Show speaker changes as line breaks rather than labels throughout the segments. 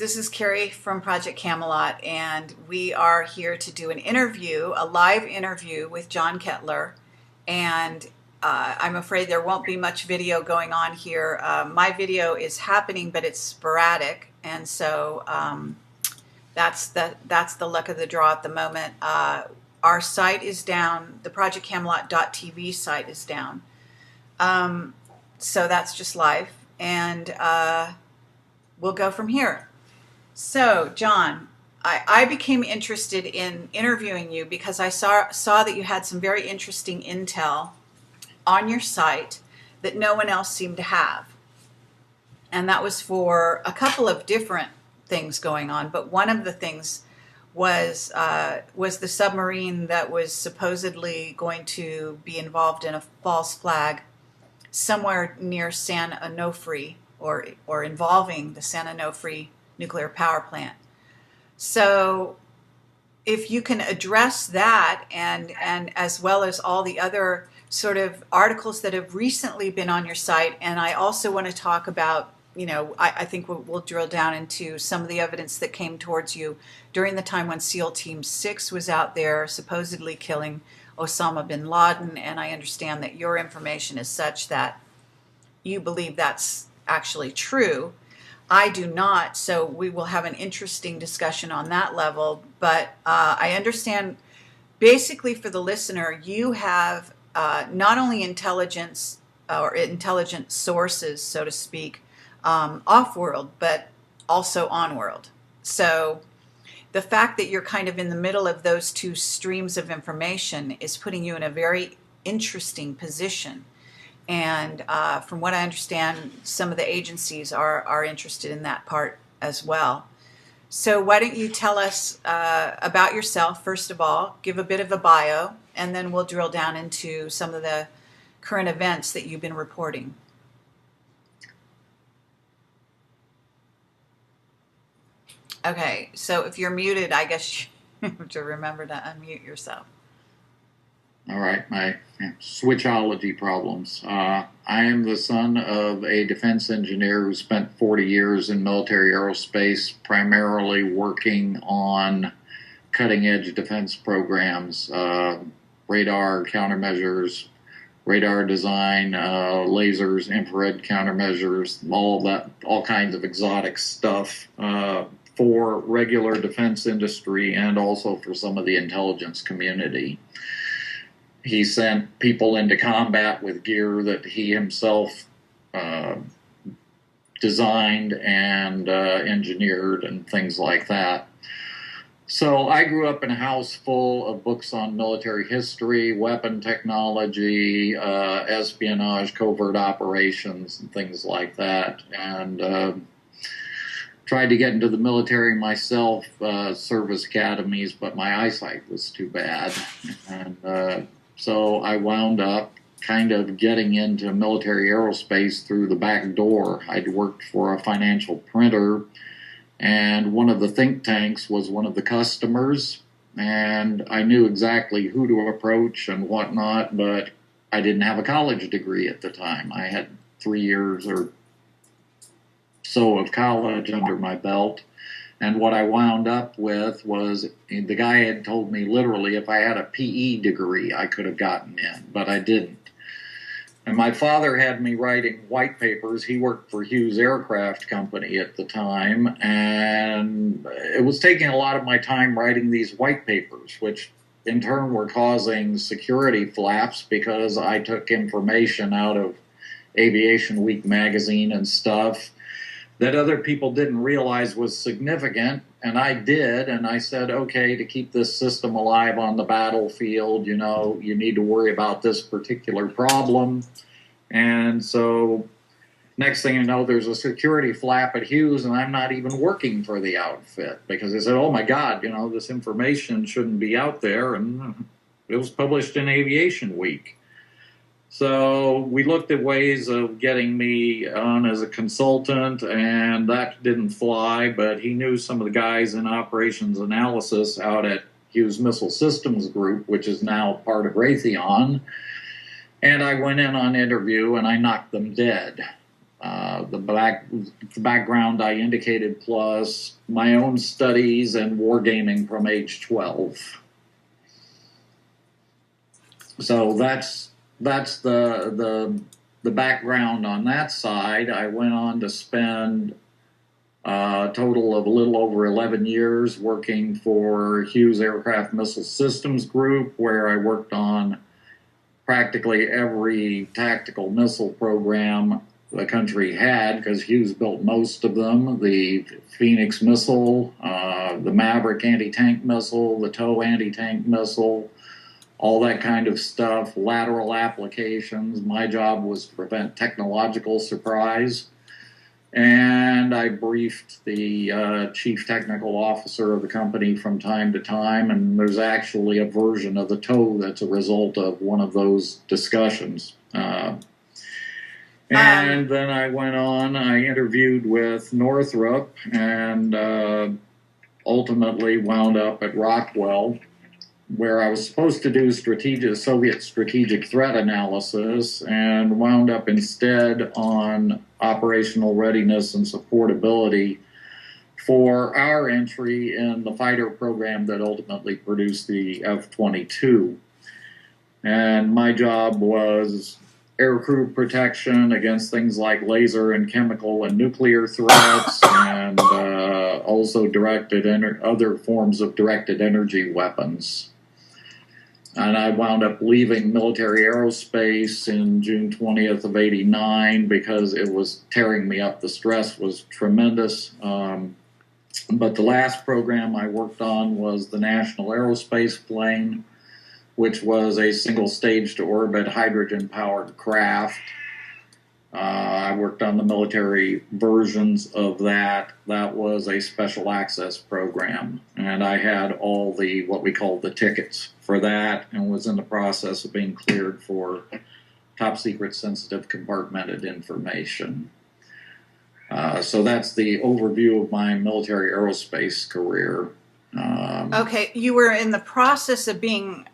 This is Carrie from Project Camelot, and we are here to do an interview, a live interview with John Kettler. And I'm afraid there won't be much video going on here. My video is happening, but it's sporadic, and so that's the luck of the draw at the moment. Our site is down. The projectcamelot.tv site is down, so that's just live, and we'll go from here. So, John, I became interested in interviewing you because I saw that you had some very interesting intel on your site that no one else seemed to have. And that was for a couple of different things going on, but one of the things was the submarine that was supposedly going to be involved in a false flag somewhere near San Onofre, or involving the San Onofre nuclear power plant. So if you can address that and as well as all the other sort of articles that have recently been on your site. And I also want to talk about, I think we'll drill down into some of the evidence that came towards you during the time when SEAL Team 6 was out there supposedly killing Osama bin Laden. And I understand that your information is such that you believe that's actually true. I do not, so we will have an interesting discussion on that level. But I understand, basically for the listener, you have not only intelligence or intelligent sources, so to speak, off-world, but also on-world. So the fact that you're kind of in the middle of those two streams of information is putting you in a very interesting position. And from what I understand, some of the agencies are interested in that part as well. So why don't you tell us about yourself, first of all, give a bit of a bio, and then we'll drill down into some of the current events that you've been reporting. Okay, so if you're muted, I guess you have to remember to unmute yourself.
All right, my switchology problems. I am the son of a defense engineer who spent 40 years in military aerospace, primarily working on cutting-edge defense programs, radar countermeasures, radar design, lasers, infrared countermeasures, all kinds of exotic stuff for regular defense industry and also for some of the intelligence community. He sent people into combat with gear that he himself designed and engineered and things like that. So I grew up in a house full of books on military history, weapon technology, espionage, covert operations, and things like that. And tried to get into the military myself, service academies, but my eyesight was too bad. And so I wound up kind of getting into military aerospace through the back door. I'd worked for a financial printer, and one of the think tanks was one of the customers, and I knew exactly who to approach and whatnot, but I didn't have a college degree at the time. I had 3 years or so of college under my belt. And what I wound up with was, the guy had told me literally if I had a PE degree, I could have gotten in, but I didn't. And my father had me writing white papers. He worked for Hughes Aircraft Company at the time, and it was taking a lot of my time writing these white papers, which in turn were causing security flaps because I took information out of Aviation Week magazine and stuff that other people didn't realize was significant, and I did, and I said, okay, to keep this system alive on the battlefield, you need to worry about this particular problem. And so next thing you know, there's a security flap at Hughes, and I'm not even working for the outfit, because they said, oh my God, this information shouldn't be out there, and it was published in Aviation Week. So we looked at ways of getting me on as a consultant, and that didn't fly, but he knew some of the guys in operations analysis out at Hughes Missile Systems Group, which is now part of Raytheon, and I went in on interview and I knocked them dead. the background I indicated, plus my own studies and wargaming from age 12. So that's the background on that side. I went on to spend a total of a little over 11 years working for Hughes Aircraft Missile Systems Group, where I worked on practically every tactical missile program the country had, because Hughes built most of them. The Phoenix missile, the Maverick anti-tank missile, the TOW anti-tank missile, all that kind of stuff, lateral applications. My job was to prevent technological surprise. And I briefed the chief technical officer of the company from time to time, and there's actually a version of the TOW that's a result of one of those discussions. And then I went on, I interviewed with Northrop, and ultimately wound up at Rockwell, where I was supposed to do Soviet strategic threat analysis, and wound up instead on operational readiness and supportability for our entry in the fighter program that ultimately produced the F-22. And my job was aircrew protection against things like laser and chemical and nuclear threats, and also other forms of directed energy weapons. And I wound up leaving military aerospace in June 20th of '89 because it was tearing me up. The stress was tremendous. But the last program I worked on was the National Aerospace Plane, which was a single-stage-to-orbit hydrogen-powered craft. I worked on the military versions of that. That was a special access program, and I had all the, what we call the tickets for that, and was in the process of being cleared for top secret sensitive compartmented information. So that's the overview of my military aerospace career.
Okay, you were in the process of being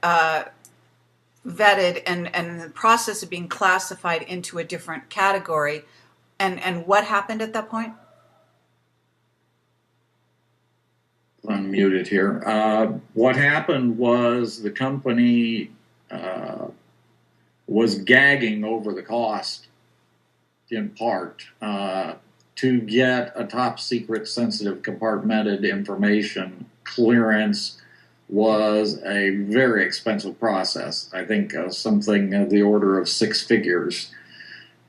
vetted and in the process of being classified into a different category. And what happened at that point?
Unmuted here. What happened was the company was gagging over the cost, in part, to get a top secret sensitive compartmented information clearance was a very expensive process. I think something of the order of 6 figures.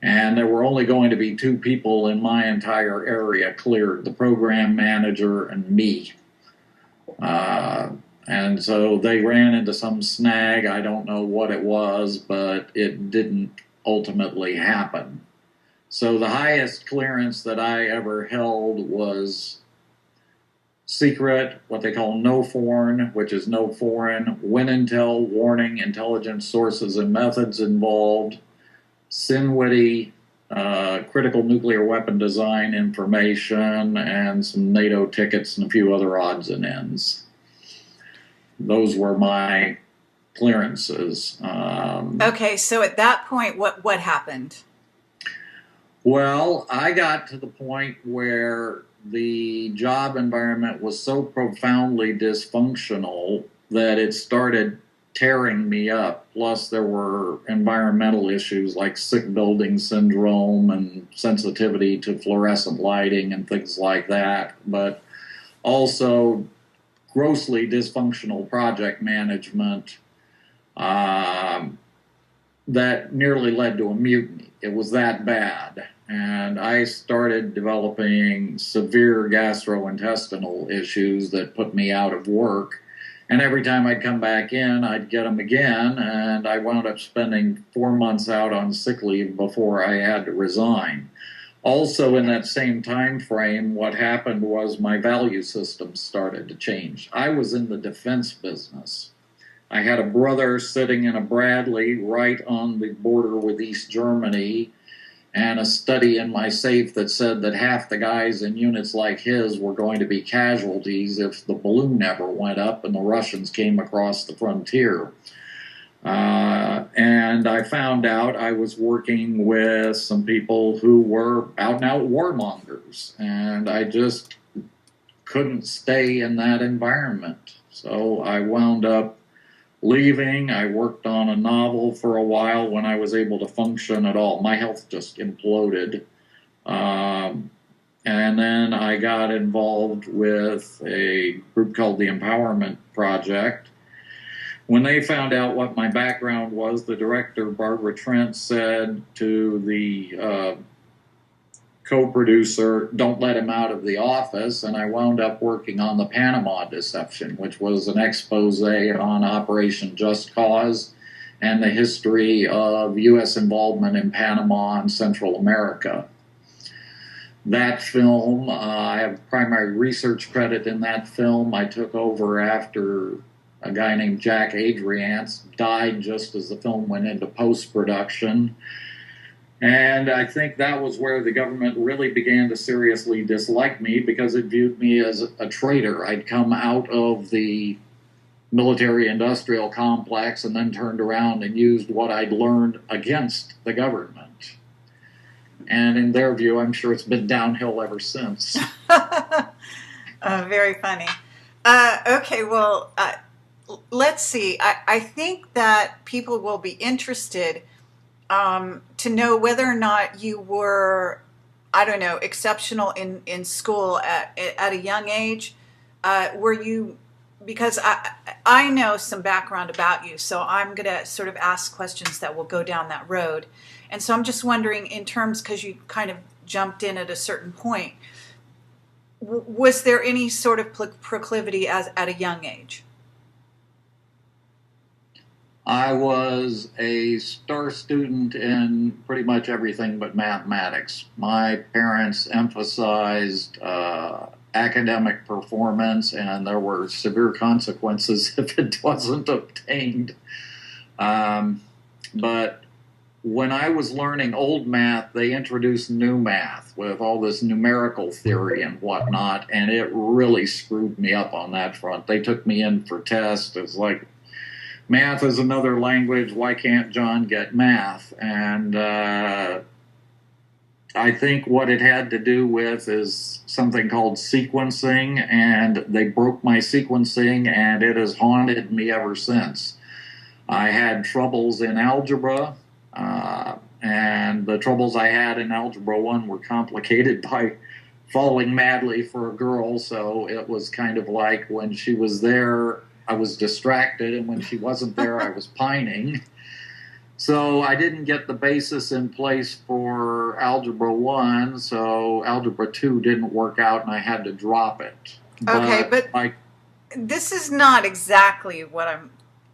And there were only going to be 2 people in my entire area cleared, the program manager and me. And so they ran into some snag. I don't know what it was, but it didn't ultimately happen. So the highest clearance that I ever held was secret, what they call no foreign, which is no foreign, WinIntel, warning, intelligence sources and methods involved, SINWITI, critical nuclear weapon design information, and some NATO tickets and a few other odds and ends. Those were my clearances.
Okay, so at that point, what happened?
Well, I got to the point where the job environment was so profoundly dysfunctional that it started tearing me up. Plus, there were environmental issues like sick building syndrome and sensitivity to fluorescent lighting and things like that, but also grossly dysfunctional project management that nearly led to a mutiny. It was that bad. And I started developing severe gastrointestinal issues that put me out of work. And every time I'd come back in, I'd get them again. And I wound up spending 4 months out on sick leave before I had to resign. Also, in that same time frame, what happened was my value system started to change. I was in the defense business. I had a brother sitting in a Bradley right on the border with East Germany, and a study in my safe that said that half the guys in units like his were going to be casualties if the balloon never went up and the Russians came across the frontier. And And I found out I was working with some people who were out and out warmongers, and I just couldn't stay in that environment. So I wound up leaving. I worked on a novel for a while when I was able to function at all. My health just imploded. And then I got involved with a group called the Empowerment Project. When they found out what my background was, the director, Barbara Trent, said to the co-producer, don't let him out of the office. And I wound up working on the Panama Deception, which was an expose on Operation Just Cause and the history of U.S. involvement in Panama and Central America. That film, I have primary research credit in that film. I took over after a guy named Jack Adriance died just as the film went into post-production. And I think that was where the government really began to seriously dislike me, because it viewed me as a traitor. I'd come out of the military-industrial complex and then turned around and used what I'd learned against the government. And in their view, I'm sure it's been downhill ever since.
Very funny. Okay, well, let's see. I think that people will be interested to know whether or not you were, I don't know, exceptional in school at a young age. Were you, because I know some background about you, so I'm going to sort of ask questions that will go down that road. And so I'm just wondering, in terms, because you kind of jumped in at a certain point, was there any sort of proclivity at a young age?
I was a star student in pretty much everything but mathematics. My parents emphasized academic performance, and there were severe consequences if it wasn't obtained. But when I was learning old math, they introduced new math with all this numerical theory and whatnot, and it really screwed me up on that front. They took me in for tests. It's like, math is another language. Why can't John get math? And I think what it had to do with is something called sequencing, and they broke my sequencing, and it has haunted me ever since. I had troubles in algebra, and the troubles I had in Algebra 1 were complicated by falling madly for a girl, so it was kind of like when she was there, I was distracted, and when she wasn't there, I was pining. So I didn't get the basis in place for Algebra 1, so Algebra 2 didn't work out, and I had to drop it.
Okay, but this is not exactly what I'm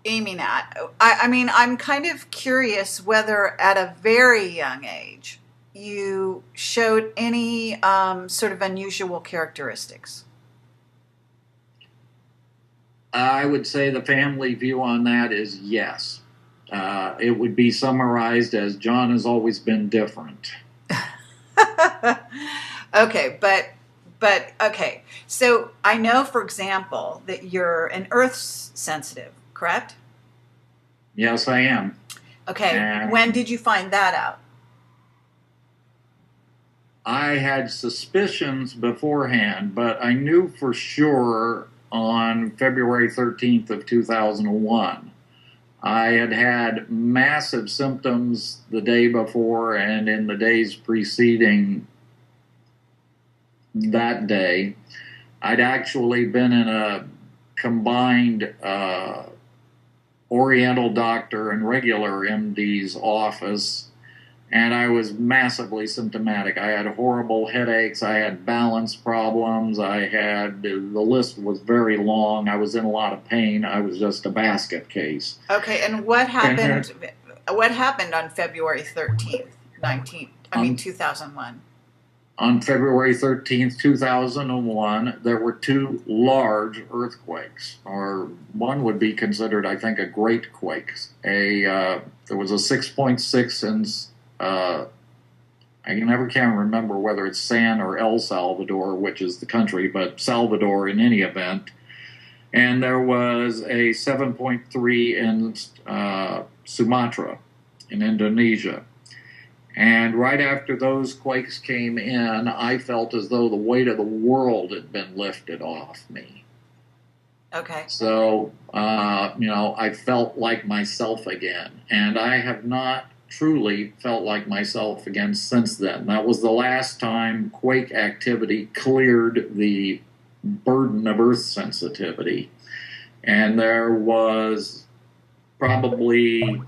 aiming at. I mean, I'm kind of curious whether at a very young age you showed any sort of unusual characteristics.
I would say the family view on that is yes. It would be summarized as John has always been different.
Okay, but okay. So I know, for example, that you're an earth sensitive, correct?
Yes, I am.
Okay.
And
when did you find that out?
I had suspicions beforehand, but I knew for sure on February 13th of 2001. I had had massive symptoms the day before and in the days preceding that day. I'd actually been in a combined Oriental doctor and regular MD's office, and I was massively symptomatic. I had horrible headaches, I had balance problems, the list was very long, I was in a lot of pain, I was just a basket case.
Okay, and what happened on February 13th, 2001?
On February 13th, 2001, there were two large earthquakes, or one would be considered, I think, a great quake. There was a 6.6 in, I never can remember whether it's San or El Salvador, which is the country, but Salvador in any event. And there was a 7.3 in Sumatra. in Indonesia. And right after those quakes came in, I felt as though the weight of the world had been lifted off me.
Okay.
So, I felt like myself again. And I have not truly felt like myself again since then. That was the last time quake activity cleared the burden of Earth sensitivity. And there was probably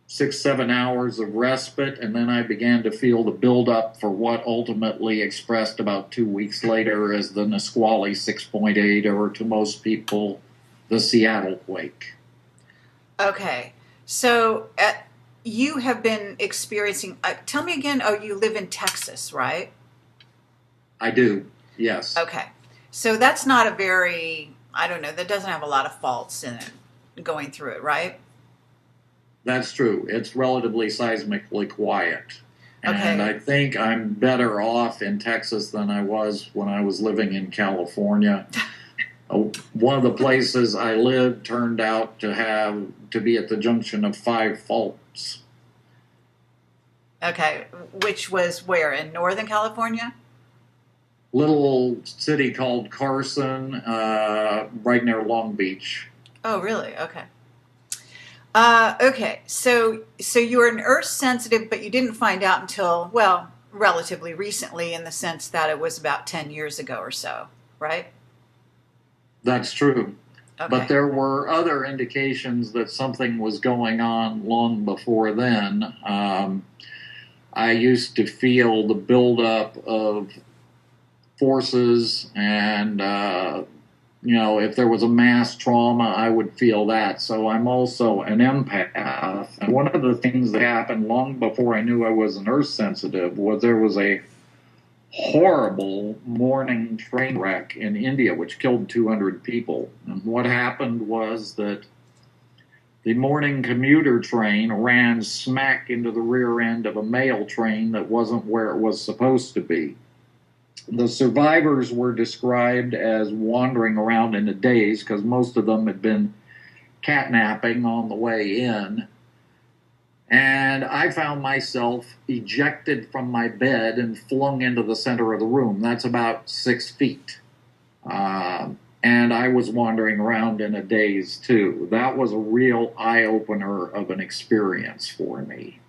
6-7 hours of respite, and then I began to feel the buildup for what ultimately expressed about 2 weeks later as the Nisqually 6.8, or to most people, the Seattle quake.
Okay. So you have been experiencing, tell me again, you live in Texas, right?
I do, yes.
Okay. So that's not a very, I don't know, that doesn't have a lot of faults in it going through it, right?
That's true. It's relatively seismically quiet.
Okay.
And I think I'm better off in Texas than I was when I was living in California. One of the places I lived turned out to be at the junction of 5 faults.
Okay. Which was where? In Northern California?
Little city called Carson, right near Long Beach.
Oh, really? Okay. Okay, so you were an Earth sensitive, but you didn't find out until, well, relatively recently, in the sense that it was about 10 years ago or so, right?
That's true.
Okay.
But there were other indications that something was going on long before then. I used to feel the buildup of forces, and if there was a mass trauma, I would feel that. So I'm also an empath. And one of the things that happened long before I knew I was an Earth sensitive was there was a horrible morning train wreck in India, which killed 200 people. And what happened was that the morning commuter train ran smack into the rear end of a mail train that wasn't where it was supposed to be. The survivors were described as wandering around in a daze because most of them had been catnapping on the way in. And I found myself ejected from my bed and flung into the center of the room. That's about 6 feet. And I was wandering around in a daze too. That was a real eye-opener of an experience for me.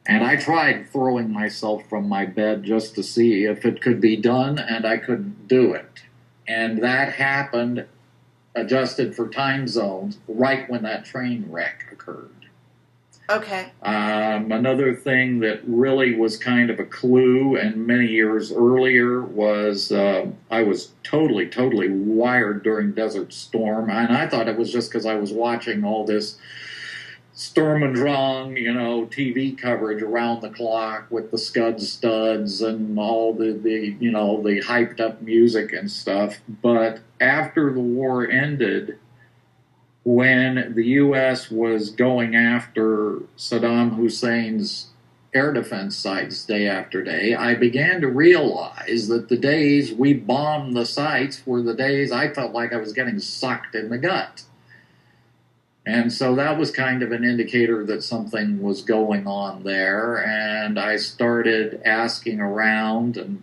And I tried throwing myself from my bed just to see if it could be done, and I couldn't do it. And that happened, adjusted for time zones, right when that train wreck occurred.
Okay.
Another thing that really was kind of a clue, and many years earlier, was I was totally wired during Desert Storm, and I thought it was just because I was watching all this Sturm und Drang, TV coverage around the clock with the Scud studs and all the hyped up music and stuff. But after the war ended, when the U.S. was going after Saddam Hussein's air defense sites day after day, I began to realize that the days we bombed the sites were the days I felt like I was getting sucked in the gut. And so that was kind of an indicator that something was going on there. And I started asking around and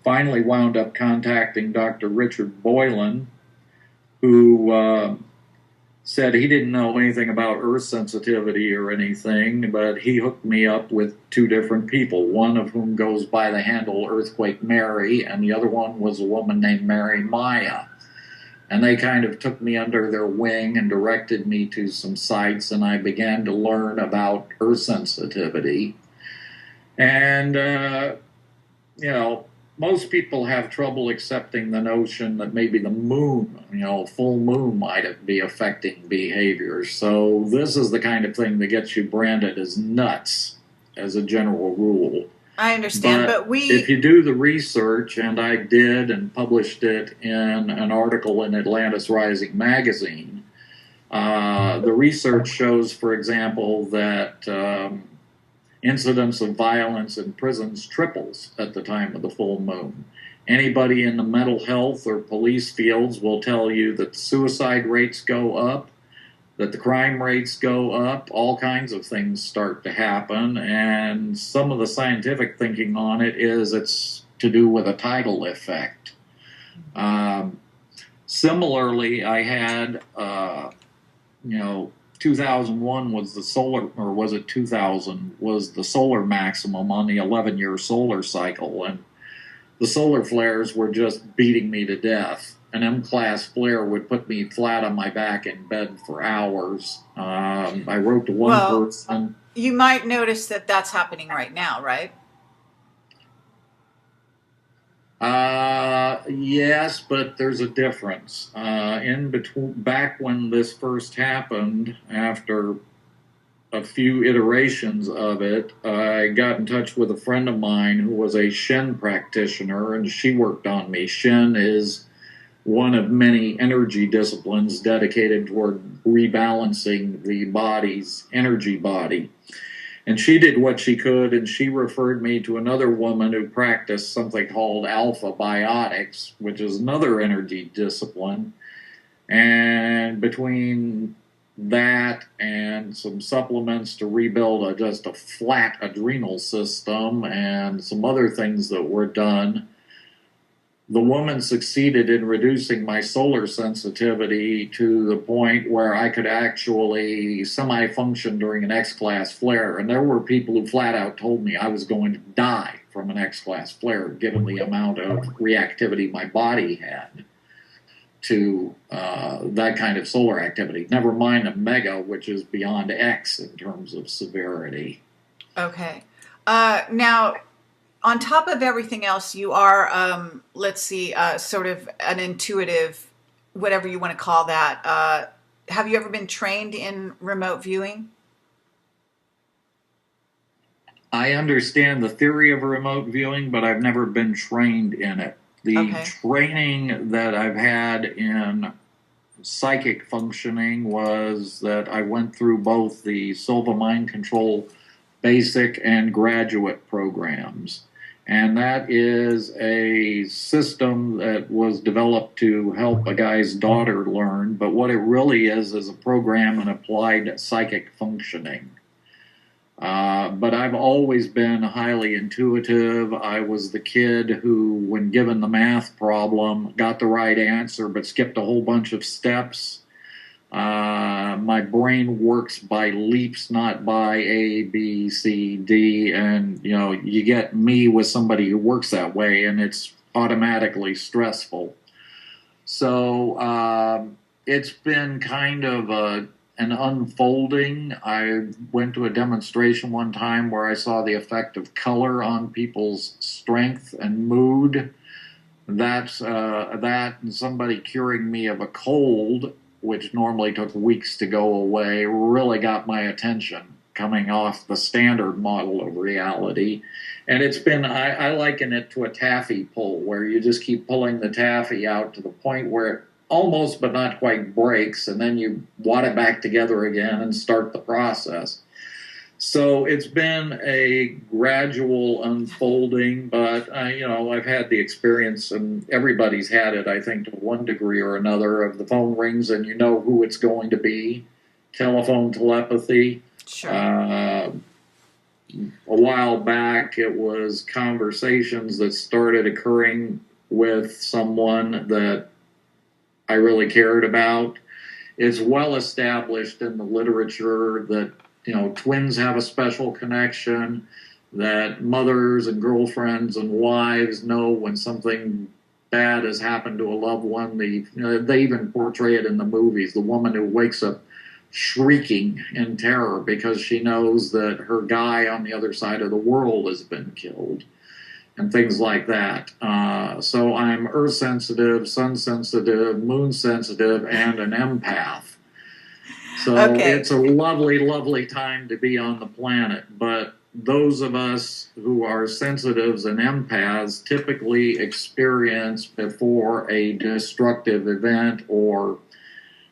finally wound up contacting Dr. Richard Boylan, who said he didn't know anything about Earth sensitivity or anything, but he hooked me up with 2 different people, one of whom goes by the handle Earthquake Mary, and the other one was a woman named Mary Maya. And they kind of took me under their wing and directed me to some sites, and I began to learn about Earth sensitivity. And, most people have trouble accepting the notion that maybe the moon, full moon might be affecting behavior. So this is the kind of thing that gets you branded as nuts, as a general rule.
I understand, but
if you do the research, and I did and published it in an article in Atlantis Rising magazine, the research shows, for example, that incidence of violence in prisons triples at the time of the full moon. Anybody in the mental health or police fields will tell you that suicide rates go up, that the crime rates go up, all kinds of things start to happen, and some of the scientific thinking on it is it's to do with a tidal effect. Similarly, I had, 2001 was the solar, or was it 2000, was the solar maximum on the 11-year solar cycle, and the solar flares were just beating me to death. An M-class flare would put me flat on my back in bed for hours. I wrote to one person.
You might notice that that's happening right now, right?
Yes, but there's a difference. In between, back when this first happened, after a few iterations of it, I got in touch with a friend of mine who was a Shen practitioner, and she worked on me. Shen is one of many energy disciplines dedicated toward rebalancing the body's energy body. And she did what she could, and she referred me to another woman who practiced something called alpha biotics, which is another energy discipline. And between that and some supplements to rebuild just a flat adrenal system and some other things that were done, the woman succeeded in reducing my solar sensitivity to the point where I could actually semi-function during an X-class flare. And there were people who flat out told me I was going to die from an X-class flare, given the amount of reactivity my body had to that kind of solar activity. Never mind a mega, which is beyond X in terms of severity.
Okay. Now, on top of everything else, you are, sort of an intuitive, whatever you want to call that. Have you ever been trained in remote viewing?
I understand the theory of remote viewing, but I've never been trained in it. The training that I've had in psychic functioning was that I went through both the Silva Mind Control basic and graduate programs. And that is a system that was developed to help a guy's daughter learn. But what it really is a program in applied psychic functioning. But I've always been highly intuitive. I was the kid who, when given the math problem, got the right answer but skipped a whole bunch of steps. My brain works by leaps, not by A, B, C, D, and you get me with somebody who works that way, and it's automatically stressful. So it's been kind of an unfolding. I went to a demonstration one time where I saw the effect of color on people's strength and mood. That and somebody curing me of a cold, which normally took weeks to go away, really got my attention, coming off the standard model of reality. And it's been, I liken it to a taffy pull, where you just keep pulling the taffy out to the point where it almost but not quite breaks, and then you wad it back together again and start the process. So it's been a gradual unfolding, but I've had the experience, and everybody's had it, I think, to one degree or another, of the phone rings and you know who it's going to be. Telephone telepathy.
Sure.
A while back, it was conversations that started occurring with someone that I really cared about. It's well established in the literature that twins have a special connection, that mothers and girlfriends and wives know when something bad has happened to a loved one. They even portray it in the movies, the woman who wakes up shrieking in terror because she knows that her guy on the other side of the world has been killed, and things like that. So I'm earth sensitive, sun sensitive, moon sensitive, and an empath. So It's a lovely, lovely time to be on the planet. But those of us who are sensitives and empaths typically experience, before a destructive event or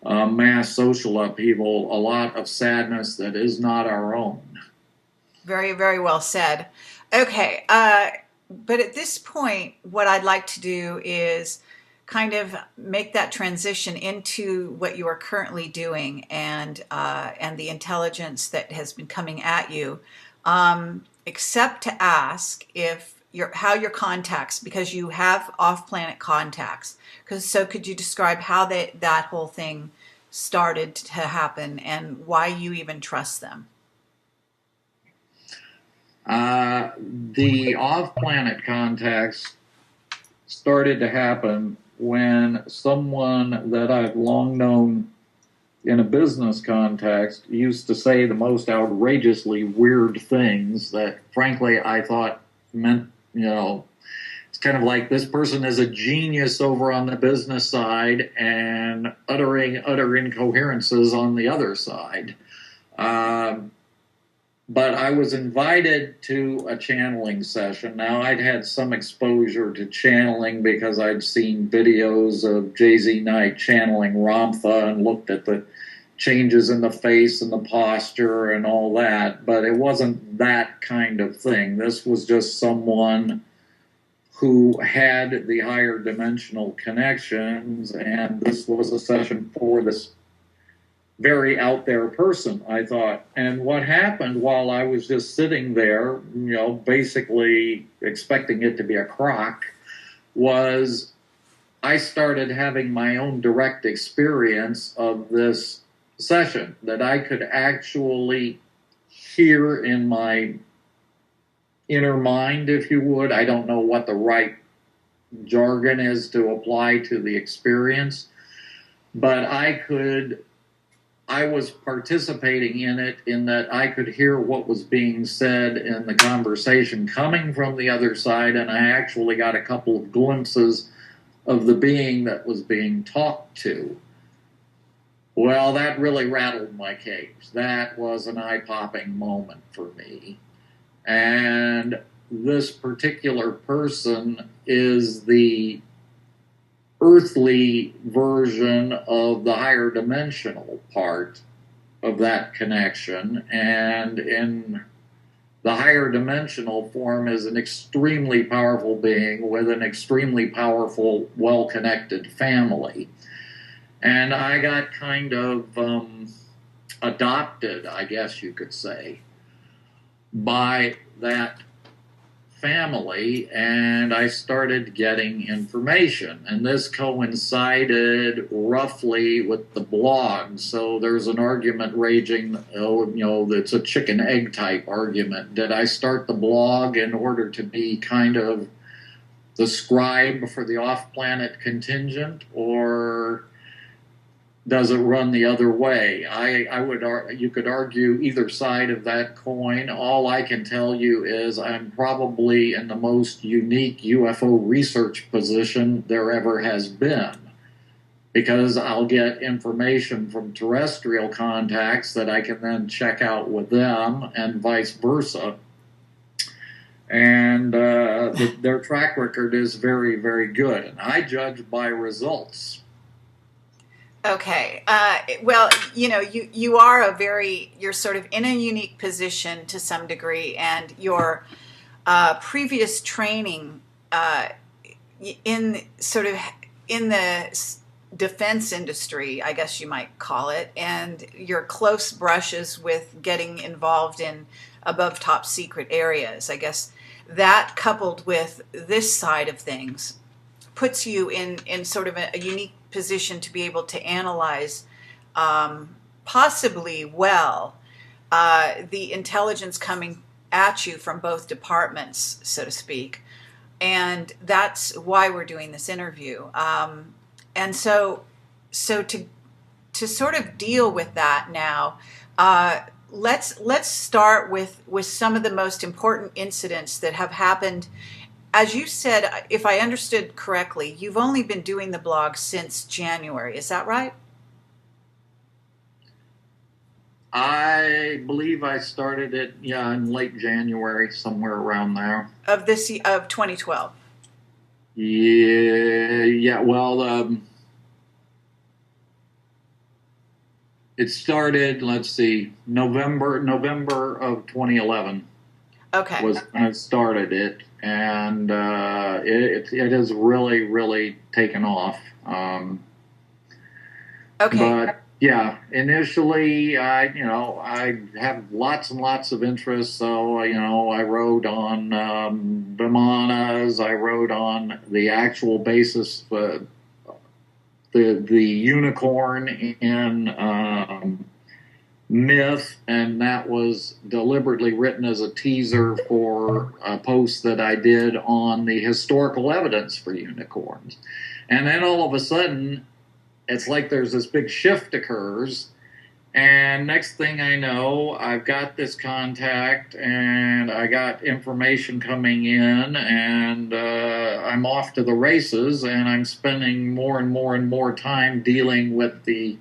mass social upheaval, a lot of sadness that is not our own.
Very, very well said. Okay. But at this point, what I'd like to do is kind of make that transition into what you are currently doing and the intelligence that has been coming at you, except to ask if how your contacts, because you have off-planet contacts. So could you describe how that whole thing started to happen and why you even trust them?
The off-planet contacts started to happen when someone that I've long known in a business context used to say the most outrageously weird things that, frankly, I thought meant, it's kind of like this person is a genius over on the business side and uttering utter incoherences on the other side. But I was invited to a channeling session. Now, I'd had some exposure to channeling because I'd seen videos of Jay-Z Knight channeling Ramtha and looked at the changes in the face and the posture and all that, but it wasn't that kind of thing. This was just someone who had the higher dimensional connections, and this was a session for this very out there person, I thought. And what happened while I was just sitting there, basically expecting it to be a crock, was I started having my own direct experience of this session that I could actually hear in my inner mind, if you would. I don't know what the right jargon is to apply to the experience, but I was participating in it in that I could hear what was being said in the conversation coming from the other side, and I actually got a couple of glimpses of the being that was being talked to. Well, that really rattled my cage. That was an eye-popping moment for me. And this particular person is the earthly version of the higher dimensional part of that connection, and in the higher dimensional form is an extremely powerful being with an extremely powerful, well-connected family. And I got kind of adopted, I guess you could say, by that family, and I started getting information, and this coincided roughly with the blog. So there's an argument raging, it's a chicken egg type argument. Did I start the blog in order to be kind of the scribe for the off-planet contingent, or does it run the other way? You could argue either side of that coin. All I can tell you is I'm probably in the most unique UFO research position there ever has been, because I'll get information from terrestrial contacts that I can then check out with them, and vice versa. And their track record is very, very good, and I judge by results.
Okay. Well, you are you're sort of in a unique position to some degree, and your previous training in the defense industry, I guess you might call it, and your close brushes with getting involved in above top secret areas, I guess that coupled with this side of things puts you in sort of a unique position to be able to analyze possibly the intelligence coming at you from both departments, so to speak. And that's why we're doing this interview. And so to sort of deal with that now, let's start with some of the most important incidents that have happened. As you said, if I understood correctly, you've only been doing the blog since January. Is that right?
I believe I started it, in late January, somewhere around there.
Of 2012.
Yeah. Well, it started, let's see, November of 2011.
Okay.
was when it started it, and it has really, really taken off.
Okay.
But yeah, initially, I have lots and lots of interests. So, I wrote on Vimanas. I wrote on the actual basis for the unicorn in myth, and that was deliberately written as a teaser for a post that I did on the historical evidence for unicorns. And then all of a sudden, it's like there's this big shift occurs, and next thing I know, I've got this contact, and I got information coming in, and I'm off to the races, and I'm spending more and more and more time dealing with the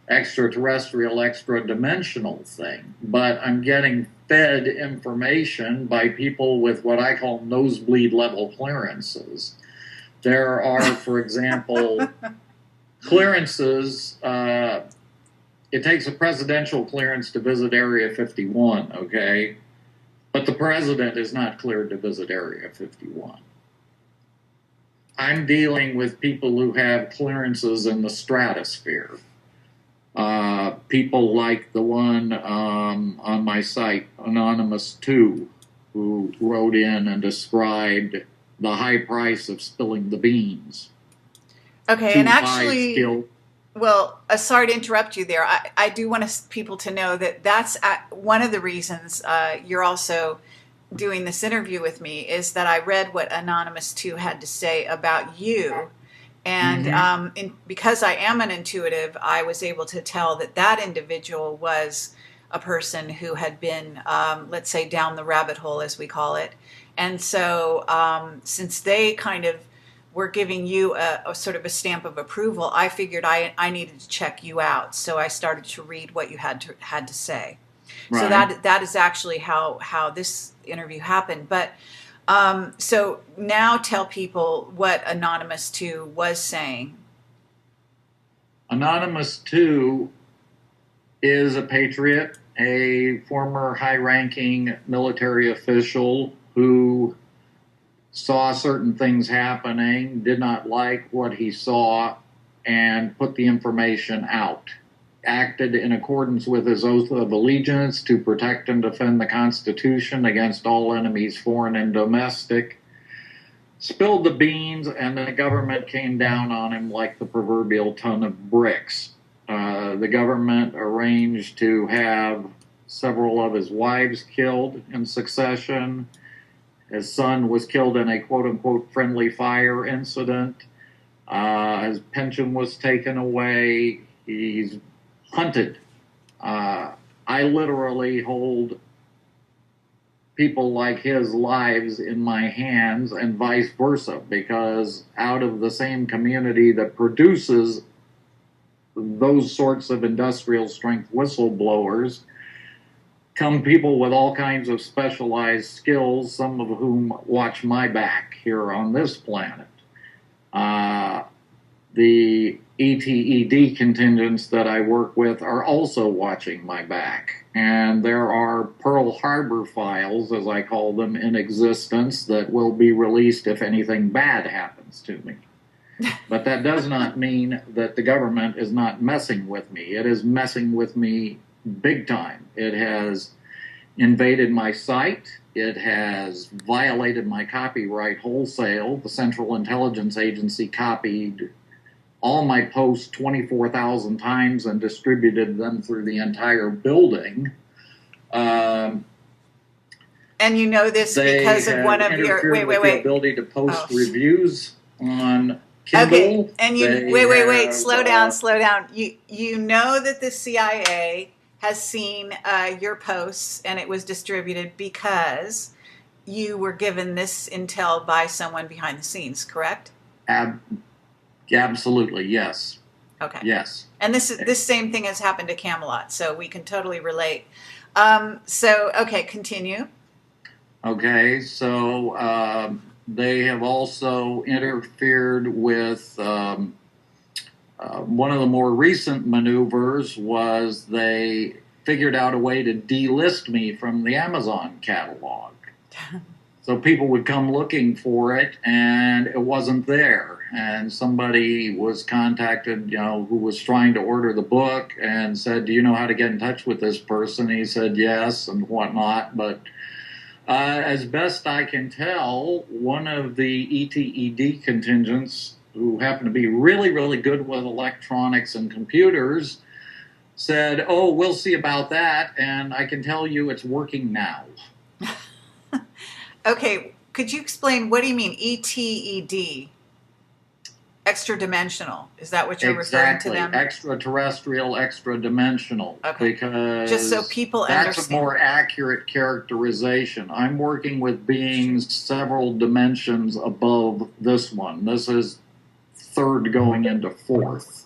extraterrestrial, extra-dimensional thing. But I'm getting fed information by people with what I call nosebleed level clearances. There are, for example, clearances. It takes a presidential clearance to visit Area 51, okay? But the president is not cleared to visit Area 51. I'm dealing with people who have clearances in the stratosphere. People like the one on my site, Anonymous 2, who wrote in and described the high price of spilling the beans.
Okay,
Too
and
high
actually,
skill.
well, sorry to interrupt you there. I do want people to know that that's one of the reasons you're also doing this interview with me is that I read what Anonymous 2 had to say about you. And because I am an intuitive, I was able to tell that that individual was a person who had been, let's say, down the rabbit hole, as we call it. And so since they kind of were giving you a sort of a stamp of approval, I figured I needed to check you out. So I started to read what you had to say.
Right.
So that is actually how this interview happened. But so now tell people what Anonymous 2 was saying.
Anonymous 2 is a patriot, a former high-ranking military official who saw certain things happening, did not like what he saw, and put the information out. Acted in accordance with his oath of allegiance to protect and defend the Constitution against all enemies, foreign and domestic. Spilled the beans, and the government came down on him like the proverbial ton of bricks. The government arranged to have several of his wives killed in succession. His son was killed in a quote-unquote friendly fire incident. His pension was taken away. He's hunted. I literally hold people like his lives in my hands and vice versa, because out of the same community that produces those sorts of industrial strength whistleblowers come people with all kinds of specialized skills, some of whom watch my back here on this planet. The ETED contingents that I work with are also watching my back. And there are Pearl Harbor files, as I call them, in existence that will be released if anything bad happens to me. But that does not mean that the government is not messing with me. It is messing with me big time. It has invaded my site. It has violated my copyright wholesale. The Central Intelligence Agency copied all my posts 24,000 times and distributed them through the entire building.
And you know this because of one of your wait.
The ability to post reviews on Kindle.
Okay, and you wait. Slow down. You know that the CIA has seen your posts and it was distributed because you were given this intel by someone behind the scenes, correct?
Absolutely, yes.
Okay.
Yes.
And this same thing has happened to Camelot, so we can totally relate. Okay, continue.
Okay, so they have also interfered with one of the more recent maneuvers was they figured out a way to delist me from the Amazon catalog. So people would come looking for it, and it wasn't there. And somebody was contacted, who was trying to order the book, and said, "Do you know how to get in touch with this person?" He said yes, and whatnot. But as best I can tell, one of the ETED contingents, who happened to be really, really good with electronics and computers, said, "Oh, we'll see about that, and I can tell you it's working now."
Okay, could you explain, what do you mean ETED? Extra dimensional. Is that what you're referring to them?
Extraterrestrial, extra dimensional.
Okay.
Because
just so people
that's
understand.
a more accurate characterization. I'm working with beings several dimensions above this one. This is third going into fourth.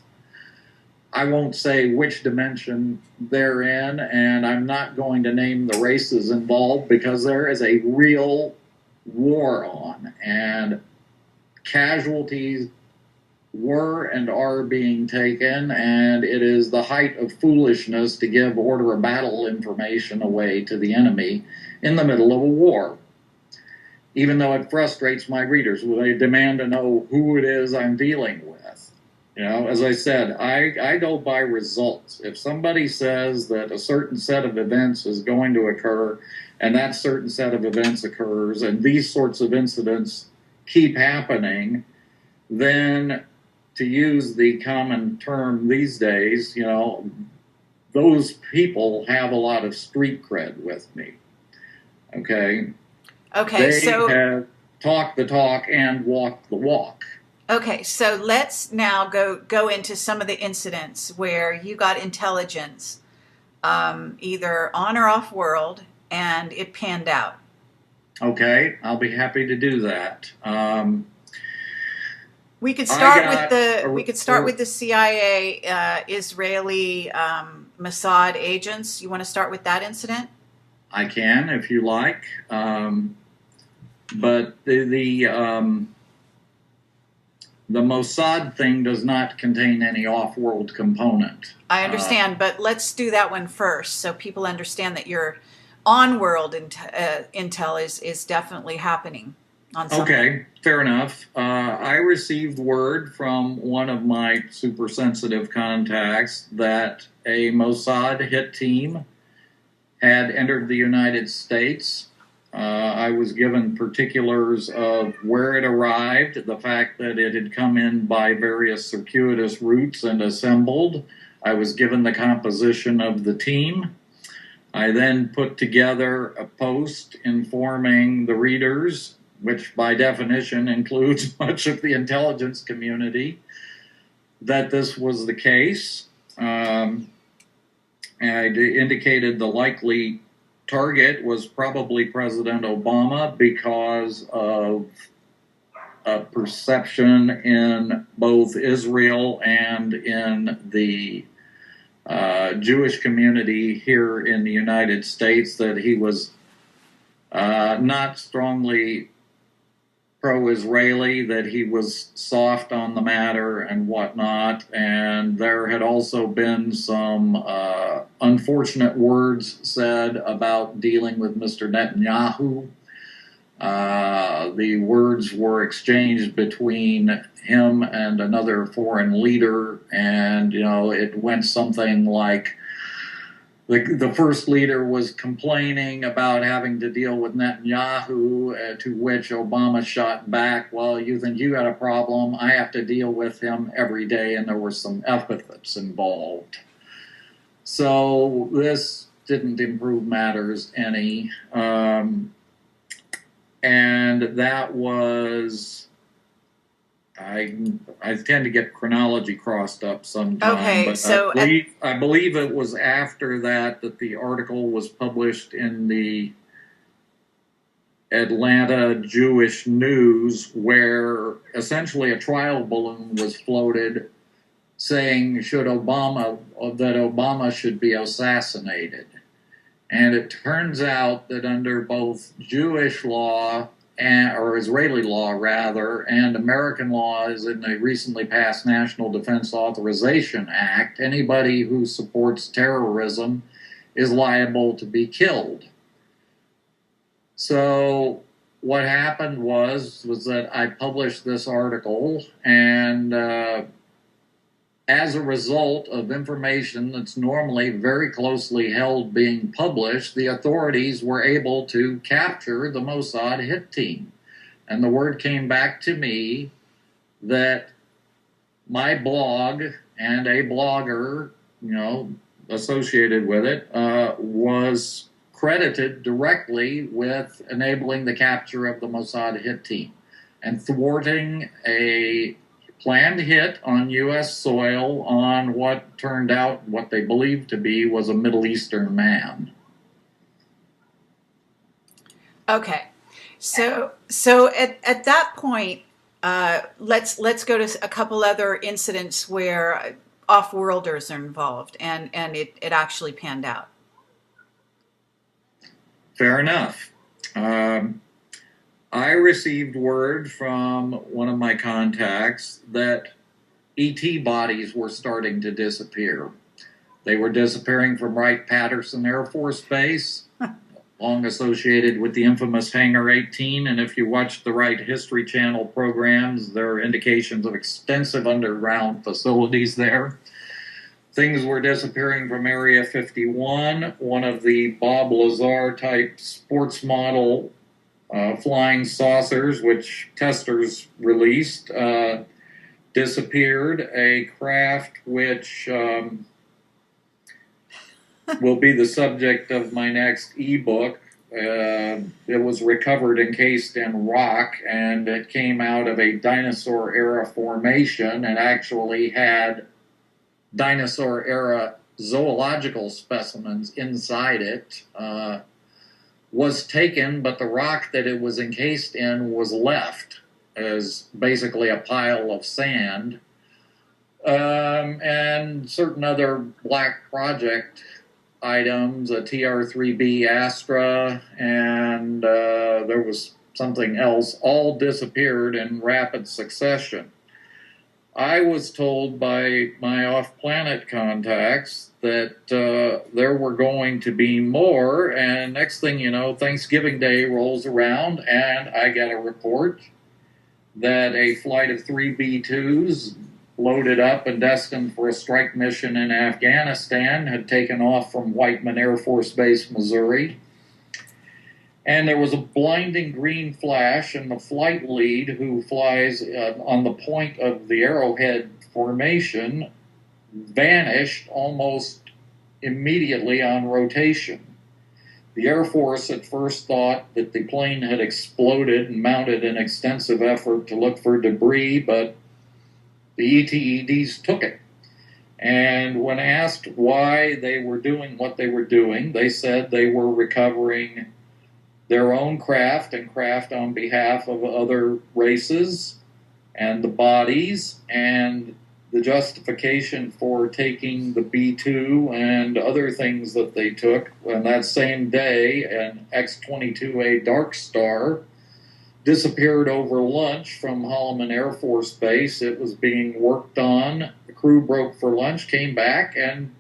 I won't say which dimension they're in, and I'm not going to name the races involved, because there is a real war on, and casualties were and are being taken, and it is the height of foolishness to give order of battle information away to the enemy in the middle of a war. Even though it frustrates my readers, they demand to know who it is I'm dealing with. As I said, I go by results. If somebody says that a certain set of events is going to occur, and that certain set of events occurs, and these sorts of incidents keep happening, then, to use the common term these days, those people have a lot of street cred with me. Okay?
Okay,
they have talked the talk and walked the walk.
Okay, so let's now go into some of the incidents where you got intelligence, either on or off world, and it panned out.
Okay, I'll be happy to do that.
We could start with the CIA, Israeli Mossad agents. You want to start with that incident?
I can, if you like, but the Mossad thing does not contain any off-world component.
I understand, but let's do that one first, so people understand that your on-world intel is definitely happening.
Okay, fair enough. I received word from one of my super sensitive contacts that a Mossad hit team had entered the United States. I was given particulars of where it arrived, the fact that it had come in by various circuitous routes and assembled. I was given the composition of the team. I then put together a post informing the readers, which by definition includes much of the intelligence community, that this was the case. And I indicated the likely target was probably President Obama because of a perception in both Israel and in the Jewish community here in the United States that he was not strongly pro-Israeli, that he was soft on the matter and whatnot. And there had also been some unfortunate words said about dealing with Mr. Netanyahu. The words were exchanged between him and another foreign leader, and it went something like, the first leader was complaining about having to deal with Netanyahu, to which Obama shot back, "Well, you think you got a problem? I have to deal with him every day," and there were some epithets involved. So this didn't improve matters any. And that was... I tend to get chronology crossed up sometimes.
Okay,
but
so
I believe it was after that the article was published in the Atlanta Jewish News, where essentially a trial balloon was floated saying that Obama should be assassinated. And it turns out that under both Jewish law, or Israeli law rather, and American laws in the recently passed National Defense Authorization Act, anybody who supports terrorism is liable to be killed. So what happened was that I published this article, and as a result of information that's normally very closely held being published, the authorities were able to capture the Mossad hit team. And the word came back to me that my blog and a blogger, associated with it, was credited directly with enabling the capture of the Mossad hit team and thwarting a planned hit on U.S. soil on what turned out, what they believed to be, was a Middle Eastern man.
Okay, so at that point, let's go to a couple other incidents where off-worlders are involved, and it actually panned out.
Fair enough. I received word from one of my contacts that ET bodies were starting to disappear. They were disappearing from Wright-Patterson Air Force Base, long associated with the infamous Hangar 18. And if you watch the Wright History Channel programs, there are indications of extensive underground facilities there. Things were disappearing from Area 51. One of the Bob Lazar type sports model flying saucers, which testers released, disappeared. A craft which will be the subject of my next ebook. It was recovered encased in rock, and it came out of a dinosaur era formation and actually had dinosaur era zoological specimens inside it. Was taken, but the rock that it was encased in was left as basically a pile of sand. And certain other black project items, a TR-3B Astra, and there was something else, all disappeared in rapid succession. I was told by my off-planet contacts that there were going to be more, and next thing you know, Thanksgiving Day rolls around, and I get a report that a flight of 3 B-2s loaded up and destined for a strike mission in Afghanistan had taken off from Whiteman Air Force Base, Missouri. And there was a blinding green flash, and the flight lead, who flies on the point of the Arrowhead formation, vanished almost immediately on rotation. The Air Force at first thought that the plane had exploded and mounted an extensive effort to look for debris, but the ETEDs took it. And when asked why they were doing what they were doing, they said they were recovering their own craft and craft on behalf of other races and the bodies, and the justification for taking the B-2 and other things that they took. And that same day, an X-22A Dark Star disappeared over lunch from Holloman Air Force Base. It was being worked on. The crew broke for lunch, came back, and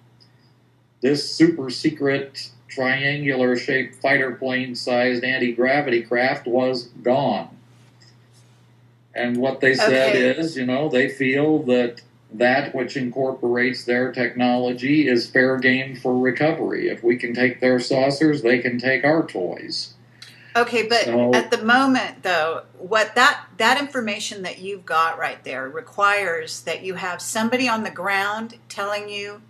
this super secret triangular-shaped fighter plane-sized anti-gravity craft was gone. And what they said is, they feel that which incorporates their technology is fair game for recovery. If we can take their saucers, they can take our toys.
Okay, but at the moment, though, what that information that you've got right there requires that you have somebody on the ground telling you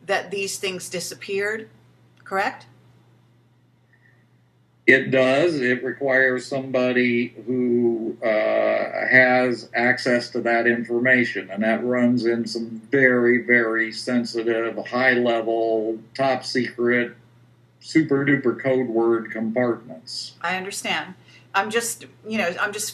that these things disappeared, correct?
It does. It requires somebody who has access to that information, and that runs in some very, very sensitive, high-level, top-secret, super-duper code word compartments.
I understand. I'm just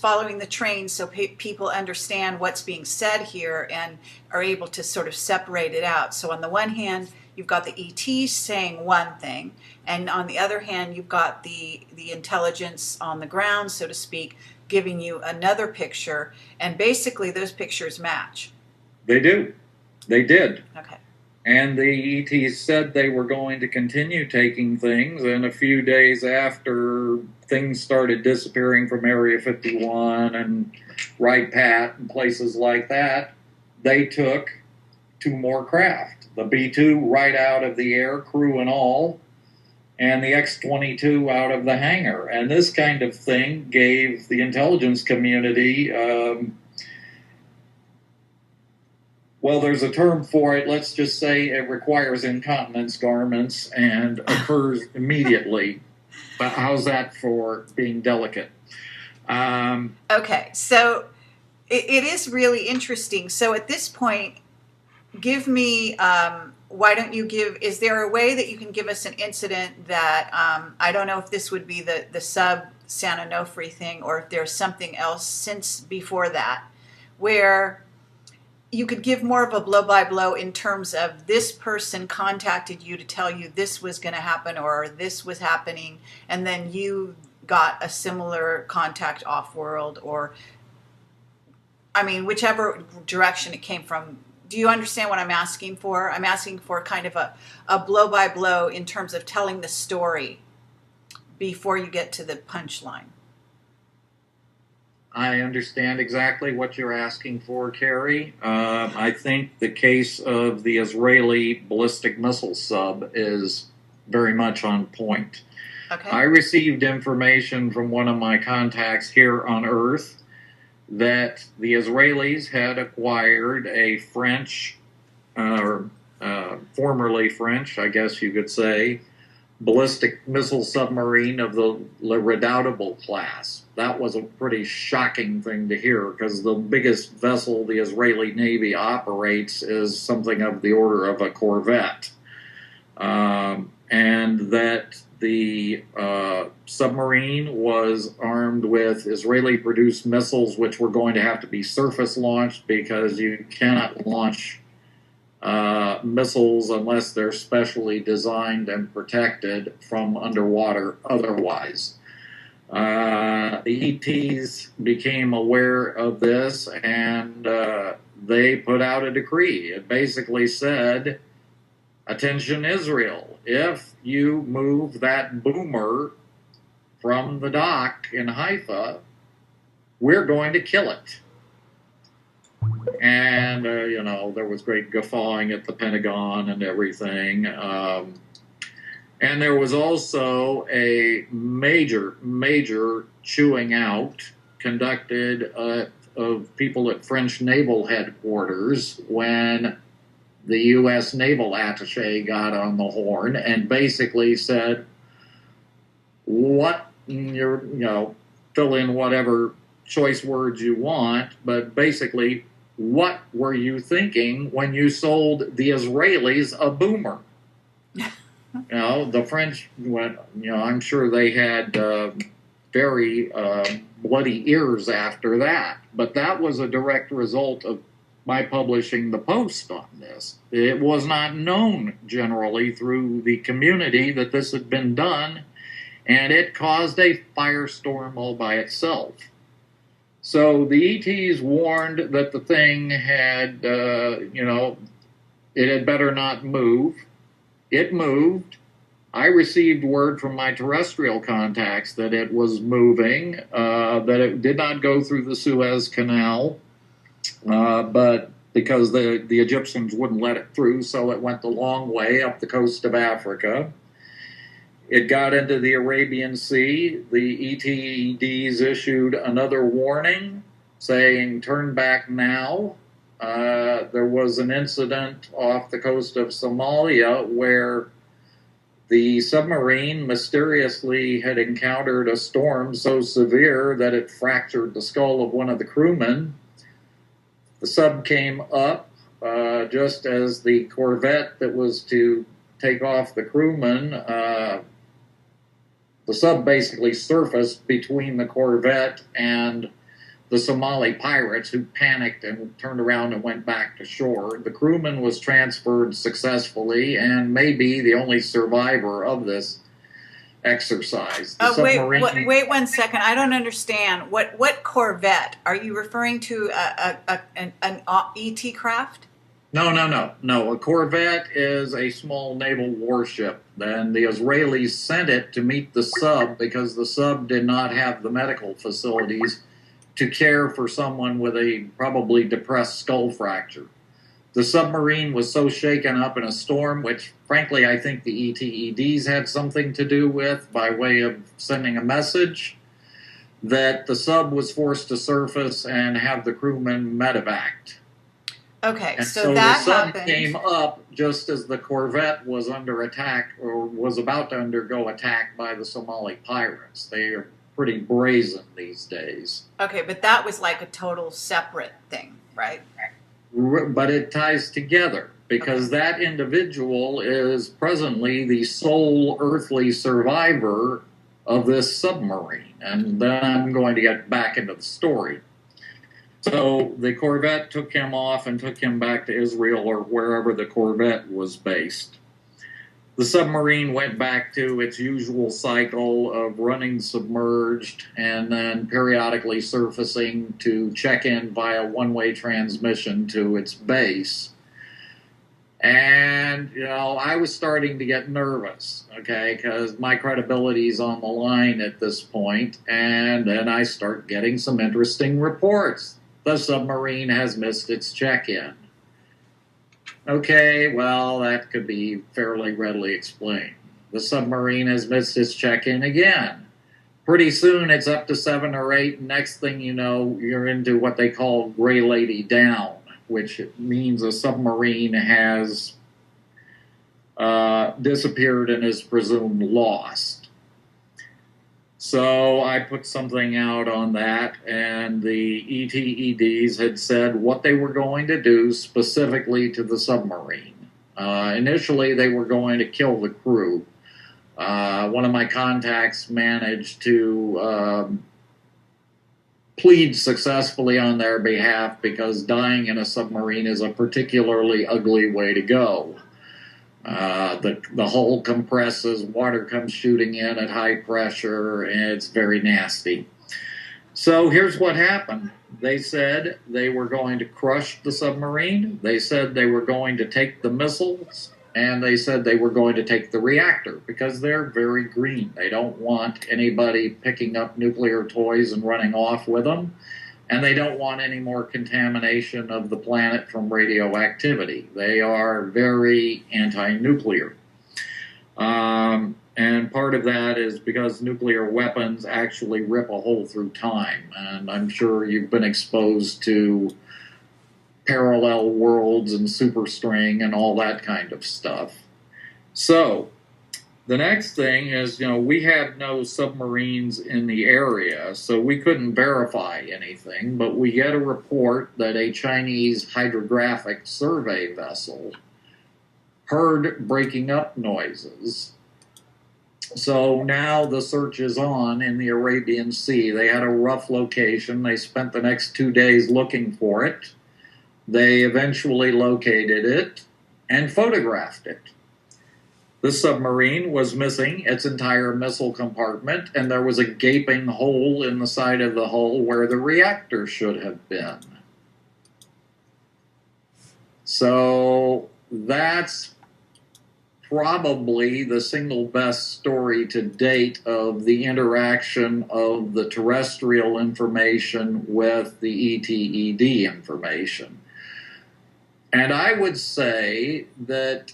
following the train so people understand what's being said here and are able to sort of separate it out. So on the one hand, you've got the ETs saying one thing, and on the other hand, you've got the intelligence on the ground, so to speak, giving you another picture, and basically those pictures match.
They do. They did.
Okay.
And the ETs said they were going to continue taking things, and a few days after things started disappearing from Area 51 and Wright Pat and places like that, they took 2 more craft. The B-2 right out of the air, crew and all, and the X-22 out of the hangar. And this kind of thing gave the intelligence community, well, there's a term for it. Let's just say it requires incontinence garments and occurs immediately. But how's that for being delicate?
Okay, so it is really interesting. So at this point, give me, why don't you give, is there a way that you can give us an incident that, I don't know if this would be the sub Santa Onofre thing, or if there's something else since before that, where you could give more of a blow-by-blow in terms of this person contacted you to tell you this was going to happen or this was happening, and then you got a similar contact off-world, or, I mean, whichever direction it came from. Do you understand what I'm asking for? I'm asking for kind of a blow-by-blow in terms of telling the story before you get to the punchline.
I understand exactly what you're asking for, Carrie. I think the case of the Israeli ballistic missile sub is very much on point.
Okay.
I received information from one of my contacts here on Earth that the Israelis had acquired a French, formerly French, I guess you could say, ballistic missile submarine of the Le Redoutable class. That was a pretty shocking thing to hear, because the biggest vessel the Israeli Navy operates is something of the order of a corvette. And that the submarine was armed with Israeli-produced missiles, which were going to have to be surface-launched, because you cannot launch missiles unless they're specially designed and protected from underwater otherwise. The ETs became aware of this, and they put out a decree. It basically said, "Attention Israel, if you move that boomer from the dock in Haifa, we're going to kill it." And, there was great guffawing at the Pentagon and everything. And there was also a major chewing out conducted of people at French naval headquarters when the U.S. naval attaché got on the horn and basically said, fill in whatever choice words you want, but basically, what were you thinking when you sold the Israelis a boomer? The French went, I'm sure they had very bloody ears after that. But that was a direct result of my publishing the post on this. It was not known generally through the community that this had been done, and it caused a firestorm all by itself. So the ETs warned that the thing had, it had better not move. It moved. I received word from my terrestrial contacts that it was moving, that it did not go through the Suez Canal, but because the Egyptians wouldn't let it through, so it went the long way up the coast of Africa. It got into the Arabian Sea. The ETEDs issued another warning saying, turn back now. There was an incident off the coast of Somalia where the submarine mysteriously had encountered a storm so severe that it fractured the skull of one of the crewmen. The sub came up just as the corvette that was to take off the crewman. The sub basically surfaced between the corvette and the Somali pirates, who panicked and turned around and went back to shore. The crewman was transferred successfully and may be the only survivor of this exercise.
Wait 1 second. I don't understand. What corvette? Are you referring to an ET craft?
No. A corvette is a small naval warship. Then the Israelis sent it to meet the sub because the sub did not have the medical facilities to care for someone with a probably depressed skull fracture. The submarine was so shaken up in a storm, which frankly I think the ETEDs had something to do with by way of sending a message, that the sub was forced to surface and have the crewmen medevac.
Okay,
And
so
so the
that
sub
happened.
came up just as the corvette was under attack or was about to undergo attack by the Somali pirates. They are pretty brazen these days.
Okay, but that was like a total separate thing, right?
But it ties together because that individual is presently the sole earthly survivor of this submarine. And then I'm going to get back into the story. So the corvette took him off and took him back to Israel or wherever the corvette was based. The submarine went back to its usual cycle of running submerged and then periodically surfacing to check in via one-way transmission to its base. And, I was starting to get nervous, okay, because my credibility is on the line at this point. And then I start getting some interesting reports. The submarine has missed its check-in. Okay, well, that could be fairly readily explained. The submarine has missed its check-in again. Pretty soon it's up to 7 or 8. Next thing you know, you're into what they call gray lady down, which means a submarine has disappeared and is presumed lost. So I put something out on that, and the ETEDs had said what they were going to do specifically to the submarine. Initially, they were going to kill the crew. One of my contacts managed to plead successfully on their behalf because dying in a submarine is a particularly ugly way to go. The hull compresses, water comes shooting in at high pressure, and it's very nasty. So here's what happened. They said they were going to crush the submarine. They said they were going to take the missiles, and they said they were going to take the reactor because they're very green. They don't want anybody picking up nuclear toys and running off with them. And they don't want any more contamination of the planet from radioactivity. They are very anti-nuclear. And part of that is because nuclear weapons actually rip a hole through time. And I'm sure you've been exposed to parallel worlds and superstring and all that kind of stuff. So the next thing is, we had no submarines in the area, so we couldn't verify anything, but we get a report that a Chinese hydrographic survey vessel heard breaking up noises. So now the search is on in the Arabian Sea. They had a rough location. They spent the next 2 days looking for it. They eventually located it and photographed it. The submarine was missing its entire missile compartment, and there was a gaping hole in the side of the hull where the reactor should have been. So that's probably the single best story to date of the interaction of the terrestrial information with the ETED information. And I would say that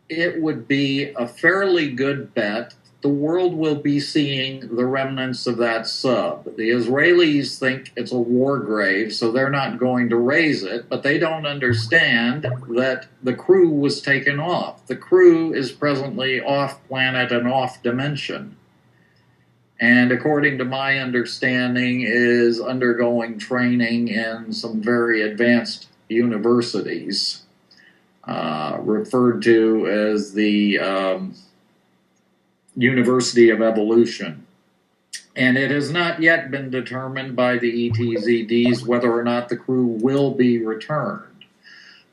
it would be a fairly good bet the world will be seeing the remnants of that sub. The Israelis think it's a war grave, so they're not going to raise it, but they don't understand that the crew was taken off. The crew is presently off planet and off dimension. And according to my understanding, is undergoing training in some very advanced universities, referred to as the University of Evolution. And it has not yet been determined by the ETZDs whether or not the crew will be returned.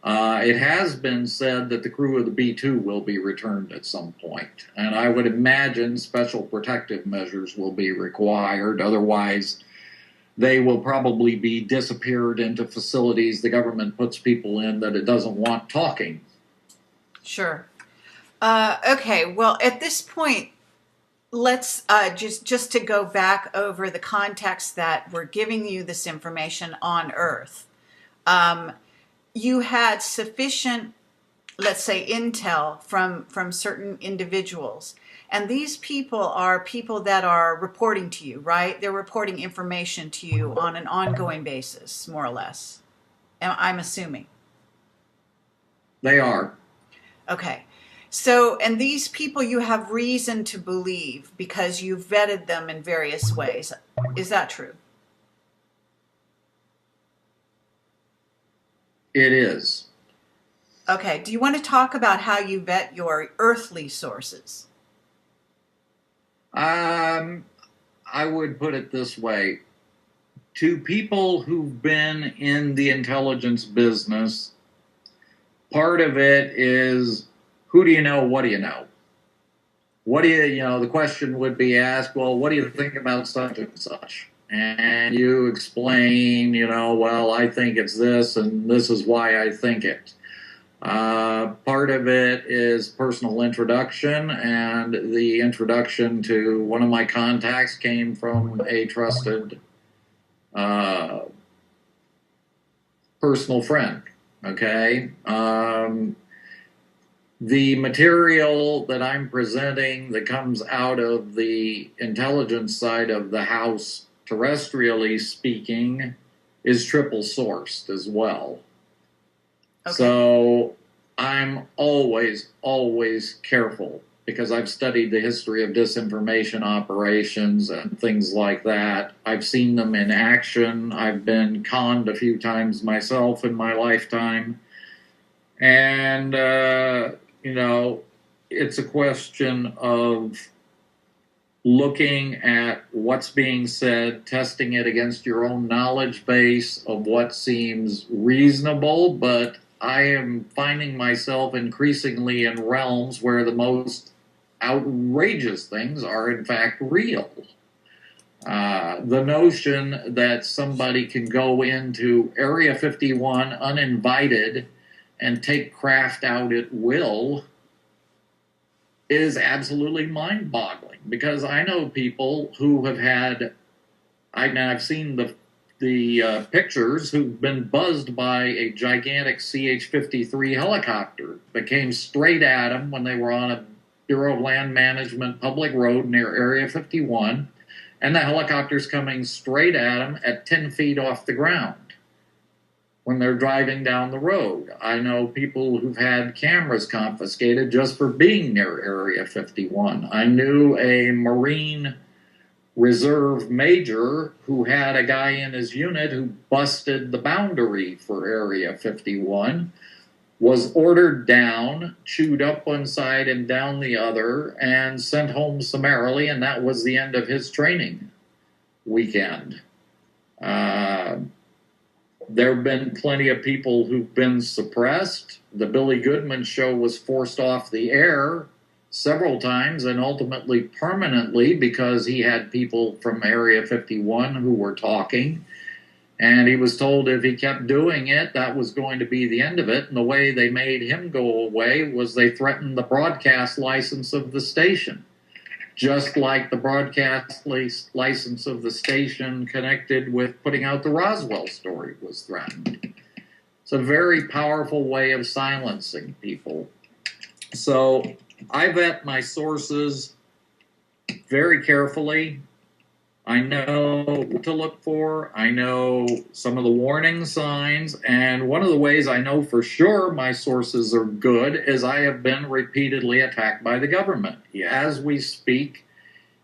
It has been said that the crew of the B-2 will be returned at some point. And I would imagine special protective measures will be required. Otherwise, they will probably be disappeared into facilities the government puts people in that it doesn't want talking.
Sure. Okay, well, at this point, let's just to go back over the context that we're giving you this information on Earth. You had sufficient, let's say, intel from certain individuals. And these people are people that are reporting to you, right? They're reporting information to you on an ongoing basis, more or less. I'm assuming.
They are.
Okay. So, and these people you have reason to believe because you've vetted them in various ways. Is that true?
It is.
Okay. Do you want to talk about how you vet your earthly sources?
I would put it this way. To people who've been in the intelligence business, part of it is, who do you know? What do you know? What do you know, the question would be asked, well, what do you think about such and such? And you explain, well, I think it's this, and this is why I think it. Part of it is personal introduction, and the introduction to one of my contacts came from a trusted personal friend. Okay. The material that I'm presenting that comes out of the intelligence side of the house, terrestrially speaking, is triple sourced as well. Okay. So I'm always careful because I've studied the history of disinformation operations and things like that. I've seen them in action. I've been conned a few times myself in my lifetime. And, it's a question of looking at what's being said, testing it against your own knowledge base of what seems reasonable, but I am finding myself increasingly in realms where the most outrageous things are in fact real. The notion that somebody can go into Area 51 uninvited and take craft out at will is absolutely mind-boggling, because I know people who have had, I've seen the pictures, who've been buzzed by a gigantic CH-53 helicopter that came straight at them when they were on a Bureau of Land Management public road near Area 51, and the helicopter's coming straight at them at 10 feet off the ground when they're driving down the road. I know people who've had cameras confiscated just for being near Area 51. I knew a Marine Reserve major who had a guy in his unit who busted the boundary for Area 51, was ordered down, chewed up one side and down the other, and sent home summarily, and that was the end of his training weekend. There have been plenty of people who've been suppressed. The Billy Goodman show was forced off the air several times and ultimately permanently because he had people from Area 51 who were talking. And he was told if he kept doing it, that was going to be the end of it. And the way they made him go away was they threatened the broadcast license of the station, just like the broadcast license of the station connected with putting out the Roswell story was threatened. It's a very powerful way of silencing people. So I vet my sources very carefully. I know what to look for. I know some of the warning signs. And one of the ways I know for sure my sources are good is I have been repeatedly attacked by the government. As we speak,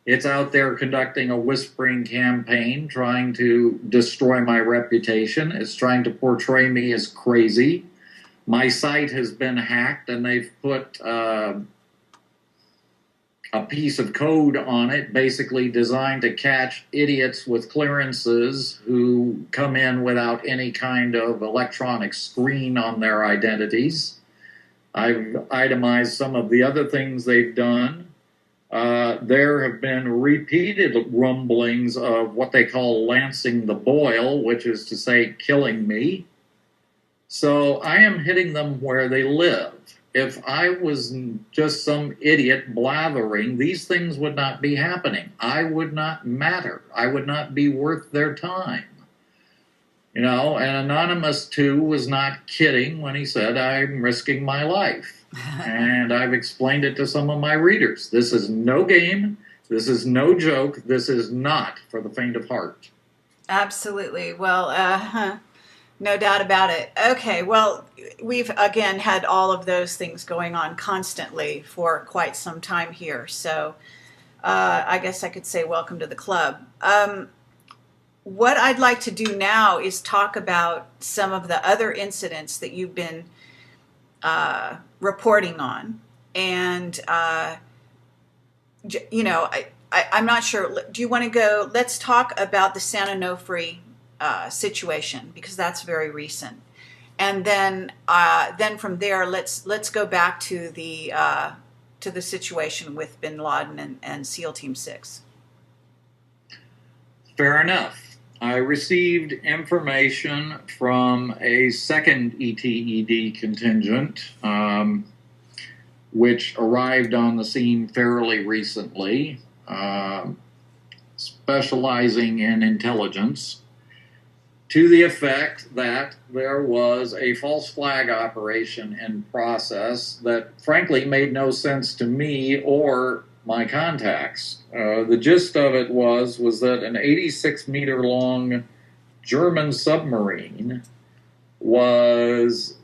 it's out there conducting a whispering campaign, trying to destroy my reputation. It's trying to portray me as crazy. My site has been hacked, and they've put a piece of code on it basically designed to catch idiots with clearances who come in without any kind of electronic screen on their identities. I've itemized some of the other things they've done. There have been repeated rumblings of what they call lancing the boil, which is to say killing me. So I am hitting them where they live. If I was just some idiot blathering, these things would not be happening. I would not matter. I would not be worth their time. You know, and Anonymous 2 was not kidding when he said, I'm risking my life. And I've explained it to some of my readers. This is no game. This is no joke. This is not for the faint of heart.
Absolutely. Well, no doubt about it. Okay, well, we've again had all of those things going on constantly for quite some time here. So I guess I could say welcome to the club. What I'd like to do now is talk about some of the other incidents that you've been reporting on. And, you know, I'm not sure. Do you want to go? Let's talk about the San Onofre situation, because that's very recent. And then from there, let's go back to the situation with Bin Laden and SEAL Team 6.
Fair enough. I received information from a second ETED contingent, which arrived on the scene fairly recently, specializing in intelligence, to the effect that there was a false flag operation in process that frankly made no sense to me or my contacts. The gist of it was that an 86-meter long German submarine was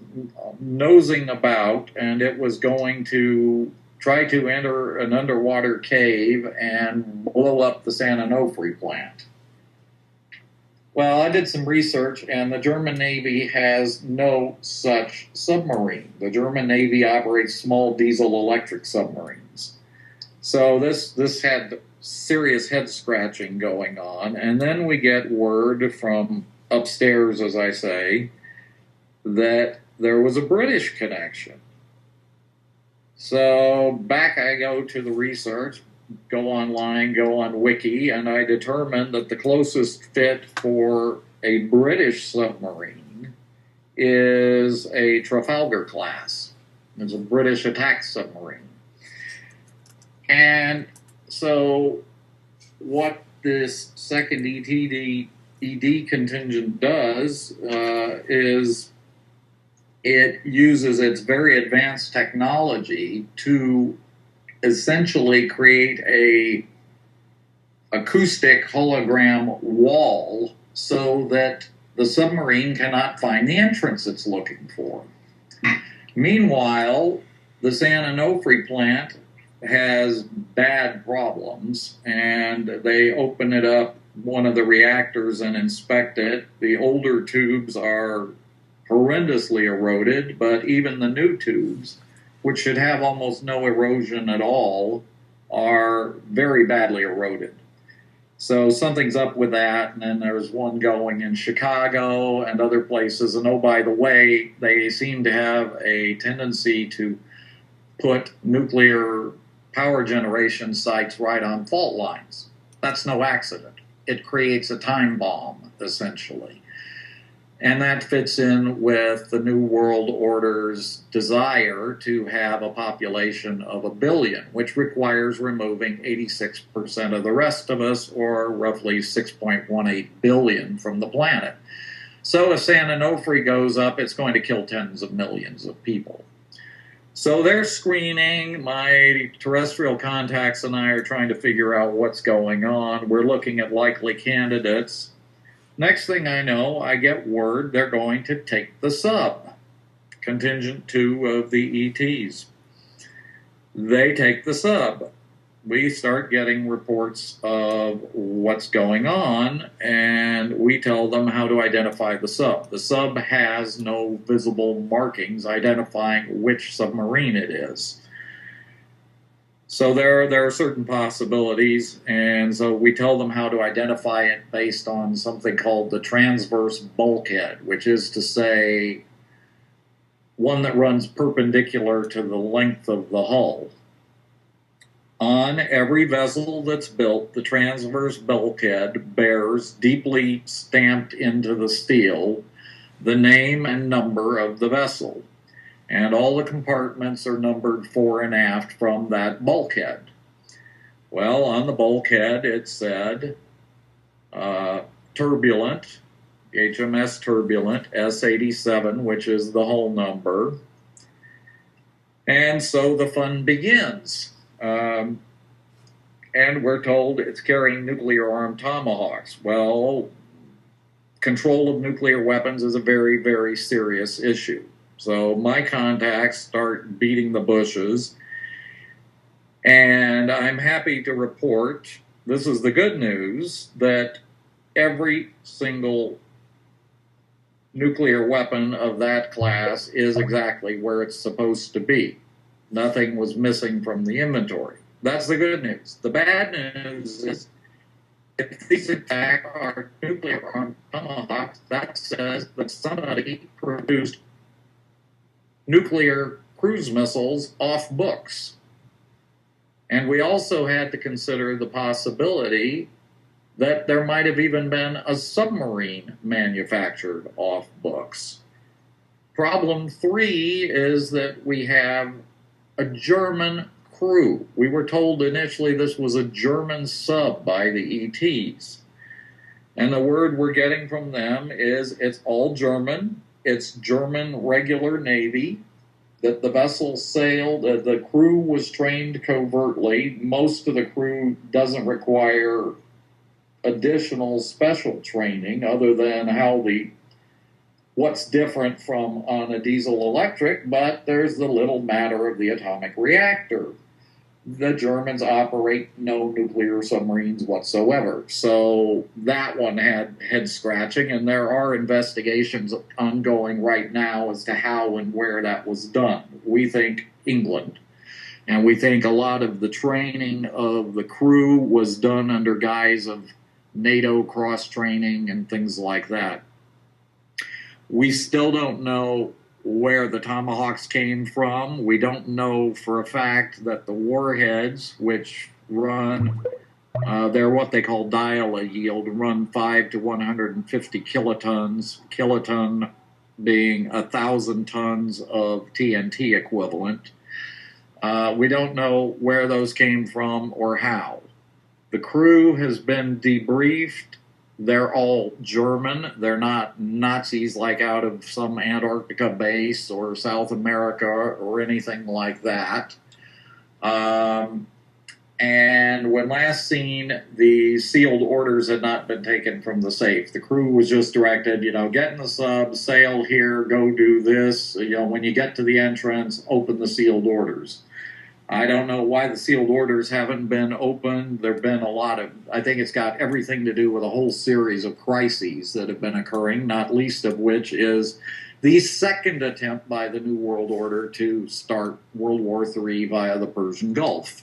nosing about, and it was going to try to enter an underwater cave and blow up the San Onofre plant. Well, I did some research, and the German Navy has no such submarine. The German Navy operates small diesel-electric submarines. So this had serious head-scratching going on, and then we get word from upstairs, as I say, that there was a British connection. So back I go to the research, go online, go on Wiki, and I determined that the closest fit for a British submarine is a Trafalgar class. It's a British attack submarine. And so what this second ED contingent does is it uses its very advanced technology to essentially create a acoustic hologram wall so that the submarine cannot find the entrance it's looking for. Meanwhile, the San Onofre plant has bad problems, and they open it up, one of the reactors, and inspect it. The older tubes are horrendously eroded, but even the new tubes, which should have almost no erosion at all, are very badly eroded. So something's up with that, and then there's one going in Chicago and other places. And oh, by the way, they seem to have a tendency to put nuclear power generation sites right on fault lines. That's no accident. It creates a time bomb, essentially. And that fits in with the New World Order's desire to have a population of 1 billion, which requires removing 86% of the rest of us, or roughly 6.18 billion from the planet. So if San Onofre goes up, it's going to kill tens of millions of people. So they're screening. My terrestrial contacts and I are trying to figure out what's going on. We're looking at likely candidates. Next thing I know, I get word they're going to take the sub, contingent 2 of the ETs. They take the sub. We start getting reports of what's going on, and we tell them how to identify the sub. The sub has no visible markings identifying which submarine it is. So there are certain possibilities, and so we tell them how to identify it based on something called the transverse bulkhead, which is to say one that runs perpendicular to the length of the hull. On every vessel that's built, the transverse bulkhead bears, deeply stamped into the steel, the name and number of the vessel. And all the compartments are numbered fore and aft from that bulkhead. Well, on the bulkhead it said Turbulent, HMS Turbulent, S87, which is the hull number. And so the fun begins. And we're told it's carrying nuclear-armed Tomahawks. Well, control of nuclear weapons is a very, very serious issue. So my contacts start beating the bushes, and I'm happy to report, this is the good news, that every single nuclear weapon of that class is exactly where it's supposed to be. Nothing was missing from the inventory. That's the good news. The bad news is if these attacks are nuclear-armed Tomahawks, that says that somebody produced nuclear cruise missiles off books. And we also had to consider the possibility that there might have even been a submarine manufactured off books. Problem 3 is that we have a German crew. We were told initially this was a German sub by the ETs. And the word we're getting from them is it's all German. It's German regular Navy. That the vessel sailed, the crew was trained covertly. Most of the crew doesn't require additional special training other than what's different from on a diesel electric, but there's the little matter of the atomic reactor. The Germans operate no nuclear submarines whatsoever. So that one had head scratching, and there are investigations ongoing right now as to how and where that was done. We think England. And we think a lot of the training of the crew was done under guise of NATO cross-training and things like that. We still don't know where the Tomahawks came from. We don't know for a fact that the warheads, which run, they're what they call dial-a-yield, run 5 to 150 kilotons, kiloton being 1,000 tons of TNT equivalent. We don't know where those came from or how. The crew has been debriefed. They're all German. They're not Nazis like out of some Antarctica base or South America or anything like that. And when last seen, the sealed orders had not been taken from the safe. The crew was just directed, get in the sub, sail here, go do this. When you get to the entrance, open the sealed orders. I don't know why the sealed orders haven't been opened. There have been a lot of, I think it's got everything to do with a whole series of crises that have been occurring, not least of which is the second attempt by the New World Order to start World War III via the Persian Gulf.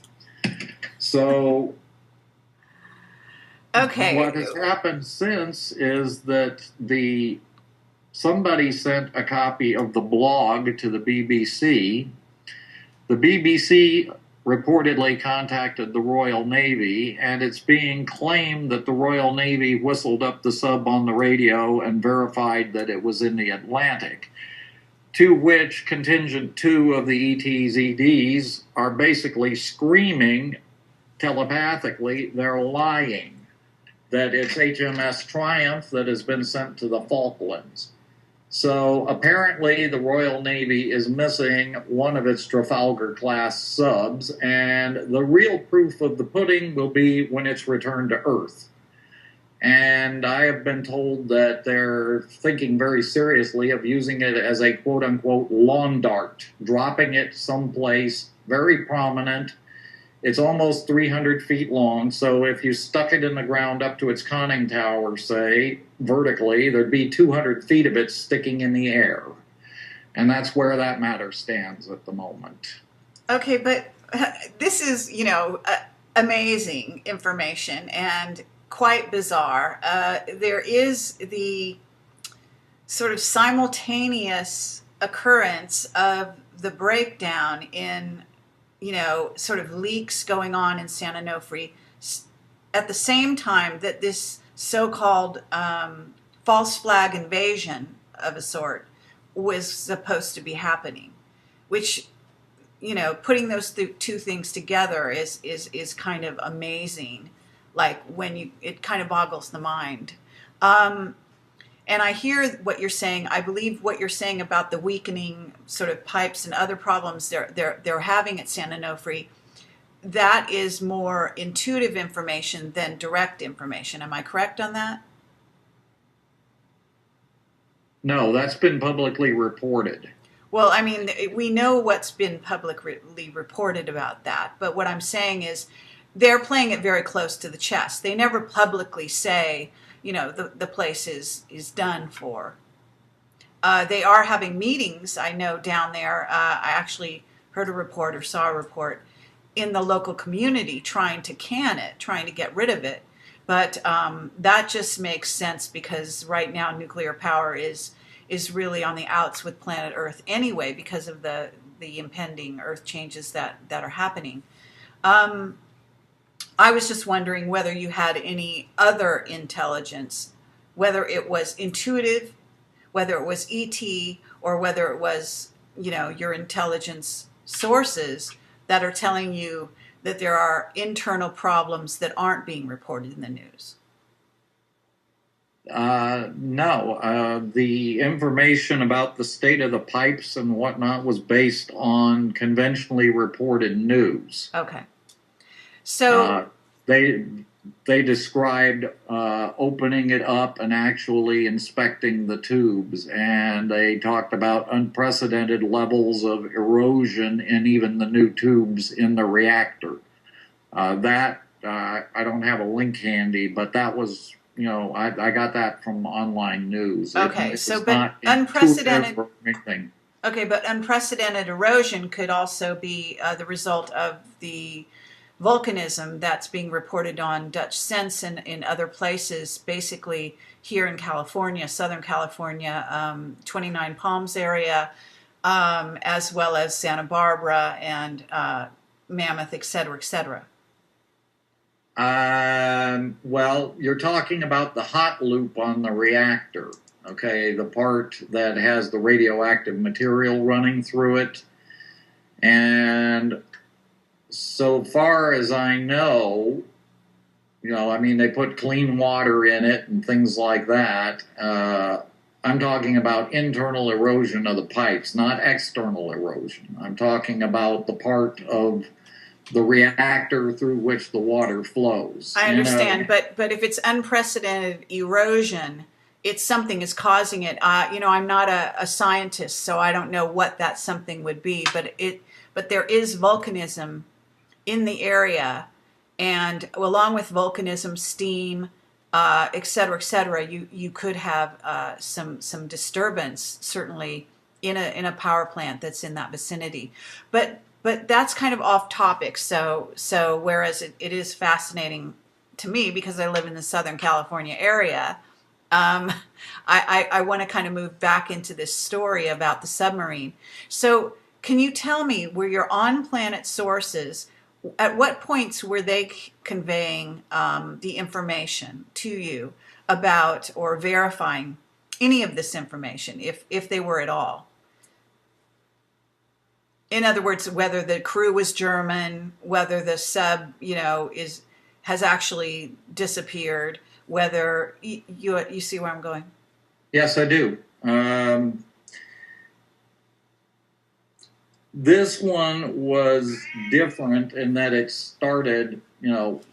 So,
okay,
what has happened since is that somebody sent a copy of the blog to the BBC. The BBC reportedly contacted the Royal Navy, and it's being claimed that the Royal Navy whistled up the sub on the radio and verified that it was in the Atlantic, to which Contingent 2 of the ET's EDs are basically screaming telepathically they're lying, that it's HMS Triumph that has been sent to the Falklands. So apparently the Royal Navy is missing one of its Trafalgar-class subs, and the real proof of the pudding will be when it's returned to Earth. And I have been told that they're thinking very seriously of using it as a quote-unquote lawn dart, dropping it someplace very prominent. It's almost 300 feet long, so if you stuck it in the ground up to its conning tower, say, vertically, there'd be 200 feet of it sticking in the air. And that's where that matter stands at the moment.
Okay, but this is, amazing information and quite bizarre. There is the sort of simultaneous occurrence of the breakdown in sort of leaks going on in San Onofre at the same time that this so-called false flag invasion of a sort was supposed to be happening, which, putting those two things together is kind of amazing. Like it kind of boggles the mind. And I hear what you're saying. I believe what you're saying about the weakening sort of pipes and other problems they're having at San Onofre. That is more intuitive information than direct information. Am I correct on that?
No, that's been publicly reported.
Well, I mean, we know what's been publicly reported about that. But what I'm saying is they're playing it very close to the chest. They never publicly say, the place is done for. They are having meetings, I know, down there. I actually heard a report or saw a report in the local community trying to can it, trying to get rid of it. But that just makes sense because right now nuclear power is really on the outs with planet Earth anyway because of the impending Earth changes that are happening. I was just wondering whether you had any other intelligence, whether it was intuitive, whether it was ET, or whether it was, your intelligence sources that are telling you that there are internal problems that aren't being reported in the news.
No. The information about the state of the pipes and whatnot was based on conventionally reported news.
Okay. So
they described opening it up and actually inspecting the tubes, and they talked about unprecedented levels of erosion in even the new tubes in the reactor. I don't have a link handy, but that was, I got that from online news.
Okay, but unprecedented. Okay, but unprecedented erosion could also be the result of the volcanism that's being reported on Dutch Sense and in other places, basically here in California, Southern California, 29 Palms area, as well as Santa Barbara and Mammoth, et cetera, et cetera.
Well, you're talking about the hot loop on the reactor, okay, the part that has the radioactive material running through it. And so far as I know, they put clean water in it and things like that. I'm talking about internal erosion of the pipes, not external erosion. I'm talking about the part of the reactor through which the water flows.
I understand, but if it's unprecedented erosion, it's something is causing it. I'm not a scientist, so I don't know what that something would be, but there is volcanism in the area, and along with volcanism, steam, et cetera, you could have some disturbance, certainly in a power plant that's in that vicinity. But that's kind of off topic. So whereas it is fascinating to me because I live in the Southern California area, I want to kind of move back into this story about the submarine. So can you tell me, where your on-planet sources, at what points were they conveying the information to you about or verifying any of this information, if they were at all? In other words, whether the crew was German, whether the sub, has actually disappeared, whether you see where I'm going?
Yes, I do. This one was different in that it started,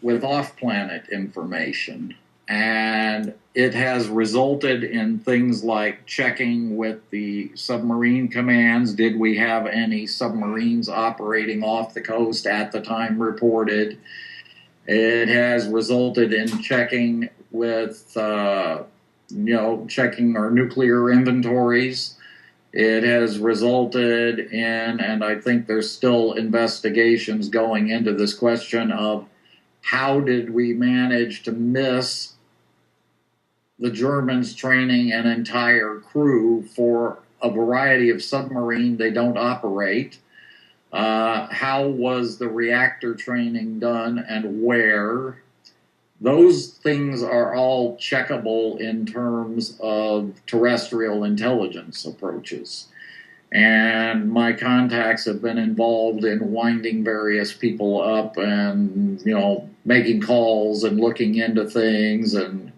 with off-planet information. And it has resulted in things like checking with the submarine commands. Did we have any submarines operating off the coast at the time reported? It has resulted in checking with, checking our nuclear inventories. It has resulted in, and I think there's still investigations going into this question of how did we manage to miss the Germans training an entire crew for a variety of submarine they don't operate. How was the reactor training done and where? Those things are all checkable in terms of terrestrial intelligence approaches. And my contacts have been involved in winding various people up and, making calls and looking into things and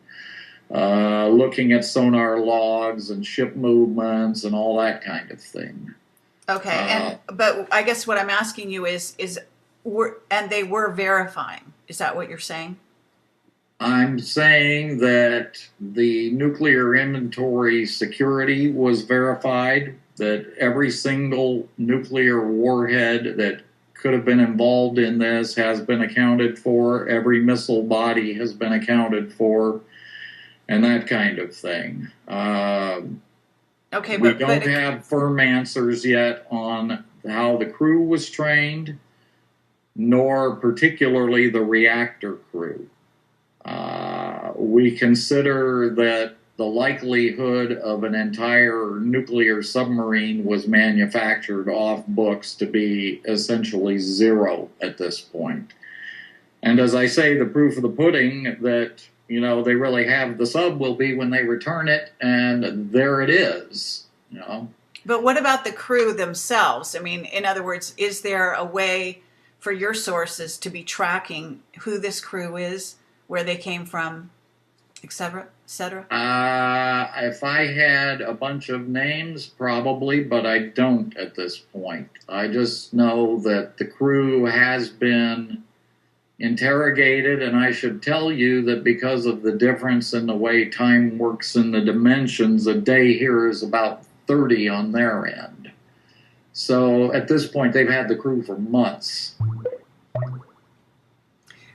looking at sonar logs and ship movements and all that kind of thing.
Okay, but I guess what I'm asking you is they were verifying. Is that what you're saying?
I'm saying that the nuclear inventory security was verified, that every single nuclear warhead that could have been involved in this has been accounted for, every missile body has been accounted for, and that kind of thing.
Okay,
we don't have firm answers yet on how the crew was trained, nor particularly the reactor crew. We consider that the likelihood of an entire nuclear submarine was manufactured off books to be essentially zero at this point. And as I say, the proof of the pudding that, they really have the sub will be when they return it, and there it is,
But what about the crew themselves? I mean, in other words, is there a way for your sources to be tracking who this crew is, where they came from, et cetera, et cetera?
If I had a bunch of names, probably, but I don't at this point. I just know that the crew has been interrogated, and I should tell you that because of the difference in the way time works in the dimensions, a day here is about 30 on their end. So at this point, they've had the crew for months.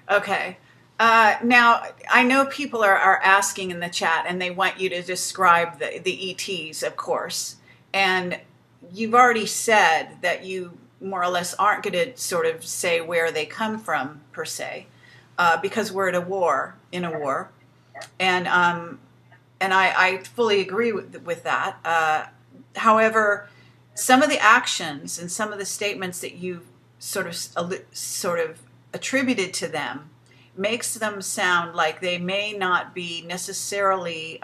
Okay. Now, I know people are asking in the chat, and they want you to describe the ETs, of course. And you've already said that you more or less aren't going to sort of say where they come from, per se, because we're in a war. And I fully agree with that. However, some of the actions and some of the statements that you sort of attributed to them makes them sound like they may not be necessarily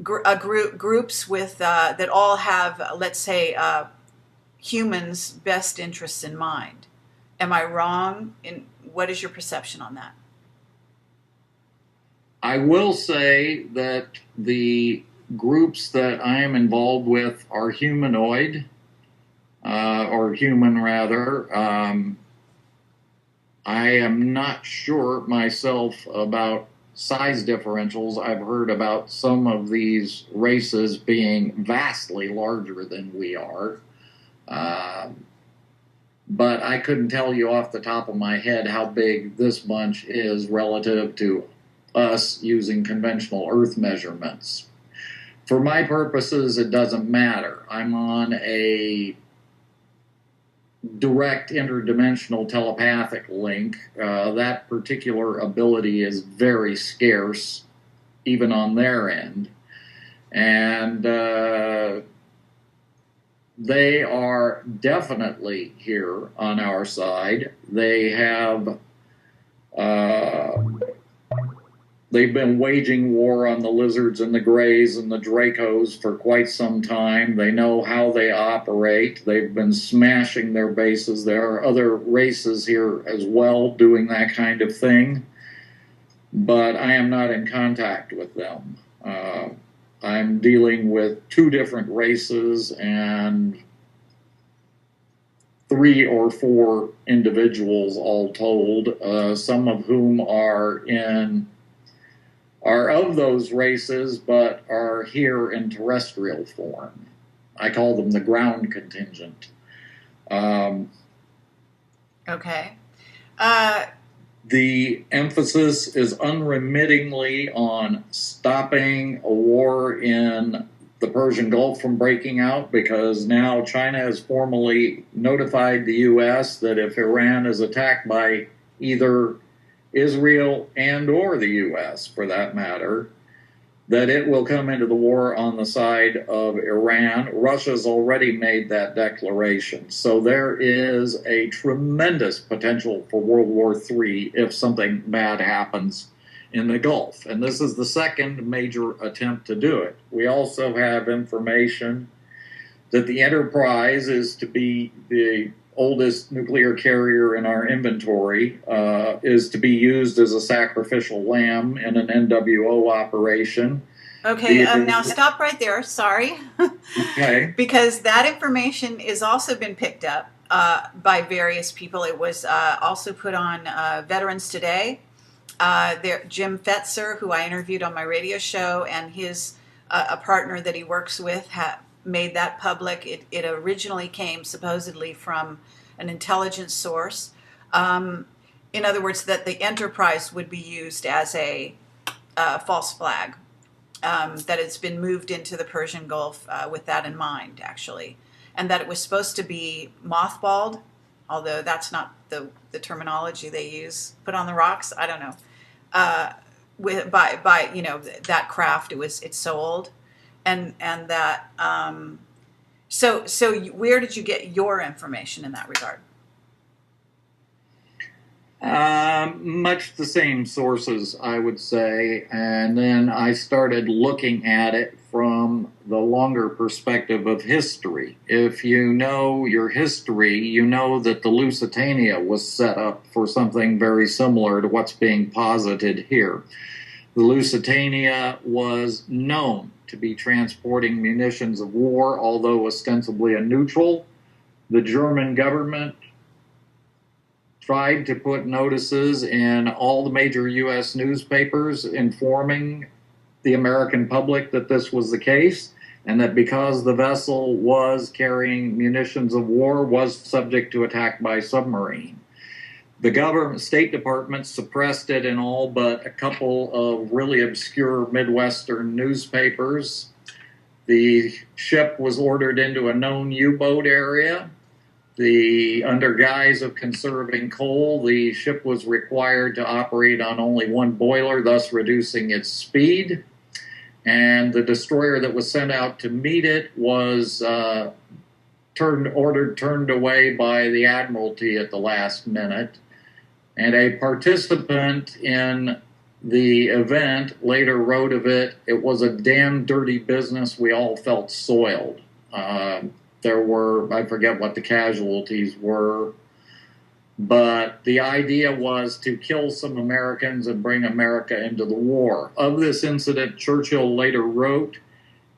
groups with that all have, let's say, humans' best interests in mind. Am I wrong? What is your perception on that?
I will say that the groups that I am involved with are humanoid, or human rather. I am not sure myself about size differentials. I've heard about some of these races being vastly larger than we are. But I couldn't tell you off the top of my head how big this bunch is relative to us using conventional Earth measurements. For my purposes, it doesn't matter. I'm on a direct interdimensional telepathic link. That particular ability is very scarce, even on their end. And they are definitely here on our side. They have they've been waging war on the lizards and the greys and the Dracos for quite some time. They know how they operate. They've been smashing their bases. There are other races here as well doing that kind of thing, but I am not in contact with them. I'm dealing with two different races and 3 or 4 individuals all told, some of whom are of those races, but are here in terrestrial form. I call them the ground contingent.
Okay.
The emphasis is unremittingly on stopping a war in the Persian Gulf from breaking out, because now China has formally notified the U.S. that if Iran is attacked by either Israel and or the U.S., for that matter, that it will come into the war on the side of Iran. Russia's already made that declaration. So there is a tremendous potential for World War III if something bad happens in the Gulf. And this is the second major attempt to do it. We also have information that the Enterprise is to be the oldest nuclear carrier in our inventory, is to be used as a sacrificial lamb in an NWO operation.
Okay, now stop right there. Sorry.
Okay.
Because that information has also been picked up by various people. It was also put on Veterans Today. Jim Fetzer, who I interviewed on my radio show, and his a partner that he works with made that public. It originally came supposedly from an intelligence source. In other words, that the Enterprise would be used as a false flag, that it's been moved into the Persian Gulf with that in mind, actually, and that it was supposed to be mothballed, although that's not the terminology they use. Put on the rocks, I don't know. By that craft, it's so old. And that so where did you get your information in that regard?
Much the same sources, I would say, and then I started looking at it from the longer perspective of history. If you know your history, you know that the Lusitania was set up for something very similar to what's being posited here. The Lusitania was known to be transporting munitions of war, although ostensibly a neutral. The German government tried to put notices in all the major U.S. newspapers informing the American public that this was the case, and that because the vessel was carrying munitions of war, was subject to attack by submarine. The State Department suppressed it in all but a couple of really obscure Midwestern newspapers. The ship was ordered into a known U-boat area. Under guise of conserving coal, the ship was required to operate on only one boiler, thus reducing its speed. And the destroyer that was sent out to meet it was turned away by the Admiralty at the last minute. And a participant in the event later wrote of it, "It was a damn dirty business. We all felt soiled." There were, I forget what the casualties were, but the idea was to kill some Americans and bring America into the war. Of this incident, Churchill later wrote,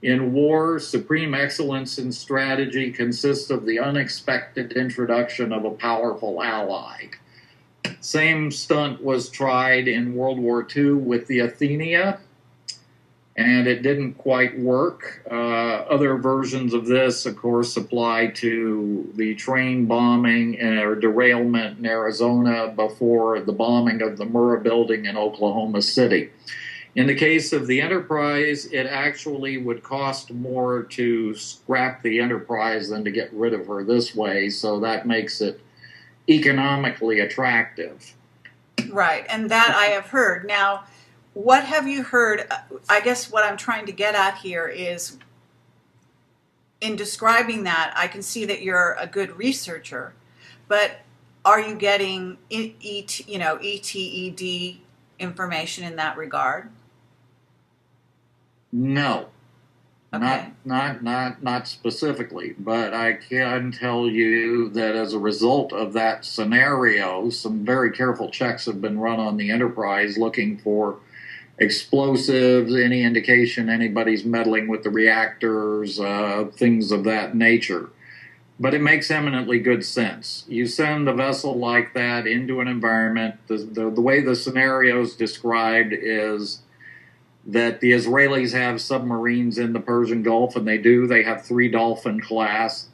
"In war, supreme excellence in strategy consists of the unexpected introduction of a powerful ally." Same stunt was tried in World War II with the Athenia, and it didn't quite work. Other versions of this, of course, apply to the train bombing or derailment in Arizona before the bombing of the Murrah building in Oklahoma City. In the case of the Enterprise, it actually would cost more to scrap the Enterprise than to get rid of her this way, so that makes it economically attractive.
Right, and that I have heard. Now, what have you heard? I guess what I'm trying to get at here is, in describing that, I can see that you're a good researcher, but are you getting ETED information in that regard?
No.
Okay.
Not specifically, but I can tell you that as a result of that scenario, some very careful checks have been run on the Enterprise looking for explosives, any indication anybody's meddling with the reactors, things of that nature. But it makes eminently good sense. You send a vessel like that into an environment, the way the scenario is described is that the Israelis have submarines in the Persian Gulf, and they do. They have 3 Dolphin class.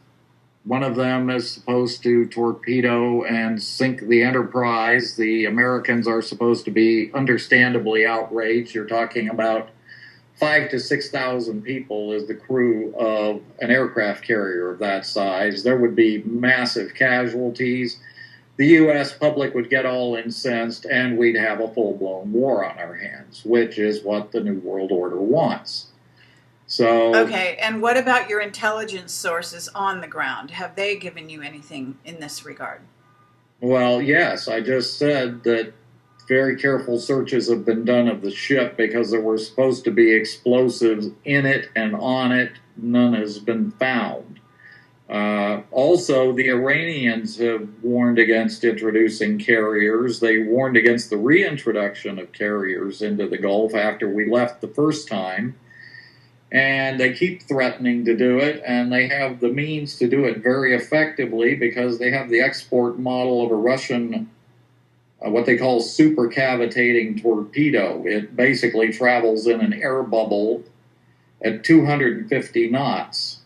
One of them is supposed to torpedo and sink the Enterprise. The Americans are supposed to be understandably outraged. You're talking about 5,000 to 6,000 people as the crew of an aircraft carrier of that size. There would be massive casualties. the U.S. public would get all incensed and we'd have a full-blown war on our hands, which is what the New World Order wants. So,
okay, and what about your intelligence sources on the ground? Have they given you anything in this regard?
well, yes, I just said that very careful searches have been done of the ship because there were supposed to be explosives in it and on it. None has been found. Also, the Iranians have warned against introducing carriers. They warned against the reintroduction of carriers into the Gulf after we left the first time. And they keep threatening to do it, and they have the means to do it very effectively because they have the export model of a Russian, what they call supercavitating torpedo. It basically travels in an air bubble at 250 knots.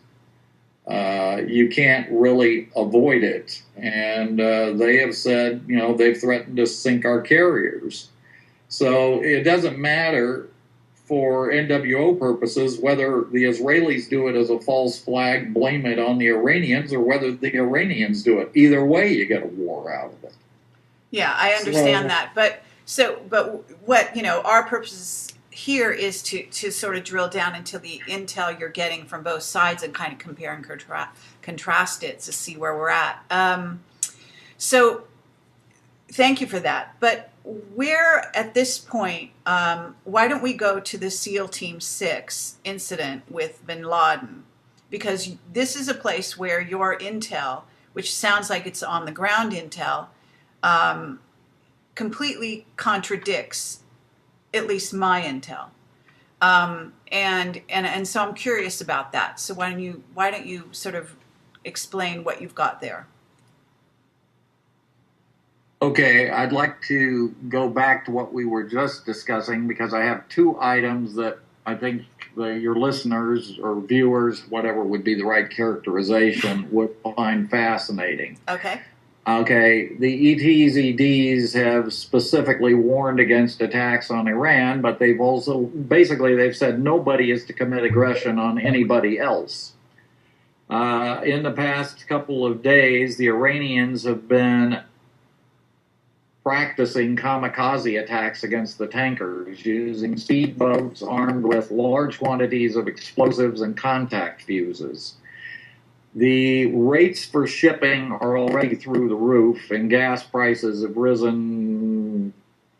You can't really avoid it. And they have said, they've threatened to sink our carriers. So it doesn't matter for NWO purposes whether the Israelis do it as a false flag, blame it on the Iranians, or whether the Iranians do it. Either way, you get a war out of it.
Yeah, I understand that. But what, our purpose here is to sort of drill down into the intel you're getting from both sides and kind of compare and contrast it to see where we're at. So thank you for that. But where at this point, why don't we go to the SEAL Team 6 incident with bin Laden? Because this is a place where your intel, which sounds like it's on the ground intel, completely contradicts at least my intel. And so I'm curious about that. So why don't you sort of explain what you've got there?
Okay, I'd like to go back to what we were just discussing because I have two items that I think your listeners or viewers, whatever would be the right characterization, would find fascinating.
Okay.
Okay, the ETs, EDs have specifically warned against attacks on Iran, but they've also, basically they've said nobody is to commit aggression on anybody else. In the past couple of days, the Iranians have been practicing kamikaze attacks against the tankers using speedboats armed with large quantities of explosives and contact fuses. The rates for shipping are already through the roof, and gas prices have risen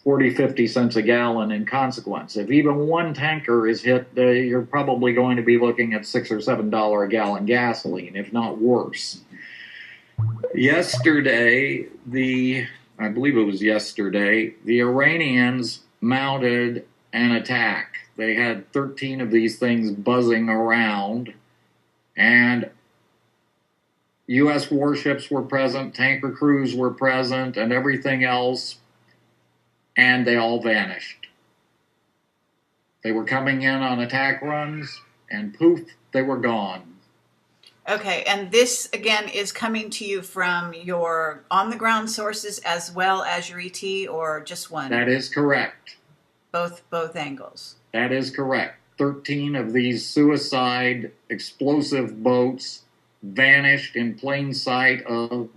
40, 50 cents a gallon in consequence. If even one tanker is hit, you're probably going to be looking at $6 or $7 a gallon gasoline, if not worse. I believe it was yesterday, the Iranians mounted an attack. They had 13 of these things buzzing around, and U.S. warships were present, tanker crews were present, and everything else, and they all vanished. They were coming in on attack runs, and poof, they were gone.
Okay, and this, again, is coming to you from your on-the-ground sources as well as your ET, or just one?
That is correct.
Both angles.
That is correct. 13 of these suicide explosive boats vanished in plain sight of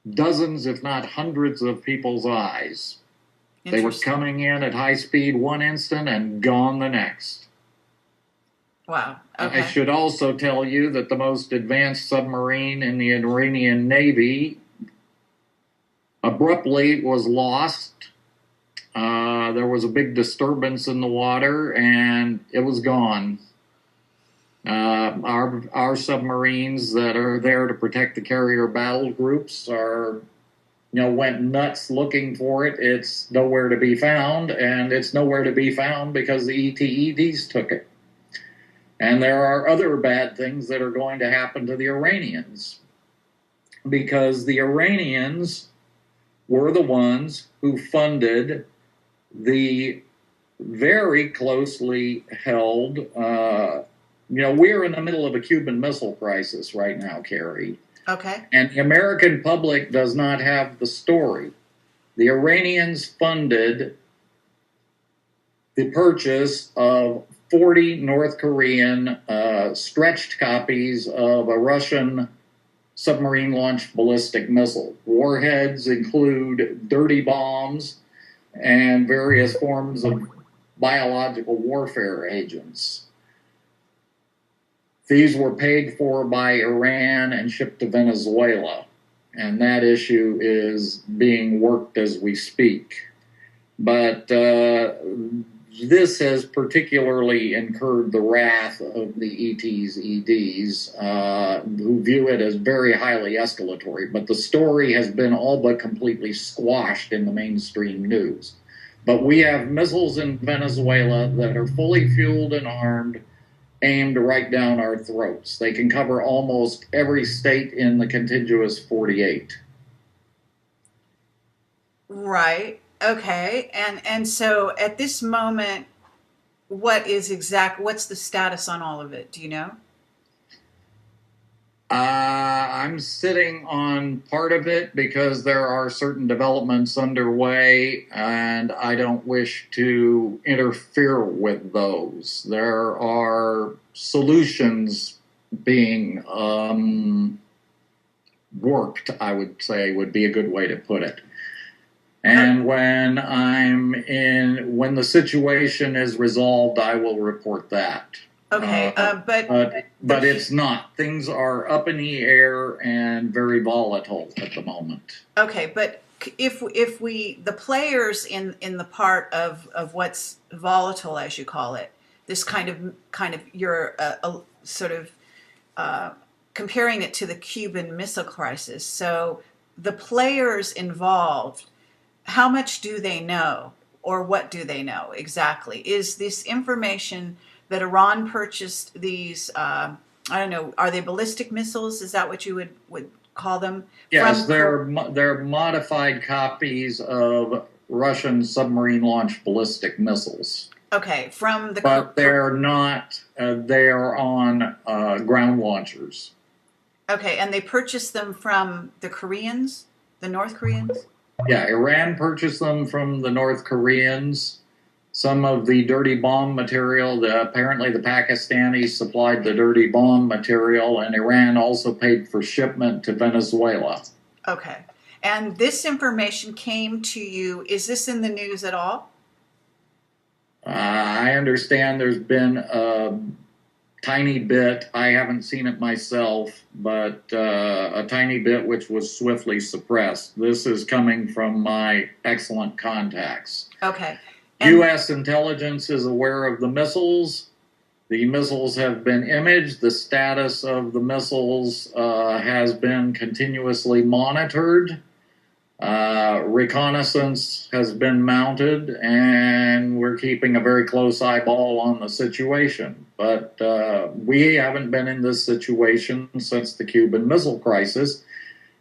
dozens, if not hundreds, of people's eyes. They were coming in at high speed one instant and gone the next.
Wow. Okay.
I should also tell you that the most advanced submarine in the Iranian Navy abruptly was lost. There was a big disturbance in the water, and it was gone. Our submarines that are there to protect the carrier battle groups went nuts looking for it. It's nowhere to be found, and it's nowhere to be found because the ETEDs took it. And there are other bad things that are going to happen to the Iranians because the Iranians were the ones who funded the very closely held, we're in the middle of a Cuban Missile Crisis right now, Carrie.
Okay.
And the American public does not have the story. The Iranians funded the purchase of 40 North Korean stretched copies of a Russian submarine launched ballistic missile. Warheads include dirty bombs and various forms of biological warfare agents. These were paid for by Iran and shipped to Venezuela, and that issue is being worked as we speak. But this has particularly incurred the wrath of the ETs, who view it as very highly escalatory. But the story has been all but completely squashed in the mainstream news. But we have missiles in Venezuela that are fully fueled and armed, aimed right down our throats. They can cover almost every state in the contiguous 48.
Right. Okay. And so at this moment, what's the status on all of it? Do you know?
I'm sitting on part of it because there are certain developments underway, and I don't wish to interfere with those. There are solutions being worked, I would say, would be a good way to put it. And when the situation is resolved, I will report that.
Okay,
but it's not. Things are up in the air and very volatile at the moment.
Okay, but if the players in the part of what's volatile, as you call it, this kind of you're sort of comparing it to the Cuban Missile Crisis. So the players involved, how much do they know, or what do they know exactly? Is this information that Iran purchased these, I don't know, are they ballistic missiles? Is that what you would call them?
Yes, they're modified copies of Russian submarine-launched ballistic missiles.
Okay,
but they're not, they're on ground launchers.
Okay, and they purchased them from the Koreans, the North Koreans?
Yeah, Iran purchased them from the North Koreans. Some of the dirty bomb material, apparently the Pakistanis supplied the dirty bomb material, and Iran also paid for shipment to Venezuela.
Okay. And this information came to you, is this in the news at all?
I understand there's been a tiny bit, I haven't seen it myself, but a tiny bit which was swiftly suppressed. This is coming from my excellent contacts.
Okay.
U.S. intelligence is aware of the missiles. The missiles have been imaged. The status of the missiles has been continuously monitored. Reconnaissance has been mounted, and we're keeping a very close eyeball on the situation. But we haven't been in this situation since the Cuban Missile Crisis.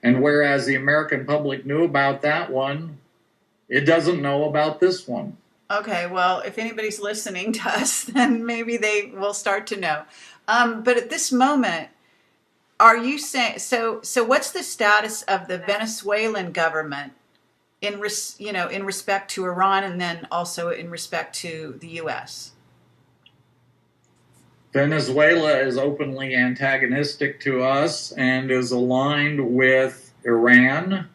And whereas the American public knew about that one, it doesn't know about this one.
Okay, well, if anybody's listening to us, then maybe they will start to know. But at this moment, are you saying so? What's the status of the Venezuelan government in respect to Iran, and then also in respect to the U.S.?
Venezuela is openly antagonistic to us and is aligned with Iran,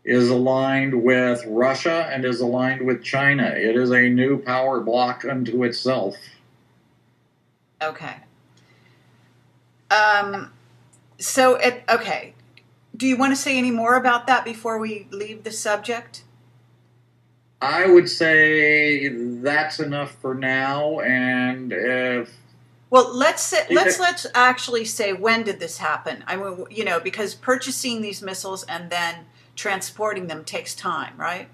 is aligned with Russia, and is aligned with China. It is a new power block unto itself.
Okay. Okay. Do you want to say any more about that before we leave the subject?
I would say that's enough for now, and if...
Well, let's actually say, when did this happen? I mean, because purchasing these missiles and then transporting them takes time, right?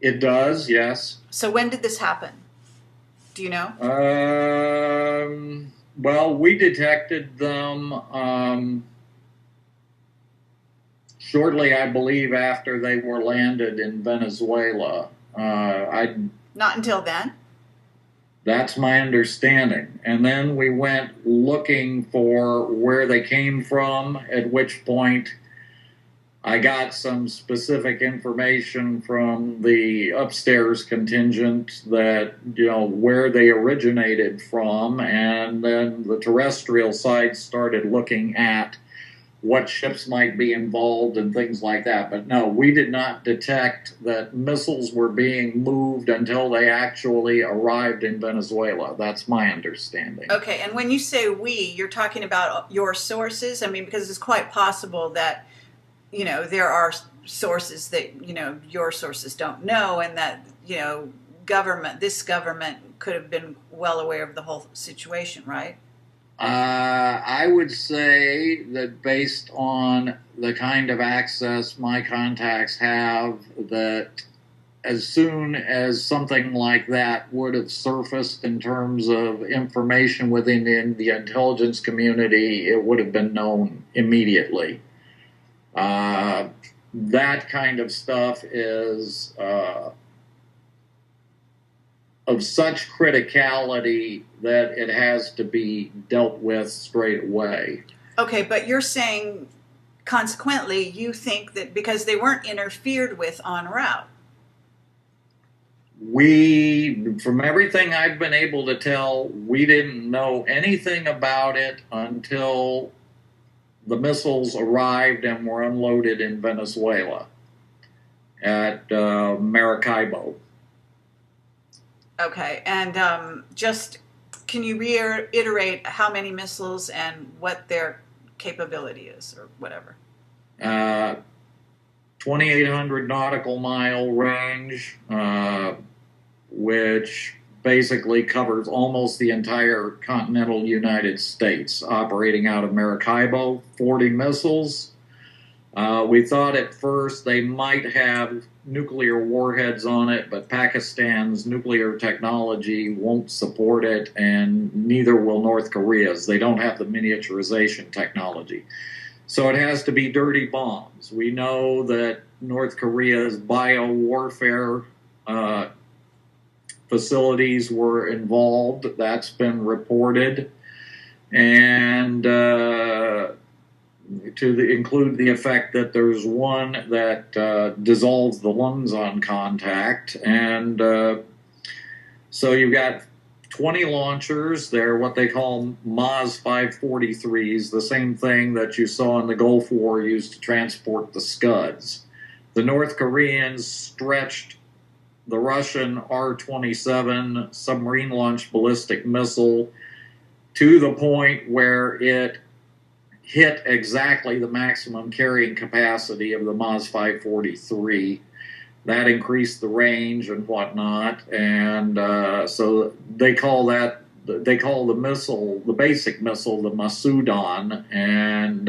It does, yes.
So when did this happen? Do you know?
Well, we detected them shortly, I believe, after they were landed in Venezuela.
Not until then?
That's my understanding. And then we went looking for where they came from, at which point I got some specific information from the upstairs contingent that, where they originated from, and then the terrestrial side started looking at what ships might be involved and things like that. But no, we did not detect that missiles were being moved until they actually arrived in Venezuela. That's my understanding.
Okay, and when you say we, you're talking about your sources? I mean, because it's quite possible that, there are sources that, your sources don't know, and that, this government could have been well aware of the whole situation, right?
I would say that based on the kind of access my contacts have, that as soon as something like that would have surfaced in terms of information within the intelligence community, it would have been known immediately. That kind of stuff is of such criticality that it has to be dealt with straight away.
Okay, but you're saying, consequently, you think that because they weren't interfered with en route.
From everything I've been able to tell, we didn't know anything about it until the missiles arrived and were unloaded in Venezuela at Maracaibo.
Okay, and just can you reiterate how many missiles and what their capability is, or whatever?
2,800 nautical mile range, which basically covers almost the entire continental United States, operating out of Maracaibo. 40 missiles. We thought at first they might have nuclear warheads on it, but Pakistan's nuclear technology won't support it, and neither will North Korea's. They don't have the miniaturization technology. So it has to be dirty bombs. We know that North Korea's biowarfare facilities were involved. That's been reported. And include the effect that there's one that dissolves the lungs on contact. And so you've got 20 launchers. They're what they call MAS 543s, the same thing that you saw in the Gulf War used to transport the Scuds. The North Koreans stretched the Russian R-27 submarine-launched ballistic missile to the point where it hit exactly the maximum carrying capacity of the MAS 543. That increased the range and whatnot, and so they call the missile, the basic missile, the Masudon, and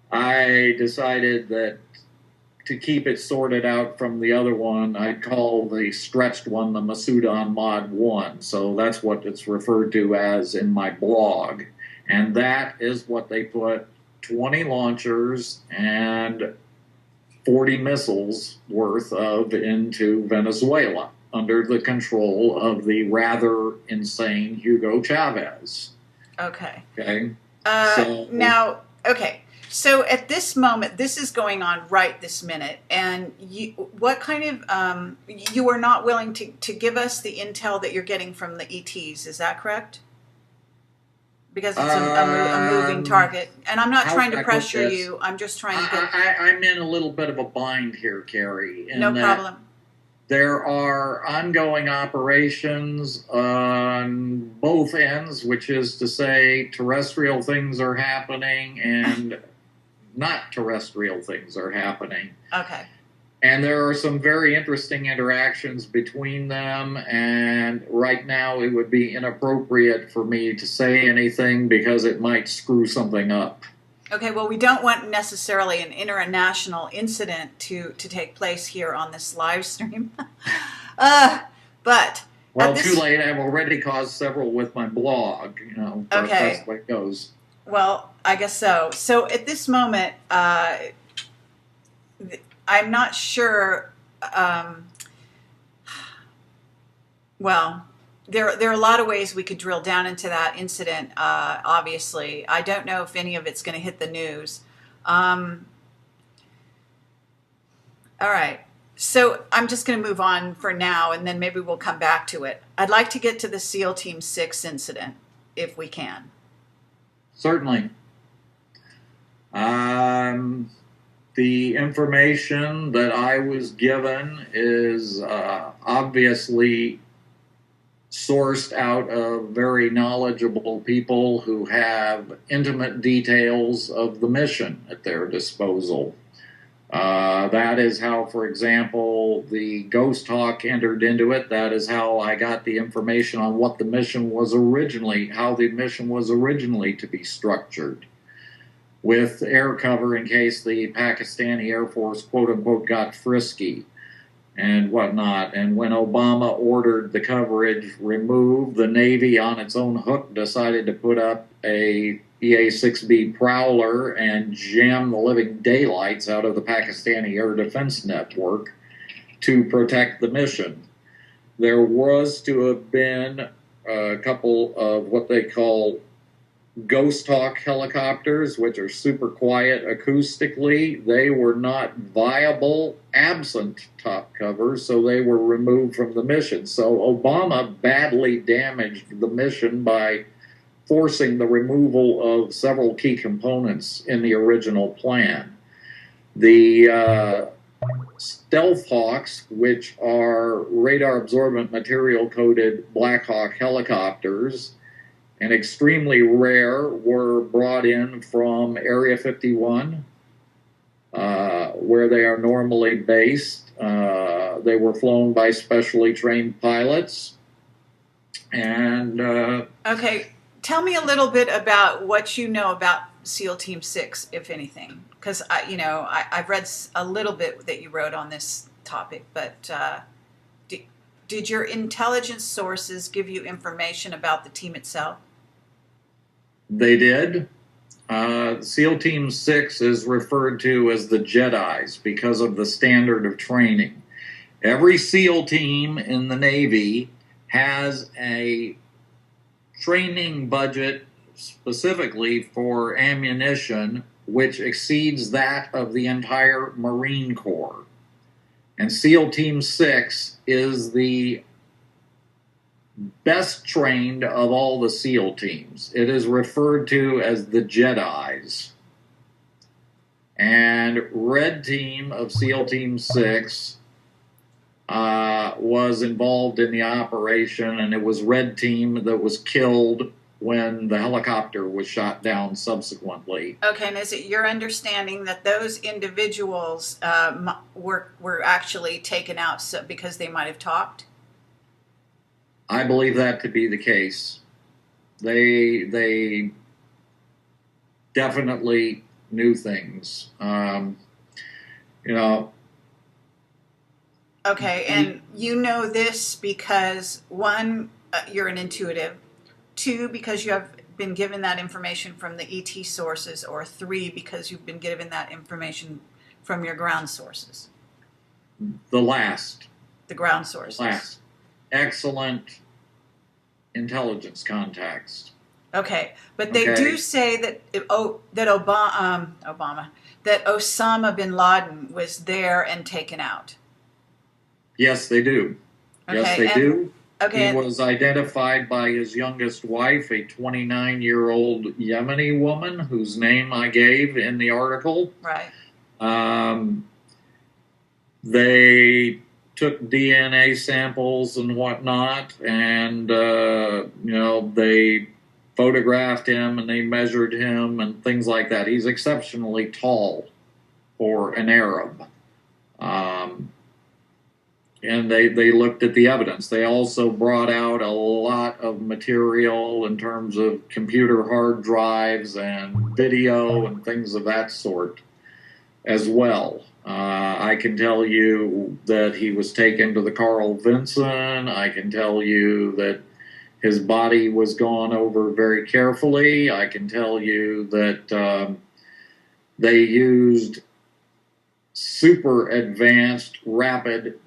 I decided that to keep it sorted out from the other one, I'd call the stretched one the Masudon Mod 1. So that's what it's referred to as in my blog. And that is what they put 20 launchers and 40 missiles worth of into Venezuela under the control of the rather insane Hugo Chavez.
Okay.
Okay.
So at this moment, this is going on right this minute, and what kind of, you are not willing to give us the intel that you're getting from the ETs, is that correct? Because it's a moving target. And I'm not trying to pressure you, I'm just trying to get...
I'm in a little bit of a bind here, Carrie.
No problem.
There are ongoing operations on both ends, which is to say terrestrial things are happening and not terrestrial things are happening.
Okay.
And there are some very interesting interactions between them, and right now it would be inappropriate for me to say anything because it might screw something up.
Okay, well, we don't want necessarily an international incident to take place here on this live stream. But...
Well, too late. I've already caused several with my blog,
Okay.
That's the way it goes.
Well, I guess so. So at this moment, I'm not sure. Well, there are a lot of ways we could drill down into that incident. Obviously, I don't know if any of it's going to hit the news. All right. So I'm just going to move on for now, and then maybe we'll come back to it. I'd like to get to the SEAL Team 6 incident, if we can.
Certainly. The information that I was given is obviously sourced out of very knowledgeable people who have intimate details of the mission at their disposal. That is how, for example, the Ghost Hawk entered into it. That is how I got the information on what the mission was originally, how the mission was originally to be structured, with air cover in case the Pakistani Air Force, quote unquote, got frisky and whatnot. And when Obama ordered the coverage removed, the Navy on its own hook decided to put up a EA-6B Prowler and jam the living daylights out of the Pakistani Air Defense Network to protect the mission. There was to have been a couple of what they call Ghost Hawk helicopters, which are super quiet acoustically. They were not viable absent top covers, so they were removed from the mission. So Obama badly damaged the mission by forcing the removal of several key components in the original plan. The Stealth Hawks, which are radar absorbent material coated Black Hawk helicopters, and extremely rare, were brought in from Area 51, where they are normally based. They were flown by specially trained pilots. And
okay, tell me a little bit about what you know about SEAL Team 6, if anything, because I've read a little bit that you wrote on this topic, but did your intelligence sources give you information about the team itself?
They did. SEAL Team 6 is referred to as the Jedis because of the standard of training. Every SEAL team in the Navy has a training budget specifically for ammunition which exceeds that of the entire Marine Corps. And SEAL Team 6 is the best trained of all the SEAL teams. It is referred to as the Jedis. And Red Team of SEAL Team 6 was involved in the operation, and it was Red Team that was killed when the helicopter was shot down subsequently.
Okay, and is it your understanding that those individuals were actually taken out because they might have talked?
I believe that to be the case. They definitely knew things.
Okay, and you know this because, one, you're an intuitive. Two, because you have been given that information from the ET sources. Or three, because you've been given that information from your ground sources.
The last.
The ground sources.
Last. Excellent intelligence contacts.
Okay, but they do say that Osama bin Laden was there and taken out.
Yes, they do.
Okay,
yes, they do.
Okay.
He was identified by his youngest wife, a 29-year-old Yemeni woman whose name I gave in the article.
Right.
They took DNA samples and whatnot, and they photographed him and they measured him and things like that. He's exceptionally tall for an Arab. And they looked at the evidence. They also brought out a lot of material in terms of computer hard drives and video and things of that sort as well. I can tell you that he was taken to the Carl Vinson. I can tell you that his body was gone over very carefully. I can tell you that they used super advanced, rapid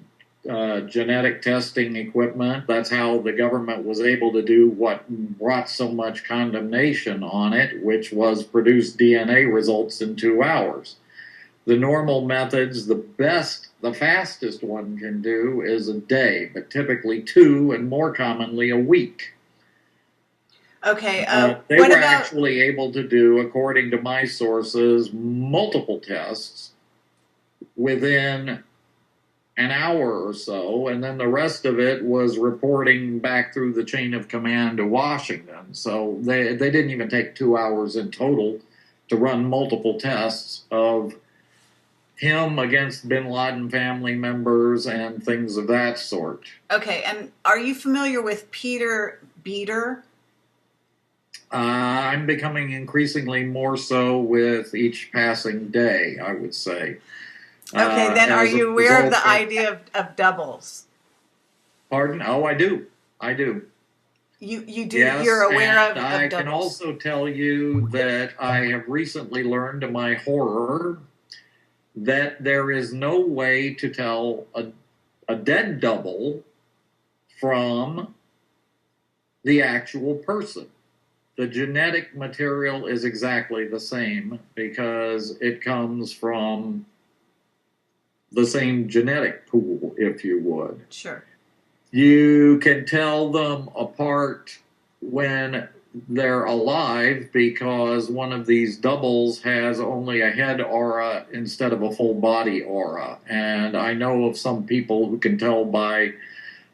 genetic testing equipment. That's how the government was able to do what brought so much condemnation on it, which was produce DNA results in 2 hours. The normal methods, the fastest one can do is a day, but typically 2, and more commonly a week.
Okay.
They
What
were
about?
actually able to do, according to my sources, multiple tests within an hour or so, and then the rest of it was reporting back through the chain of command to Washington. So they didn't even take 2 hours in total to run multiple tests of him against bin Laden family members and things of that sort.
Okay. And are you familiar with Peter Beater?
I'm becoming increasingly more so with each passing day, I would say.
Okay, then are
As a
you aware of
result
the idea of doubles?
pardon? Oh, I do. I do.
You do. You're
Yes,
aware
and
of
I can
doubles.
also tell you that I have recently learned, to my horror, that there is no way to tell a dead double from the actual person. The genetic material is exactly the same because it comes from the same genetic pool, if you would.
Sure.
You can tell them apart when they're alive because one of these doubles has only a head aura instead of a full body aura. And I know of some people who can tell by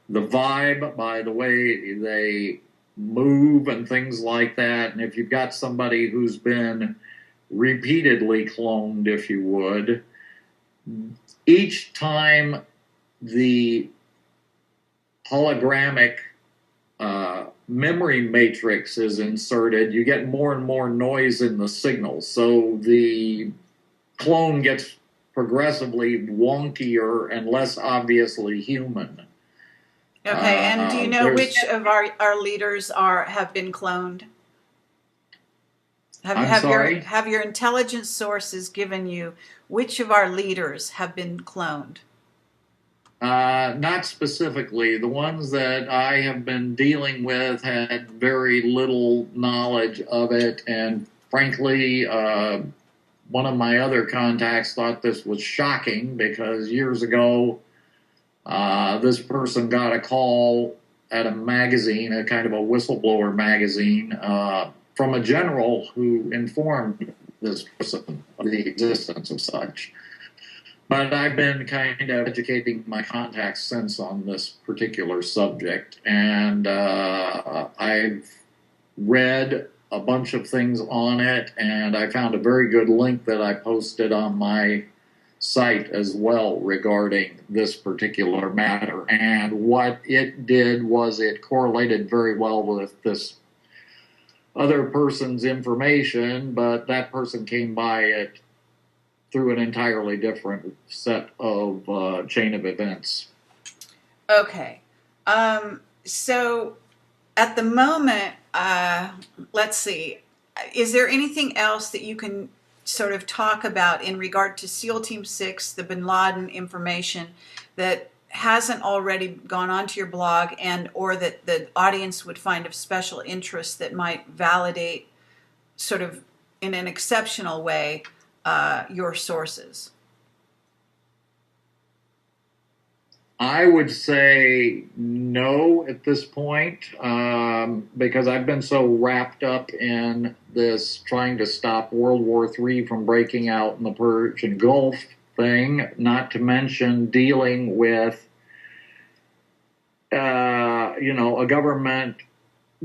the vibe, by the way they move and things like that. And if you've got somebody who's been repeatedly cloned, if you would, each time the hologramic memory matrix is inserted, you get more and more noise in the signal. So the clone gets progressively wonkier and less obviously human.
Okay, and do you know
There's,
which of our leaders have been cloned?
I'm sorry?
Have your intelligence sources given you which of our leaders have been cloned?
Not specifically. The ones that I have been dealing with had very little knowledge of it, and frankly, one of my other contacts thought this was shocking because years ago, this person got a call at a magazine, a kind of a whistleblower magazine, from a general who informed this person of the existence of such. But I've been kind of educating my contacts since on this particular subject, and I've read a bunch of things on it, and I found a very good link that I posted on my site as well regarding this particular matter. And what it did was it correlated very well with this other person's information, but that person came by it through an entirely different set of chain of events.
Okay. So at the moment, let's see, is there anything else that you can sort of talk about in regard to SEAL Team 6, the Bin Laden information that hasn't already gone onto your blog, and or that the audience would find of special interest that might validate sort of in an exceptional way your sources?
I would say no at this point, because I've been so wrapped up in this trying to stop World War III from breaking out in the Persian Gulf thing, not to mention dealing with, a government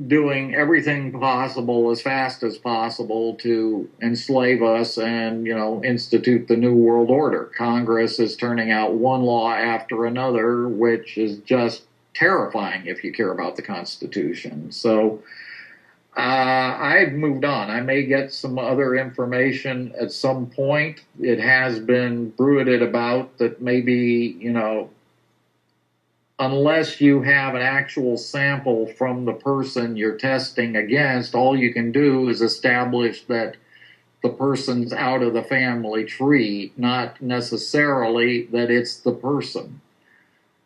doing everything possible as fast as possible to enslave us and, institute the New World Order. Congress is turning out one law after another, which is just terrifying if you care about the Constitution. So I've moved on. I may get some other information at some point. It has been bruited about that maybe, unless you have an actual sample from the person you're testing against, all you can do is establish that the person's out of the family tree, not necessarily that it's the person.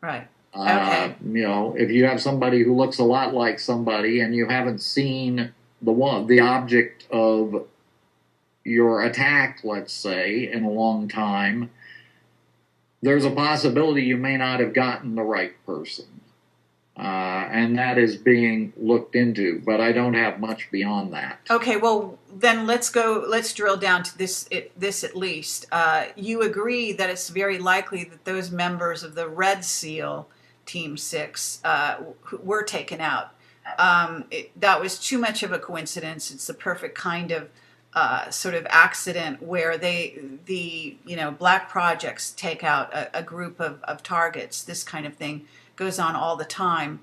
Right. Okay.
If you have somebody who looks a lot like somebody and you haven't seen the object of your attack, let's say, in a long time, there's a possibility you may not have gotten the right person. and that is being looked into, but I don't have much beyond that.
Okay, well, then let's drill down to this at least. You agree that it's very likely that those members of the Red SEAL Team 6 were taken out. That was too much of a coincidence. It's the perfect kind of sort of accident where the black projects take out a group of targets. This kind of thing goes on all the time,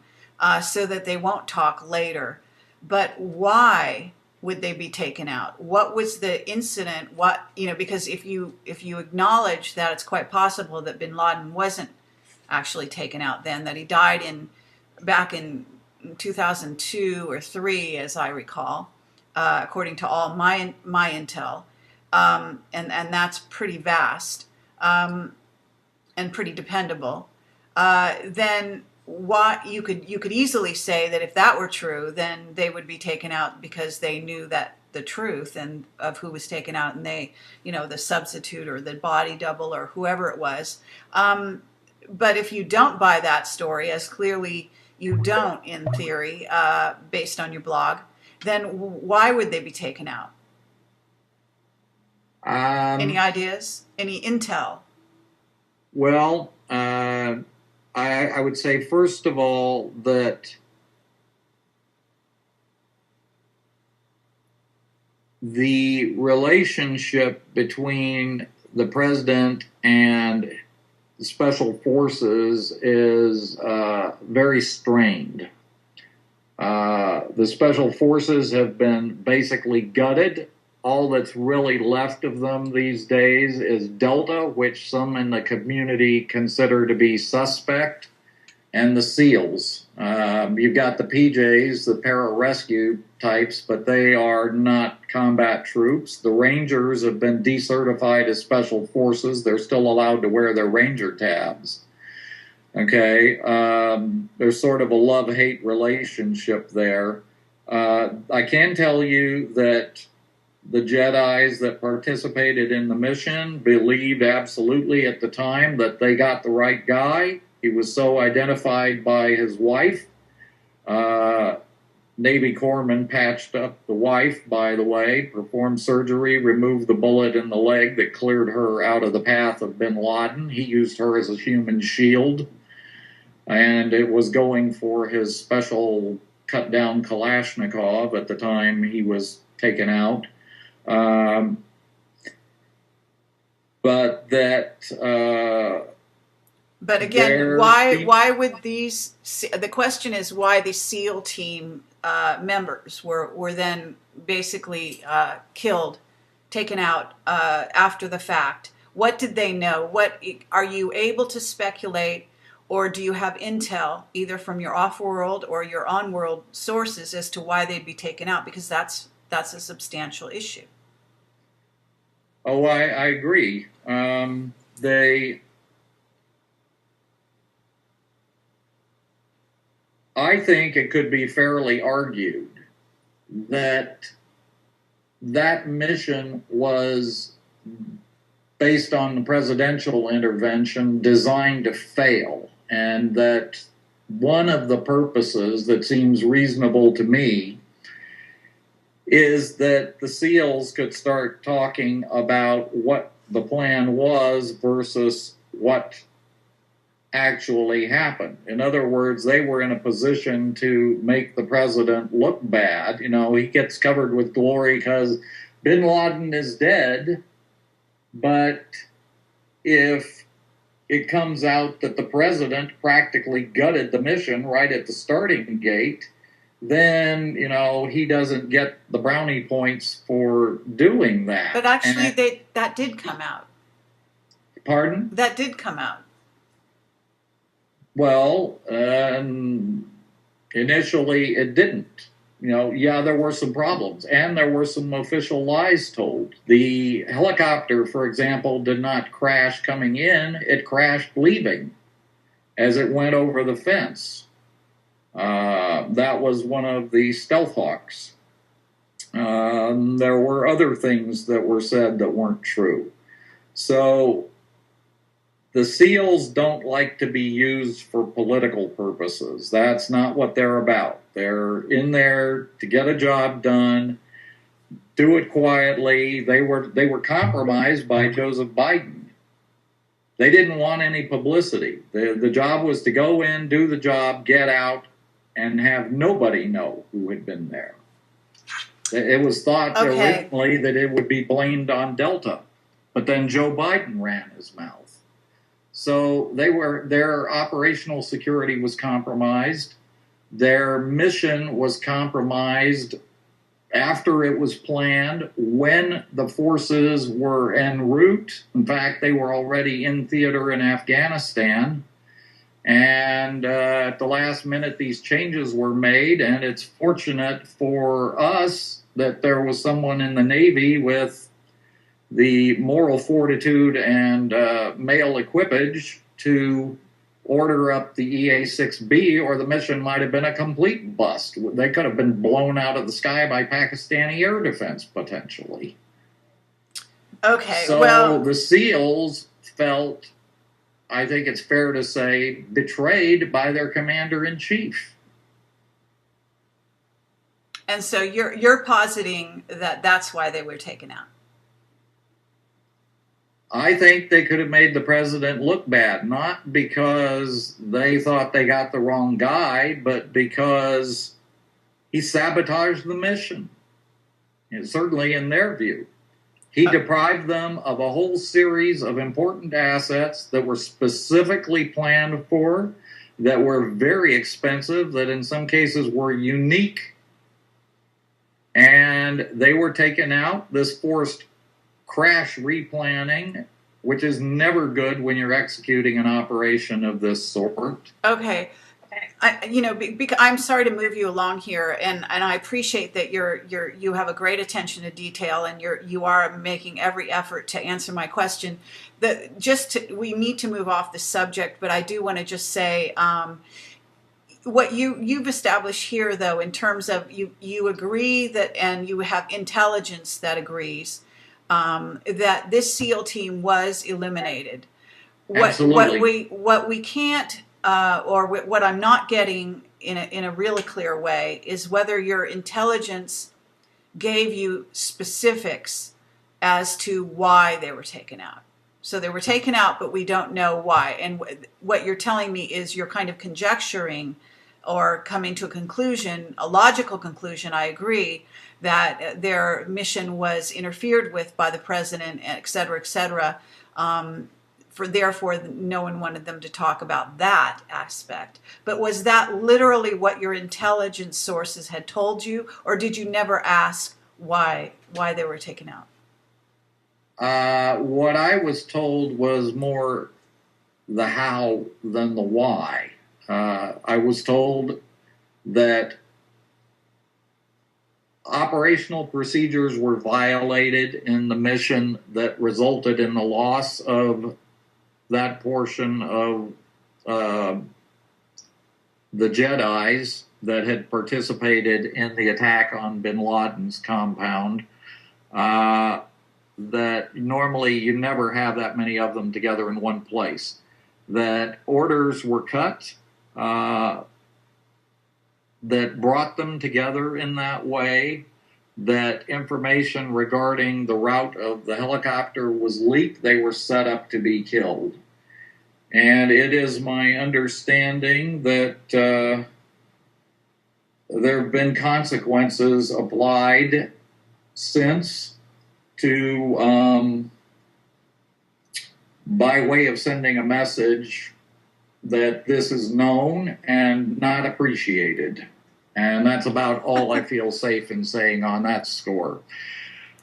so that they won't talk later. But why would they be taken out? What was the incident? Because if you acknowledge that it's quite possible that bin Laden wasn't actually taken out then, that he died back in 2002 or 3, as I recall, according to all my intel, and that's pretty vast, and pretty dependable. Then why you could easily say that if that were true, then they would be taken out because they knew that the truth and of who was taken out, and they, the substitute or the body double or whoever it was. But if you don't buy that story, as clearly you don't in theory, based on your blog, then why would they be taken out? Any ideas? Any intel?
Well, I would say, first of all, that the relationship between the president and the special forces is very strained. The special forces have been basically gutted. All that's really left of them these days is Delta, which some in the community consider to be suspect, and the SEALs. You've got the PJs, the pararescue types, but they are not combat troops. The Rangers have been decertified as special forces. They're still allowed to wear their Ranger tabs. Okay, there's sort of a love-hate relationship there. I can tell you that the Jedis that participated in the mission believed absolutely at the time that they got the right guy. He was so identified by his wife. Navy corpsman patched up the wife, by the way, performed surgery, removed the bullet in the leg that cleared her out of the path of bin Laden. He used her as a human shield, and it was going for his special cut-down Kalashnikov at the time he was taken out. But again,
why would these? The question is why the SEAL team members were then basically killed, taken out after the fact. What did they know? What are you able to speculate, or do you have intel either from your off-world or your on-world sources as to why they'd be taken out? Because that's a substantial issue.
Oh, I agree. I think it could be fairly argued that that mission was based on the presidential intervention designed to fail, and that one of the purposes that seems reasonable to me is that the SEALs could start talking about what the plan was versus what actually happened. In other words, they were in a position to make the president look bad. He gets covered with glory because bin Laden is dead, but if it comes out that the president practically gutted the mission right at the starting gate, then, he doesn't get the brownie points for doing that.
But actually, that did come out.
Pardon?
That did come out.
Well, initially it didn't. There were some problems, and there were some official lies told. The helicopter, for example, did not crash coming in. It crashed leaving as it went over the fence. That was one of the Stealth Hawks. There were other things that were said that weren't true. So the SEALs don't like to be used for political purposes. That's not what they're about. They're in there to get a job done, do it quietly. They were compromised by Joseph Biden. They didn't want any publicity. The job was to go in, do the job, get out, and have nobody know who had been there. It was thought originally that it would be blamed on Delta, but then Joe Biden ran his mouth. So their operational security was compromised. Their mission was compromised after it was planned, when the forces were en route. In fact, they were already in theater in Afghanistan. And at the last minute, these changes were made. And it's fortunate for us that there was someone in the Navy with the moral fortitude and male equipage to order up the EA-6B, or the mission might have been a complete bust. They could have been blown out of the sky by Pakistani air defense, potentially.
Okay,
so
well,
the SEALs felt, I think it's fair to say, betrayed by their commander-in-chief.
And so you're positing that that's why they were taken out.
I think they could have made the president look bad, not because they thought they got the wrong guy, but because he sabotaged the mission. And certainly in their view. He deprived them of a whole series of important assets that were specifically planned for, that were very expensive, that in some cases were unique. And they were taken out. This forced crash replanning, which is never good when you're executing an operation of this sort.
Okay. I'm sorry to move you along here, and I appreciate that you have a great attention to detail, and you are making every effort to answer my question. We need to move off the subject, but I do want to just say what you've established here, though, in terms of you agree that, and you have intelligence that agrees that this SEAL team was eliminated.
Absolutely.
What we can't, or what I'm not getting in a really clear way, is whether your intelligence gave you specifics as to why they were taken out. So they were taken out, but we don't know why. And what you're telling me is you're kind of conjecturing or coming to a conclusion, a logical conclusion, I agree, that their mission was interfered with by the president, et cetera, therefore no one wanted them to talk about that aspect. But was that literally what your intelligence sources had told you, or did you never ask why they were taken out?
What I was told was more the how than the why. I was told that operational procedures were violated in the mission that resulted in the loss of that portion of the Jedis that had participated in the attack on bin Laden's compound. That normally you never have that many of them together in one place. That orders were cut that brought them together in that way, that information regarding the route of the helicopter was leaked. They were set up to be killed. And it is my understanding that there have been consequences applied since to, by way of sending a message that this is known and not appreciated. And that's about all I feel safe in saying on that score.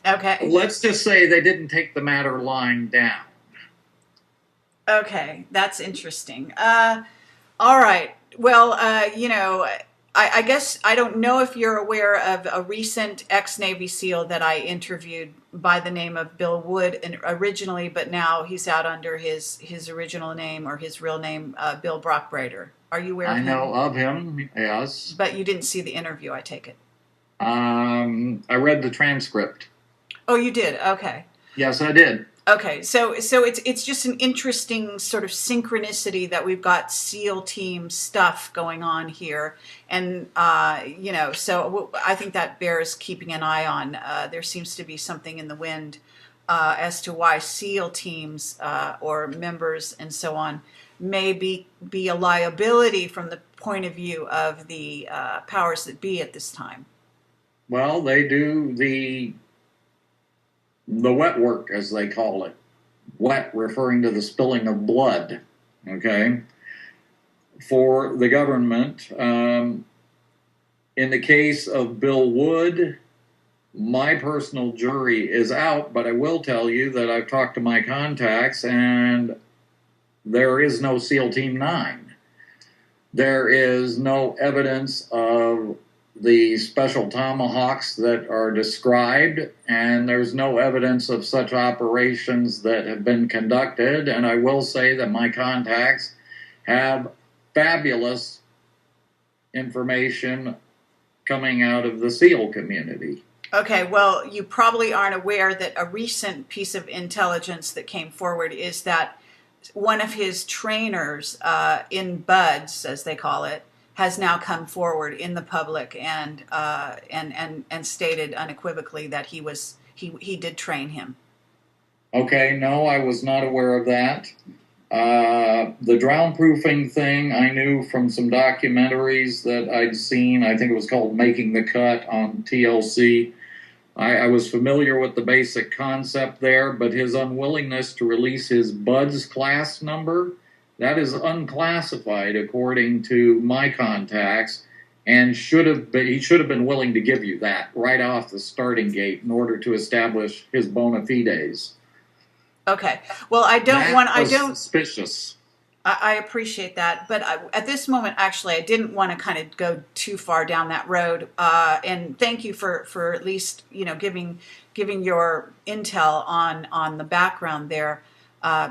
Okay.
Let's just say they didn't take the matter lying down.
Okay, that's interesting. All right. Well, I guess I don't know if you're aware of a recent ex-Navy SEAL that I interviewed by the name of Bill Wood originally, but now he's out under his original name, or his real name, Bill Brockbrader. Are you aware of him?
I know of him, yes.
But you didn't see the interview, I take it.
I read the transcript.
Oh, you did? Okay.
Yes, I did.
Okay, so it's just an interesting sort of synchronicity that we've got SEAL team stuff going on here, and so I think that bears keeping an eye on. There seems to be something in the wind as to why SEAL teams or members and so on may be a liability from the point of view of the powers that be at this time.
Well, they do the wet work, as they call it. Wet referring to the spilling of blood, okay, for the government. In the case of Bill Wood, my personal jury is out, but I will tell you that I've talked to my contacts, and there is no SEAL Team 9. There is no evidence of the special tomahawks that are described, and there's no evidence of such operations that have been conducted. And I will say that my contacts have fabulous information coming out of the SEAL community.
Okay, well, you probably aren't aware that a recent piece of intelligence that came forward is that one of his trainers in BUDS, as they call it, has now come forward in the public and stated unequivocally that he did train him.
Okay, no, I was not aware of that. The drown proofing thing I knew from some documentaries that I'd seen. I think it was called Making the Cut on TLC. I was familiar with the basic concept there, but his unwillingness to release his BUDS class number, that is unclassified according to my contacts, and he should have been willing to give you that right off the starting gate in order to establish his bona fides.
Okay. Well, I don't
suspicious.
I appreciate that, but at this moment, actually, I didn't want to kind of go too far down that road. And thank you for at least giving your intel on the background there.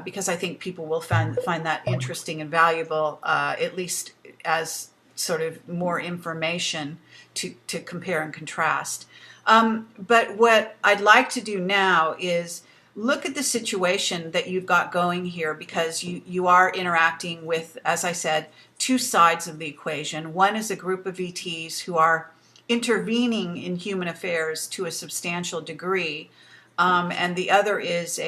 Because I think people will find that interesting and valuable, at least as sort of more information to compare and contrast. But what I'd like to do now is look at the situation that you've got going here, because you are interacting with, as I said, two sides of the equation. One is a group of ETs who are intervening in human affairs to a substantial degree. And the other is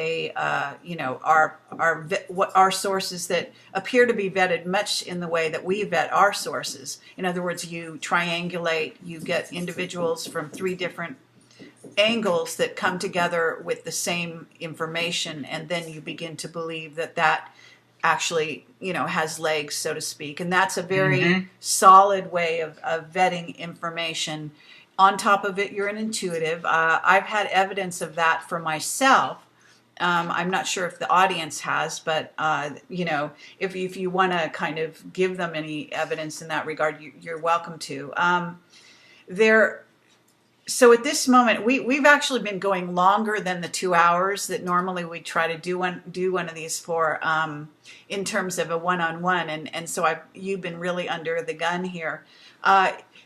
our sources that appear to be vetted much in the way that we vet our sources. In other words, you triangulate, you get individuals from 3 different angles that come together with the same information, and then you begin to believe that actually has legs, so to speak. And that's a very solid way of vetting information. On top of it, you're an intuitive. I've had evidence of that for myself. I'm not sure if the audience has, but if you want to kind of give them any evidence in that regard, you're welcome to. So at this moment, we've actually been going longer than the 2 hours that normally we try to do one of these for, in terms of a one-on-one, and so you've been really under the gun here.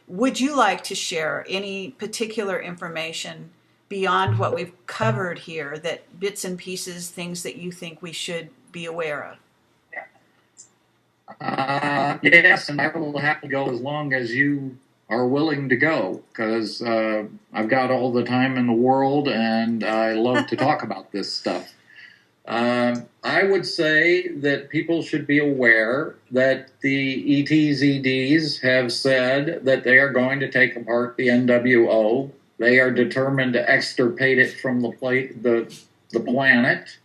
Would you like to share any particular information beyond what we've covered here, that bits and pieces, things that you think we should be aware of?
Yes, and I will have to go as long as you are willing to go, because I've got all the time in the world, and I love to talk about this stuff. I would say that people should be aware that the ETZDs have said that they are going to take apart the NWO. They are determined to extirpate it from the planet.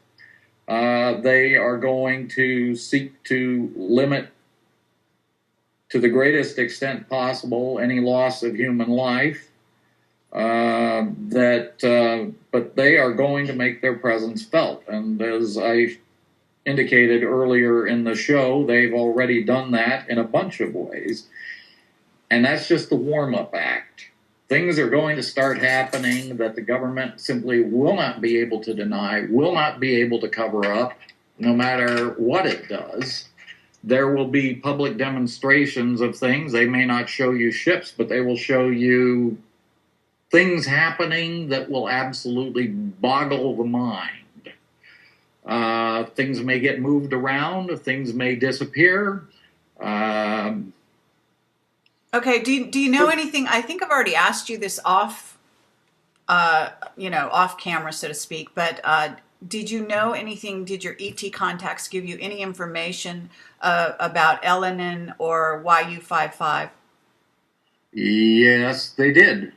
They are going to seek to limit to the greatest extent possible any loss of human life. But they are going to make their presence felt. And as I indicated earlier in the show, they've already done that in a bunch of ways. And that's just the warm-up act. Things are going to start happening that the government simply will not be able to deny, will not be able to cover up, no matter what it does. There will be public demonstrations of things. They may not show you ships, but they will show you things happening that will absolutely boggle the mind. Things may get moved around, things may disappear.
Okay, do you know anything? I think I've already asked you this off, off camera, so to speak, but did you know anything? Did your ET contacts give you any information about Elenin or YU55?
Yes, they did.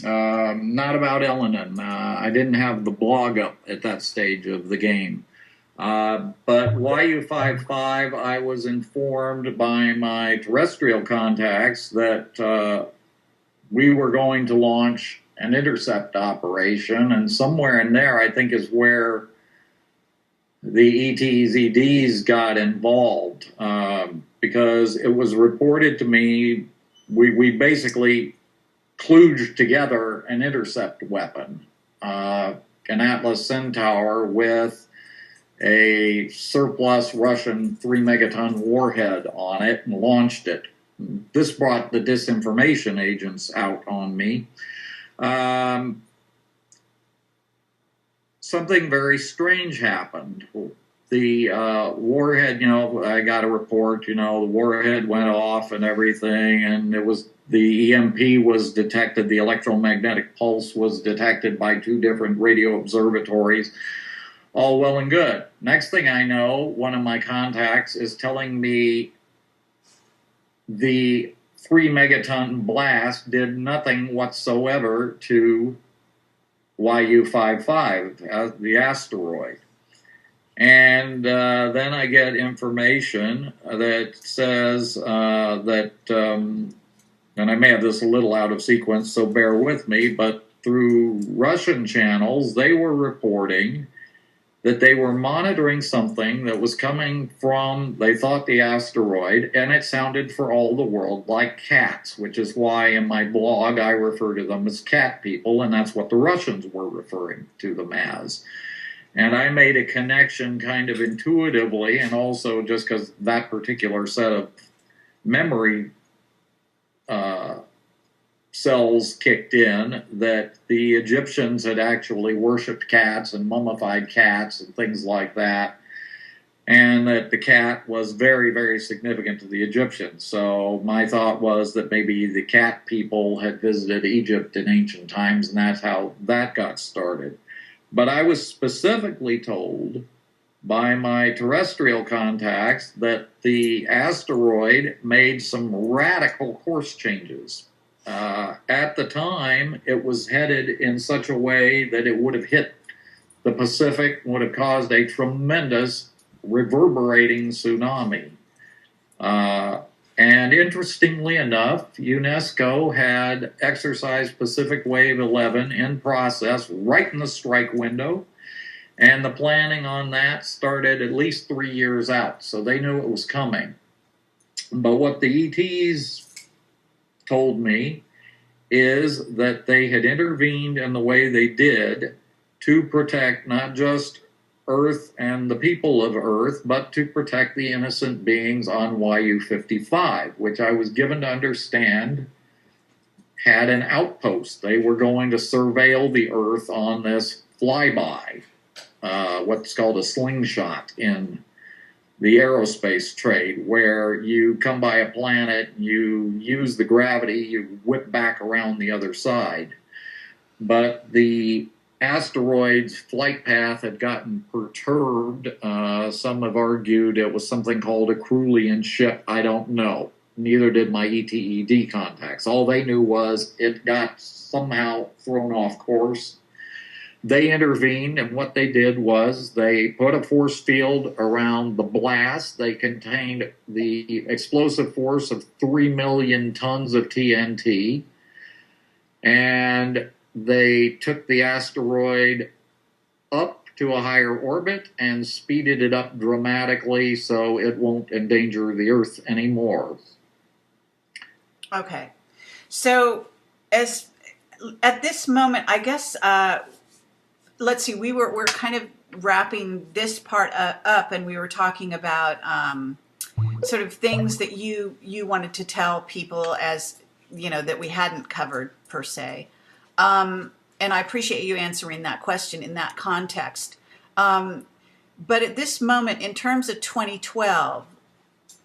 Not about Elenin. I didn't have the blog up at that stage of the game. But YU55, I was informed by my terrestrial contacts that we were going to launch an intercept operation, and somewhere in there, I think, is where the ETZDs got involved, because it was reported to me we basically kludged together an intercept weapon, an Atlas Centaur with a surplus Russian 3-megaton warhead on it and launched it. This brought the disinformation agents out on me. Something very strange happened. The warhead, I got a report, the warhead went off and everything, and it was the EMP was detected, the electromagnetic pulse was detected by 2 different radio observatories. All well and good. Next thing I know, one of my contacts is telling me the 3-megaton blast did nothing whatsoever to YU55, the asteroid. And then I get information that says that, and I may have this a little out of sequence, so bear with me, but through Russian channels, they were reporting that they were monitoring something that was coming from, they thought, the asteroid, and it sounded for all the world like cats, which is why in my blog I refer to them as cat people, and that's what the Russians were referring to them as. And I made a connection kind of intuitively, and also just because that particular set of memory cells kicked in, that the Egyptians had actually worshipped cats and mummified cats and things like that, and that the cat was very, very significant to the Egyptians. So my thought was that maybe the cat people had visited Egypt in ancient times, and that's how that got started. But I was specifically told by my terrestrial contacts that the asteroid made some radical course changes. At the time, it was headed in such a way that it would have hit the Pacific, would have caused a tremendous reverberating tsunami. And interestingly enough, UNESCO had exercised Pacific Wave 11 in process right in the strike window, and the planning on that started at least 3 years out, so they knew it was coming. But what the ETs told me is that they had intervened in the way they did to protect not just Earth and the people of Earth, but to protect the innocent beings on YU55, which I was given to understand had an outpost. They were going to surveil the Earth on this flyby, what's called a slingshot in the aerospace trade, where you come by a planet, you use the gravity, you whip back around the other side. But the asteroid's flight path had gotten perturbed. Some have argued it was something called a Crewlian ship. I don't know. Neither did my ETED contacts. All they knew was it got somehow thrown off course. They intervened, and what they did was they put a force field around the blast. They contained the explosive force of 3 million tons of TNT, and they took the asteroid up to a higher orbit and speeded it up dramatically so it won't endanger the Earth anymore.
Okay. So at this moment, I guess, let's see, we're kind of wrapping this part up, and we were talking about sort of things that you wanted to tell people, as that we hadn't covered per se. And I appreciate you answering that question in that context. But at this moment, in terms of 2012,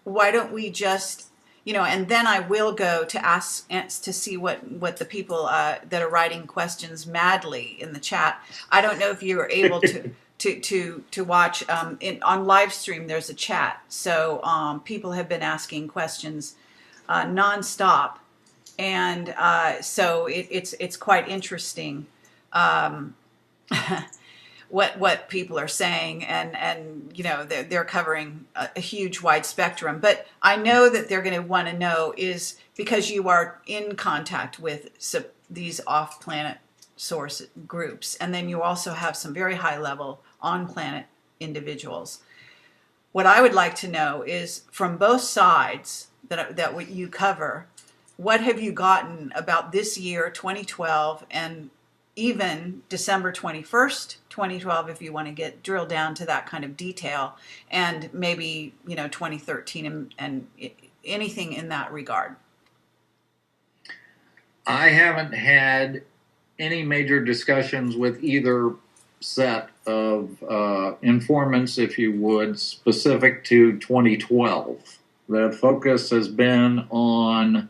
why don't we just, and then I will go to ask to see what the people that are writing questions madly in the chat. I don't know if you are able to watch on live stream. There's a chat, so people have been asking questions nonstop, and so it's quite interesting. What people are saying, and they're covering a huge wide spectrum. But I know that they're going to want to know, is because you are in contact with these off-planet source groups, and then you also have some very high-level on-planet individuals. What I would like to know is, from both sides that what you cover, what have you gotten about this year, 2012, and even December 21st, 2012, if you want to get drilled down to that kind of detail, and maybe 2013 and anything in that regard?
I haven't had any major discussions with either set of informants, if you would, specific to 2012. The focus has been on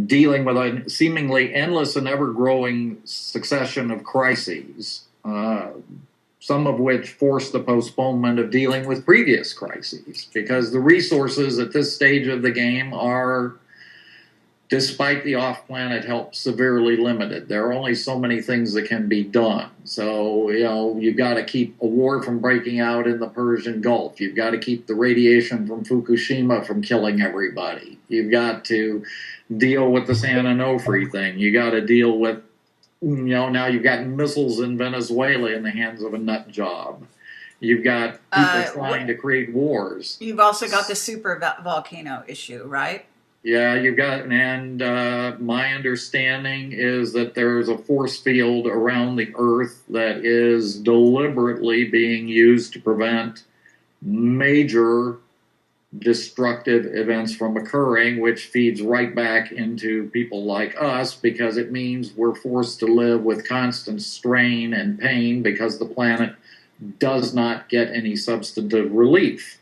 dealing with a seemingly endless and ever-growing succession of crises, some of which forced the postponement of dealing with previous crises, because the resources at this stage of the game are, despite the off-planet help, severely limited. There are only so many things that can be done. So, you've got to keep a war from breaking out in the Persian Gulf. You've got to keep the radiation from Fukushima from killing everybody. You've got to deal with the San Onofre thing. You got to deal with, now you've got missiles in Venezuela in the hands of a nut job. You've got people trying to create wars.
You've also got the super volcano issue, right?
Yeah, you've got, and my understanding is that there's a force field around the Earth that is deliberately being used to prevent major destructive events from occurring, which feeds right back into people like us, because it means we're forced to live with constant strain and pain because the planet does not get any substantive relief.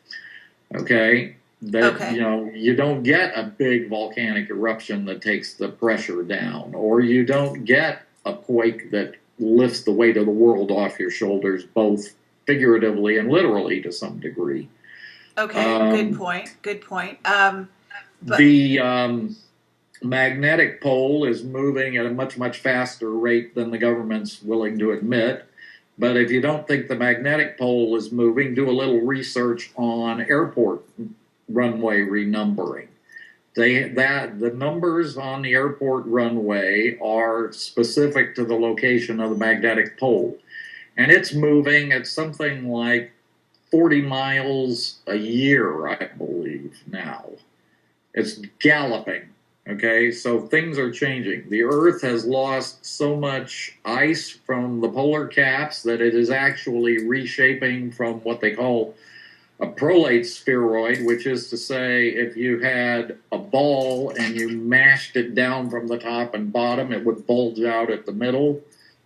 Okay? You don't get a big volcanic eruption that takes the pressure down, or you don't get a quake that lifts the weight of the world off your shoulders, both figuratively and literally to some degree.
Okay, good point.
The magnetic pole is moving at a much, much faster rate than the government's willing to admit. But if you don't think the magnetic pole is moving, do a little research on airport runway renumbering. The numbers on the airport runway are specific to the location of the magnetic pole. And it's moving at something like 40 miles a year, I believe, now. It's galloping, okay? So things are changing. The Earth has lost so much ice from the polar caps that it is actually reshaping from what they call a prolate spheroid, which is to say, if you had a ball and you mashed it down from the top and bottom, it would bulge out at the middle,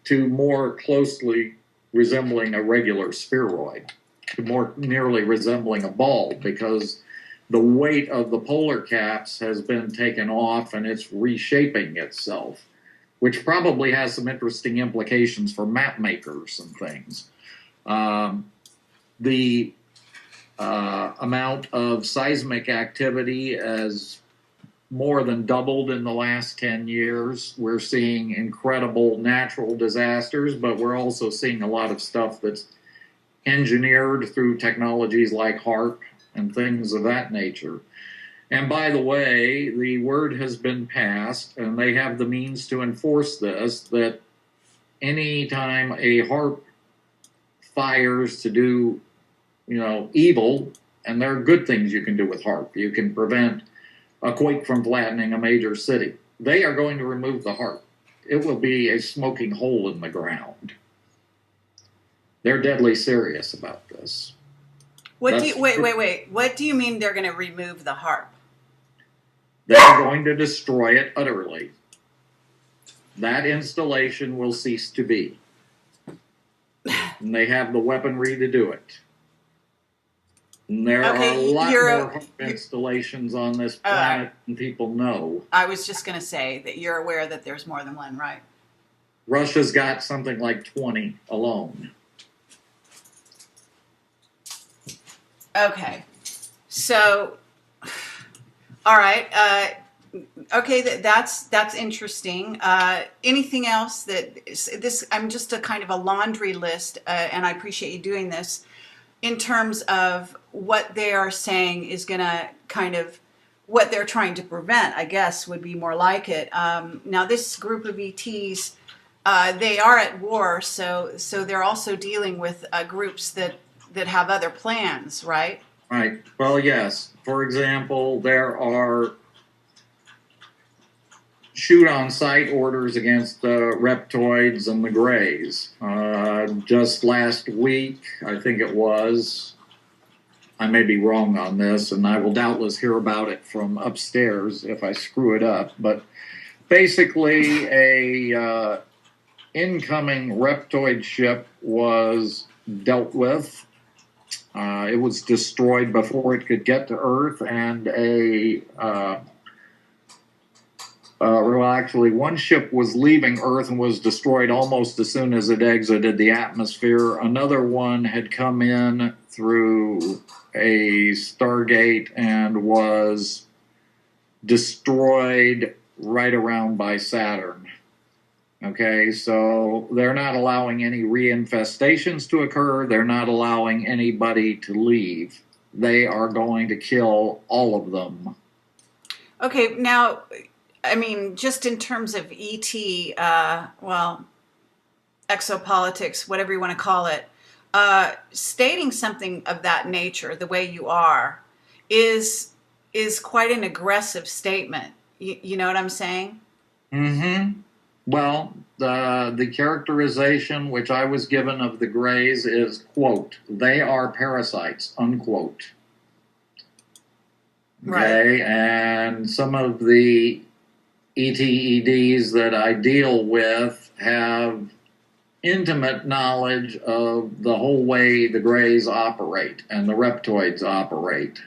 to more closely resembling a regular spheroid, to more nearly resembling a ball, because the weight of the polar caps has been taken off and it's reshaping itself, which probably has some interesting implications for map makers and things. The amount of seismic activity has more than doubled in the last 10 years. We're seeing incredible natural disasters, but we're also seeing a lot of stuff that's engineered through technologies like HAARP and things of that nature. And by the way, the word has been passed, and they have the means to enforce this, that any time a HAARP fires to do, evil, and there are good things you can do with HAARP. You can prevent a quake from flattening a major city. They are going to remove the HAARP. It will be a smoking hole in the ground. They're deadly serious about this.
Wait. What do you mean they're going to remove the HAARP?
They're going to destroy it utterly. That installation will cease to be. And they have the weaponry to do it. And there are a
Okay,
lot more home installations on this planet than people know.
I was just going to say that you're aware that there's more than one, right?
Russia's got something like 20 alone.
Okay. So, all right. Okay, that's interesting. Anything else that this? I'm just a kind of a laundry list, and I appreciate you doing this in terms of what they are saying is going to kind of what they're trying to prevent. I guess would be more like it. Now, this group of ETs, they are at war, so they're also dealing with groups that have other plans, right?
Right. Well, yes. For example, there are shoot-on-sight orders against the reptoids and the greys. Just last week, I think it was, I may be wrong on this, and I will doubtless hear about it from upstairs if I screw it up, but basically a incoming reptoid ship was dealt with. It was destroyed before it could get to Earth, and well, actually, one ship was leaving Earth and was destroyed almost as soon as it exited the atmosphere. Another one had come in through a Stargate and was destroyed right around by Saturn. Okay, so they're not allowing any reinfestations to occur. They're not allowing anybody to leave. They are going to kill all of them.
Okay, now, I mean, just in terms of ET, well, exopolitics, whatever you want to call it, stating something of that nature, the way you are, is quite an aggressive statement. You know what I'm saying?
Mm-hmm. Well, the characterization which I was given of the Greys is, quote, they are parasites, unquote. Okay,
Right.
and some of the ETEDs that I deal with have intimate knowledge of the whole way the Greys operate and the reptoids operate.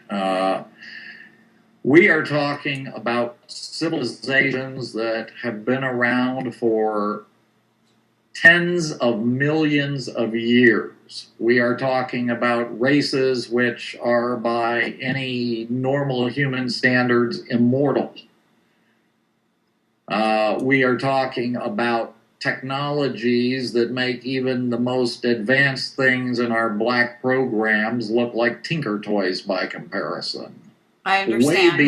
We are talking about civilizations that have been around for tens of millions of years. We are talking about races which are, by any normal human standards, immortal. We are talking about technologies that make even the most advanced things in our black programs look like tinker toys by comparison.
I understand.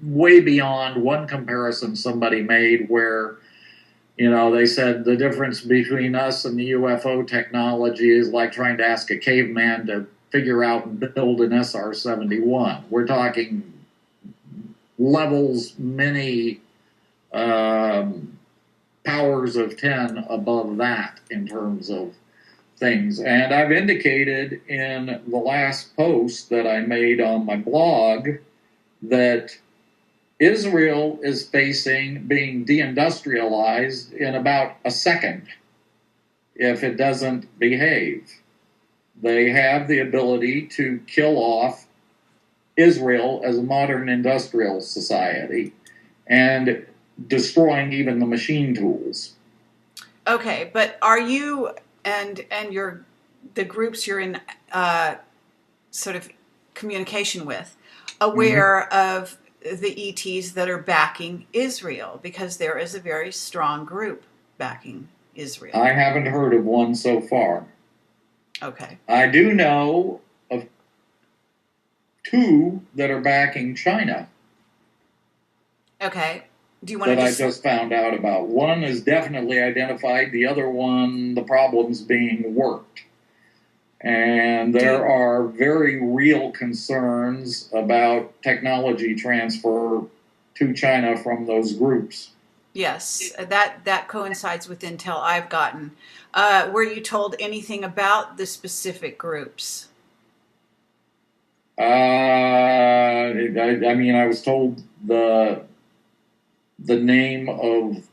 Way beyond one comparison somebody made where, you know, they said the difference between us and the UFO technology is like trying to ask a caveman to figure out and build an SR-71. We're talking levels many powers of 10 above that in terms of things. And I've indicated in the last post that I made on my blog that Israel is facing being deindustrialized in about a second if it doesn't behave. They have the ability to kill off Israel as a modern industrial society and destroying even the machine tools.
Okay, but are you and the groups you're in sort of communication with aware of the ETs that are backing Israel? Because there is a very strong group backing Israel.
I haven't heard of one so far.
Okay.
I do know of two that are backing China.
Okay. Do you want to
I just found out about. One is definitely identified. The other one, the problem's being worked. And there are very real concerns about technology transfer to China from those groups.
Yes, that coincides with intel I've gotten. Were you told anything about the specific groups?
I mean, I was told the name of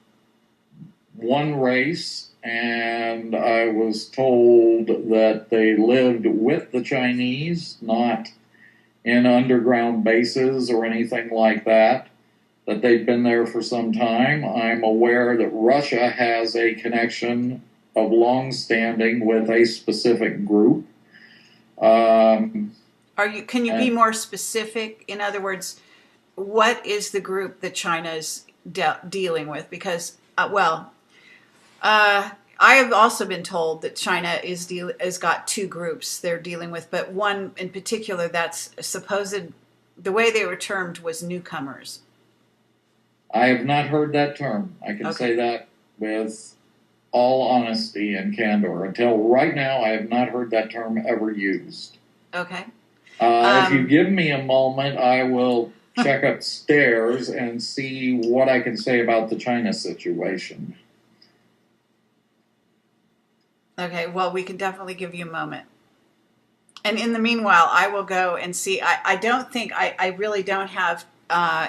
one race and I was told that they lived with the Chinese, not in underground bases or anything like that, that they've been there for some time. I'm aware that Russia has a connection of long-standing with a specific group.
Can you be more specific? In other words, what is the group that China is dealing with? Because, I have also been told that China has got two groups they're dealing with, but one in particular that's supposed, the way they were termed was newcomers.
I have not heard that term. I can say that with all honesty and candor. Until right now, I have not heard that term ever used.
Okay.
If you give me a moment, I will check upstairs and see what I can say about the China situation.
Okay, well, we can definitely give you a moment. And in the meanwhile, I will go and see. I don't think, I really don't have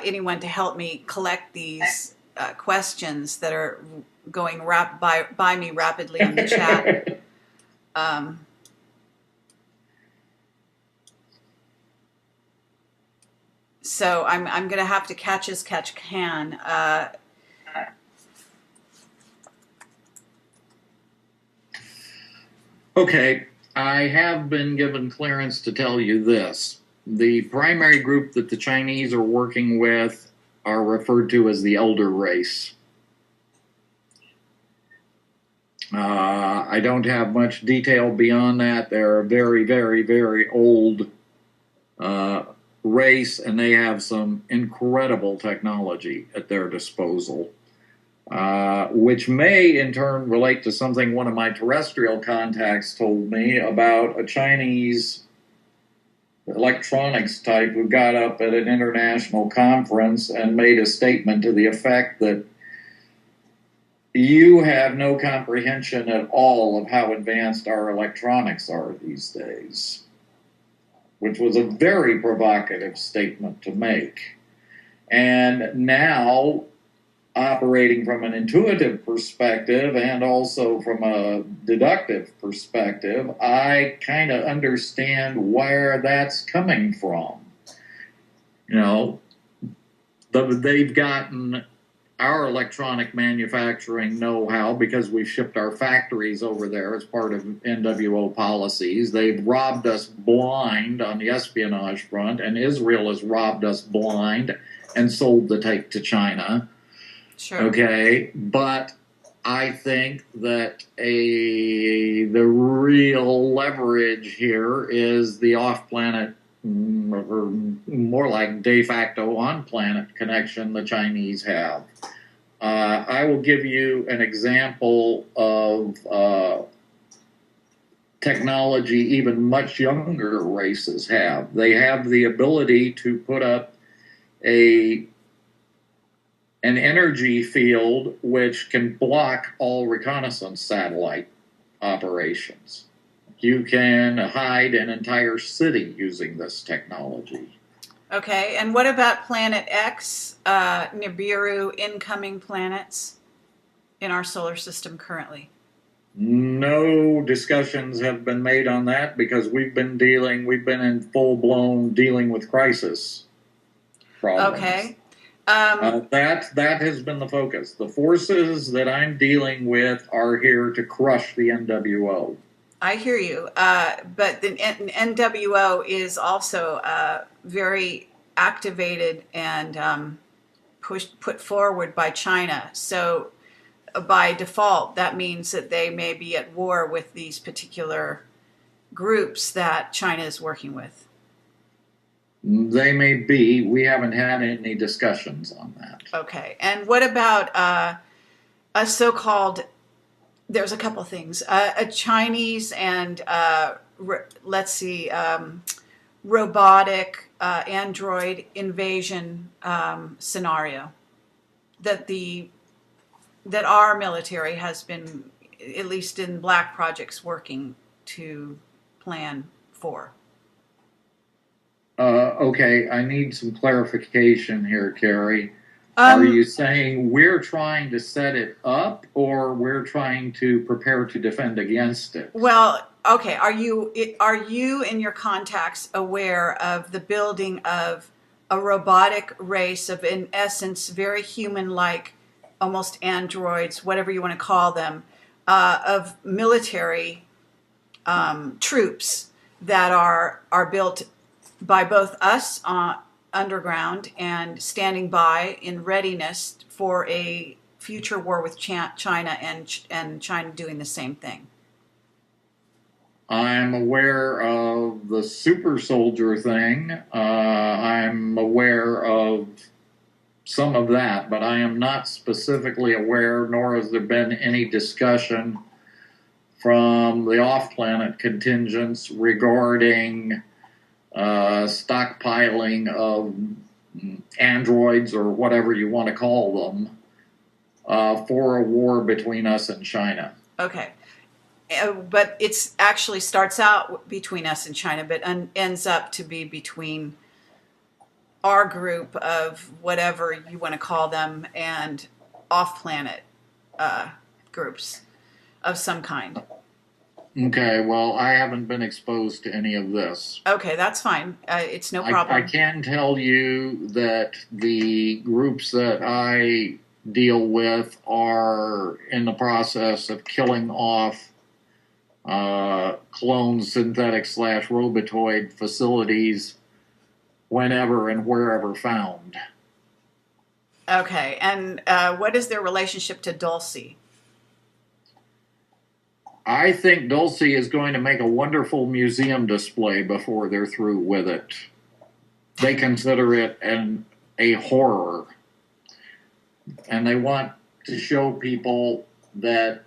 anyone to help me collect these questions that are going by me rapidly in the chat. So I'm going to have to catch as catch can.
Okay, I have been given clearance to tell you this. The primary group that the Chinese are working with are referred to as the elder race. I don't have much detail beyond that. They're a very, very, very old race, and they have some incredible technology at their disposal, which may in turn relate to something one of my terrestrial contacts told me about a Chinese electronics type who got up at an international conference and made a statement to the effect that you have no comprehension at all of how advanced our electronics are these days, which was a very provocative statement to make. And now, operating from an intuitive perspective and also from a deductive perspective, I kind of understand where that's coming from. You know, they've gotten our electronic manufacturing know-how because we've shipped our factories over there as part of NWO policies. They've robbed us blind on the espionage front, and Israel has robbed us blind and sold the tape to China.
Sure.
Okay, but I think that the real leverage here is the off-planet, or more like de facto on-planet connection the Chinese have. I will give you an example of technology even much younger races have. They have the ability to put up an energy field which can block all reconnaissance satellite operations. You can hide an entire city using this technology.
Okay, and what about Planet X, Nibiru, incoming planets in our solar system currently?
No discussions have been made on that because we've been in full-blown dealing with crisis problems.
Okay.
That has been the focus. The forces that I'm dealing with are here to crush the NWO.
I hear you, but the NWO is also very activated and put forward by China. So by default, that means that they may be at war with these particular groups that China is working with.
They may be. We haven't had any discussions on that.
Okay. And what about a so-called, there's a couple things, a Chinese and, let's see, robotic android invasion scenario that our military has been, at least in black projects, working to plan for?
Okay, I need some clarification here, Carrie. Are you saying we're trying to set it up, or we're trying to prepare to defend against it?
Well, okay. Are you in your contacts aware of the building of a robotic race of, in essence, very human-like, almost androids, whatever you want to call them, of military troops that are built by both us underground and standing by in readiness for a future war with China, and China doing the same thing?
I'm aware of the super soldier thing. I'm aware of some of that, but I am not specifically aware, nor has there been any discussion from the off-planet contingents regarding stockpiling of androids, or whatever you want to call them, for a war between us and China.
Okay. But it's actually starts out between us and China, but ends up to be between our group of whatever you want to call them and off-planet groups of some kind.
Okay, well, I haven't been exposed to any of this.
Okay, that's fine. It's no problem.
I can tell you that the groups that I deal with are in the process of killing off clone synthetic / robotoid facilities whenever and wherever found.
Okay, and what is their relationship to Dulcie?
I think Dulcie is going to make a wonderful museum display before they're through with it. They consider it a horror. And they want to show people that,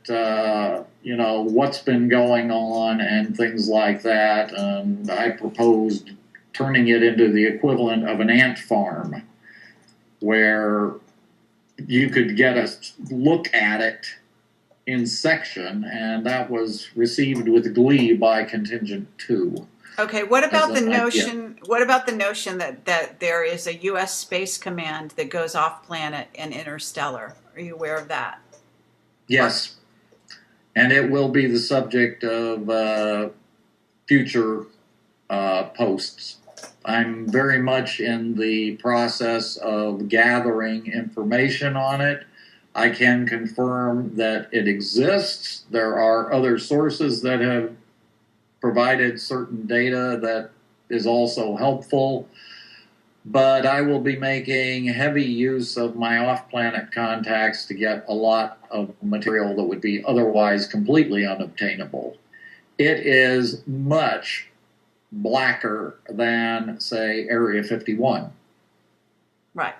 what's been going on and things like that. And I proposed turning it into the equivalent of an ant farm, where you could get a look at it in section, and that was received with glee by Contingent 2.
Okay, what about the notion? What about the notion that there is a U.S. Space Command that goes off planet and interstellar? Are you aware of that?
Yes, and it will be the subject of future posts. I'm very much in the process of gathering information on it. I can confirm that it exists. There are other sources that have provided certain data that is also helpful. But I will be making heavy use of my off-planet contacts to get a lot of material that would be otherwise completely unobtainable. It is much blacker than, say, Area 51.
Right.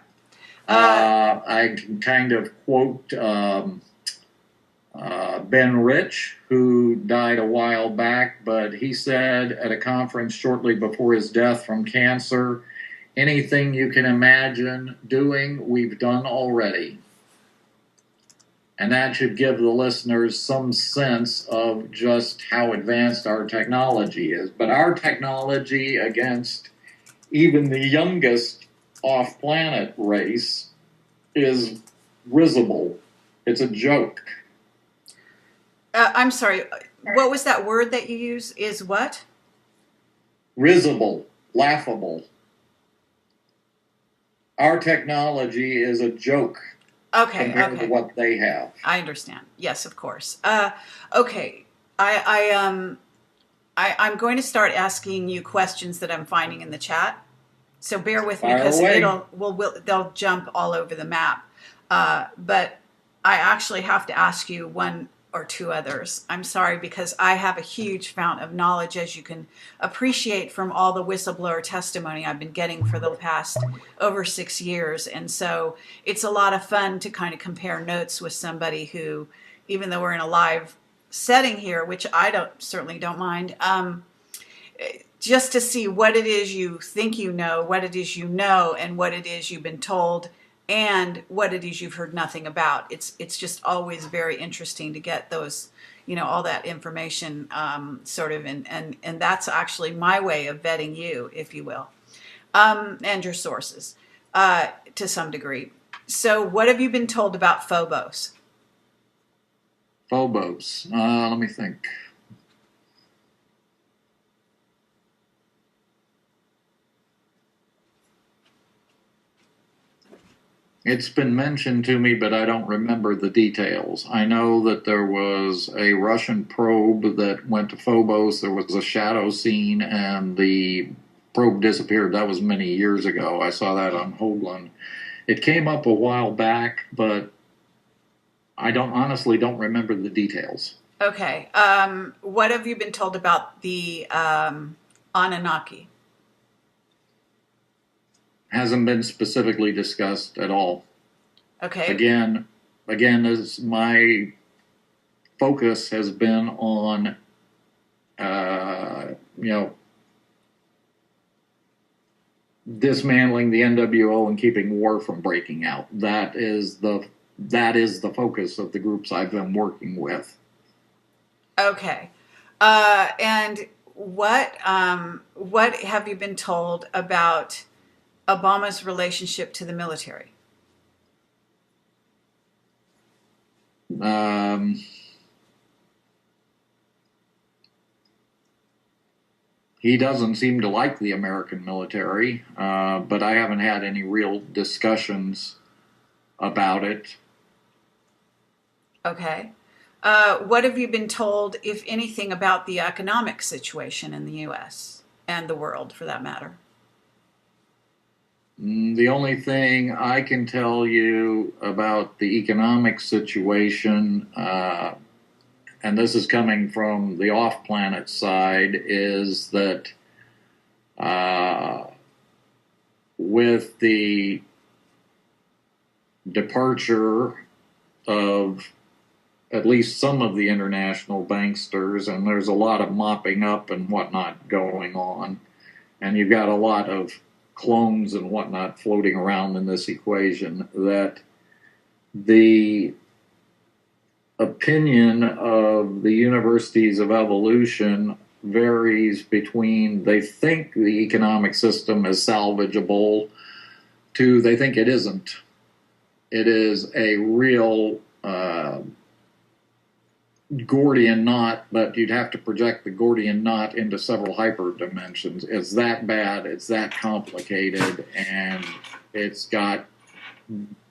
I can kind of quote Ben Rich, who died a while back, but he said at a conference shortly before his death from cancer, anything you can imagine doing, we've done already. And that should give the listeners some sense of just how advanced our technology is. But our technology against even the youngest off-planet race is risible. It's a joke.
I'm sorry. What was that word that you use? Is what?
Risible, laughable. Our technology is a joke.
Okay.
Compared to what they have.
I understand. Yes, of course. Okay. I'm going to start asking you questions that I'm finding in the chat. So bear with me, because they'll jump all over the map. But I actually have to ask you one or two others. I'm sorry, because I have a huge fount of knowledge, as you can appreciate from all the whistleblower testimony I've been getting for the past over 6 years. And so it's a lot of fun to kind of compare notes with somebody who, even though we're in a live setting here, which I certainly don't mind, just to see what it is you think you know, what it is you know, and what it is you've been told, and what it is you've heard nothing about. It's just always very interesting to get those, all that information sort of, and that's actually my way of vetting you, if you will, and your sources to some degree. So what have you been told about Phobos?
Phobos. Let me think. It's been mentioned to me, but I don't remember the details. I know that there was a Russian probe that went to Phobos. There was a shadow seen, and the probe disappeared. That was many years ago. I saw that on Hoagland. It came up a while back, but I honestly don't remember the details.
Okay. What have you been told about the Anunnaki?
Hasn't been specifically discussed at all.
Okay.
Again, as my focus has been on, dismantling the NWO and keeping war from breaking out. That is the focus of the groups I've been working with.
Okay. And what have you been told about Obama's relationship to the military?
He doesn't seem to like the American military, but I haven't had any real discussions about it.
Okay. What have you been told, if anything, about the economic situation in the U.S. and the world, for that matter?
The only thing I can tell you about the economic situation, and this is coming from the off-planet side, is that with the departure of at least some of the international banksters, and there's a lot of mopping up and whatnot going on, and you've got a lot of clones and whatnot floating around in this equation, that the opinion of the universities of evolution varies between they think the economic system is salvageable to they think it isn't. It is a real Gordian knot, but you'd have to project the Gordian knot into several hyperdimensions. It's that bad, it's that complicated, and it's got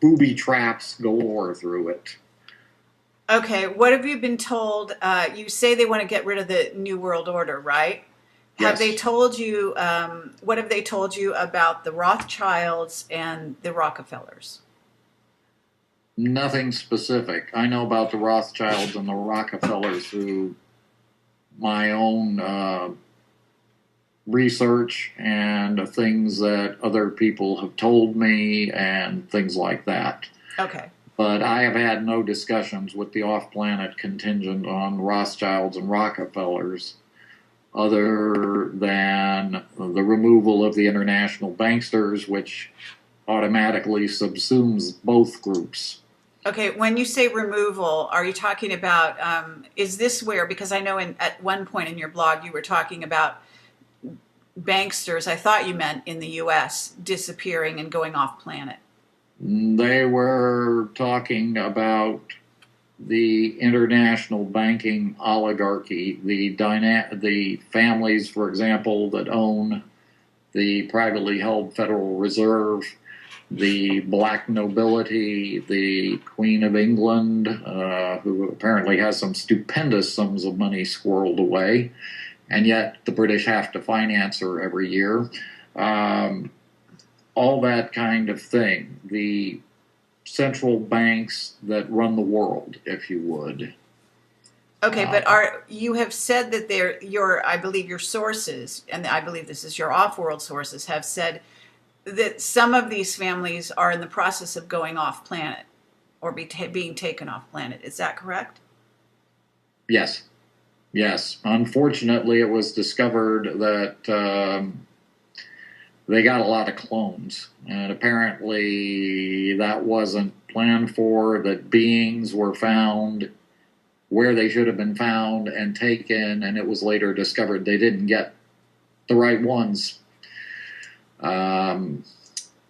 booby traps galore through it.
Okay, what have you been told? You say they want to get rid of the New World Order, right?
Yes.
Have they told you, what have they told you about the Rothschilds and the Rockefellers?
Nothing specific. I know about the Rothschilds and the Rockefellers through my own research and things that other people have told me and things like that.
Okay.
But I have had no discussions with the off-planet contingent on Rothschilds and Rockefellers other than the removal of the international banksters, which automatically subsumes both groups.
Okay, when you say removal, are you talking about, is this where, because I know at one point in your blog you were talking about banksters, I thought you meant in the U.S., disappearing and going off planet.
They were talking about the international banking oligarchy, the families, for example, that own the privately held Federal Reserve, the black nobility, the Queen of England, who apparently has some stupendous sums of money squirreled away, and yet the British have to finance her every year. All that kind of thing. The central banks that run the world, if you would.
Okay, but you have said that I believe your sources, and I believe this is your off-world sources, have said that some of these families are in the process of going off planet or being taken off planet. Is that correct?
Yes. Unfortunately, it was discovered that they got a lot of clones, and apparently that wasn't planned for, that beings were found where they should have been found and taken, and it was later discovered they didn't get the right ones.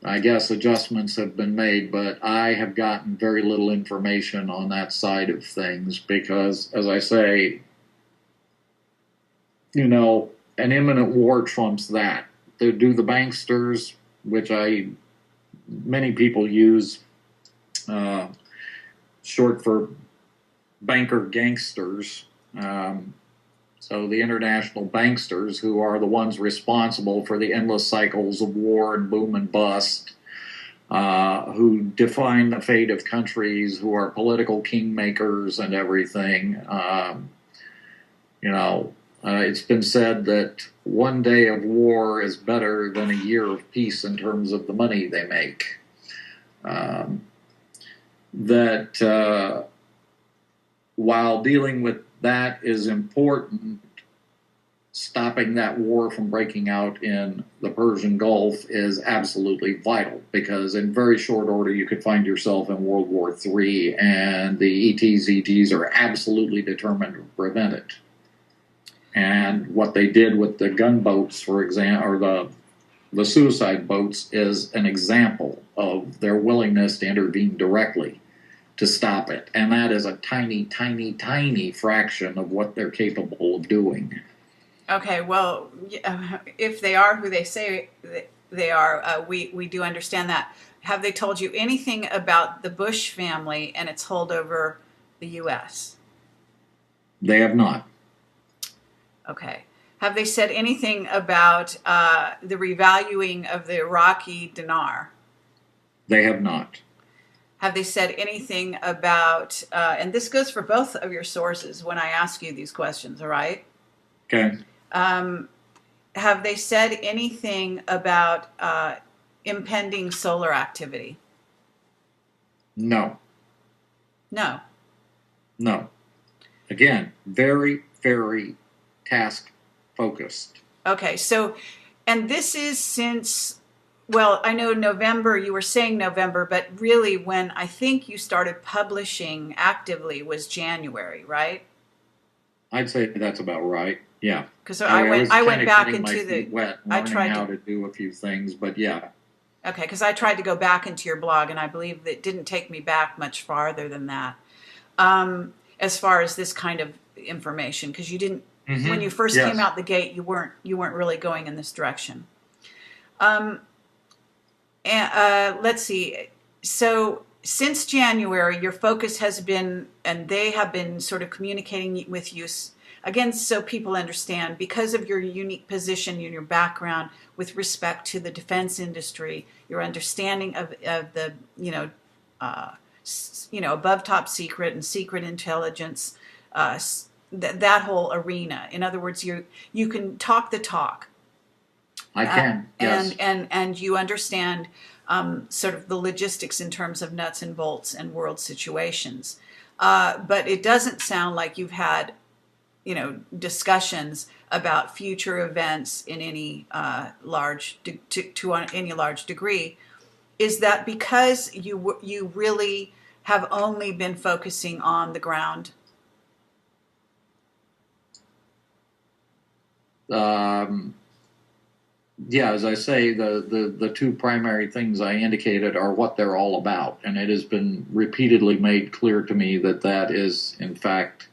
I guess adjustments have been made, but I have gotten very little information on that side of things because, as I say, an imminent war trumps that. Do the banksters, which many people use uh, short for banker gangsters. So the international banksters, who are the ones responsible for the endless cycles of war and boom and bust, who define the fate of countries, who are political kingmakers and everything. It's been said that one day of war is better than a year of peace in terms of the money they make. While dealing with that is important, stopping that war from breaking out in the Persian Gulf is absolutely vital, because in very short order you could find yourself in World War III, and the ETs are absolutely determined to prevent it. And what they did with the gunboats, for example, or the suicide boats, is an example of their willingness to intervene directly to stop it. And that is a tiny, tiny, tiny fraction of what they're capable of doing.
Okay, well, if they are who they say they are, we do understand that. Have they told you anything about the Bush family and its hold over the U.S.?
They have not.
Okay. Have they said anything about the revaluing of the Iraqi dinar?
They have not.
Have they said anything about, and this goes for both of your sources when I ask you these questions, all right?
Okay.
Have they said anything about impending solar activity?
No.
No.
No. Again, very, very task focused.
Okay, so, and this is since, well, I know November, you were saying November, but really when I think you started publishing actively was January, right?
I'd say that's about right. Yeah.
Because I went back into the
wet, learning how to do a few things, but yeah.
Okay, because I tried to go back into your blog, and I believe that it didn't take me back much farther than that, as far as this kind of information, because you didn't, when you first came out the gate, you weren't really going in this direction. Let's see. So since January, your focus has been, and they have been sort of communicating with you, again, so people understand, because of your unique position and your background with respect to the defense industry, your understanding of the, above top secret and secret intelligence, that whole arena. In other words, you can talk the talk.
I can, yes.
And you understand sort of the logistics in terms of nuts and bolts and world situations. But it doesn't sound like you've had, discussions about future events in any large degree. Is that because you really have only been focusing on the ground?
Yeah, as I say, the two primary things I indicated are what they're all about, and it has been repeatedly made clear to me that that is, in fact,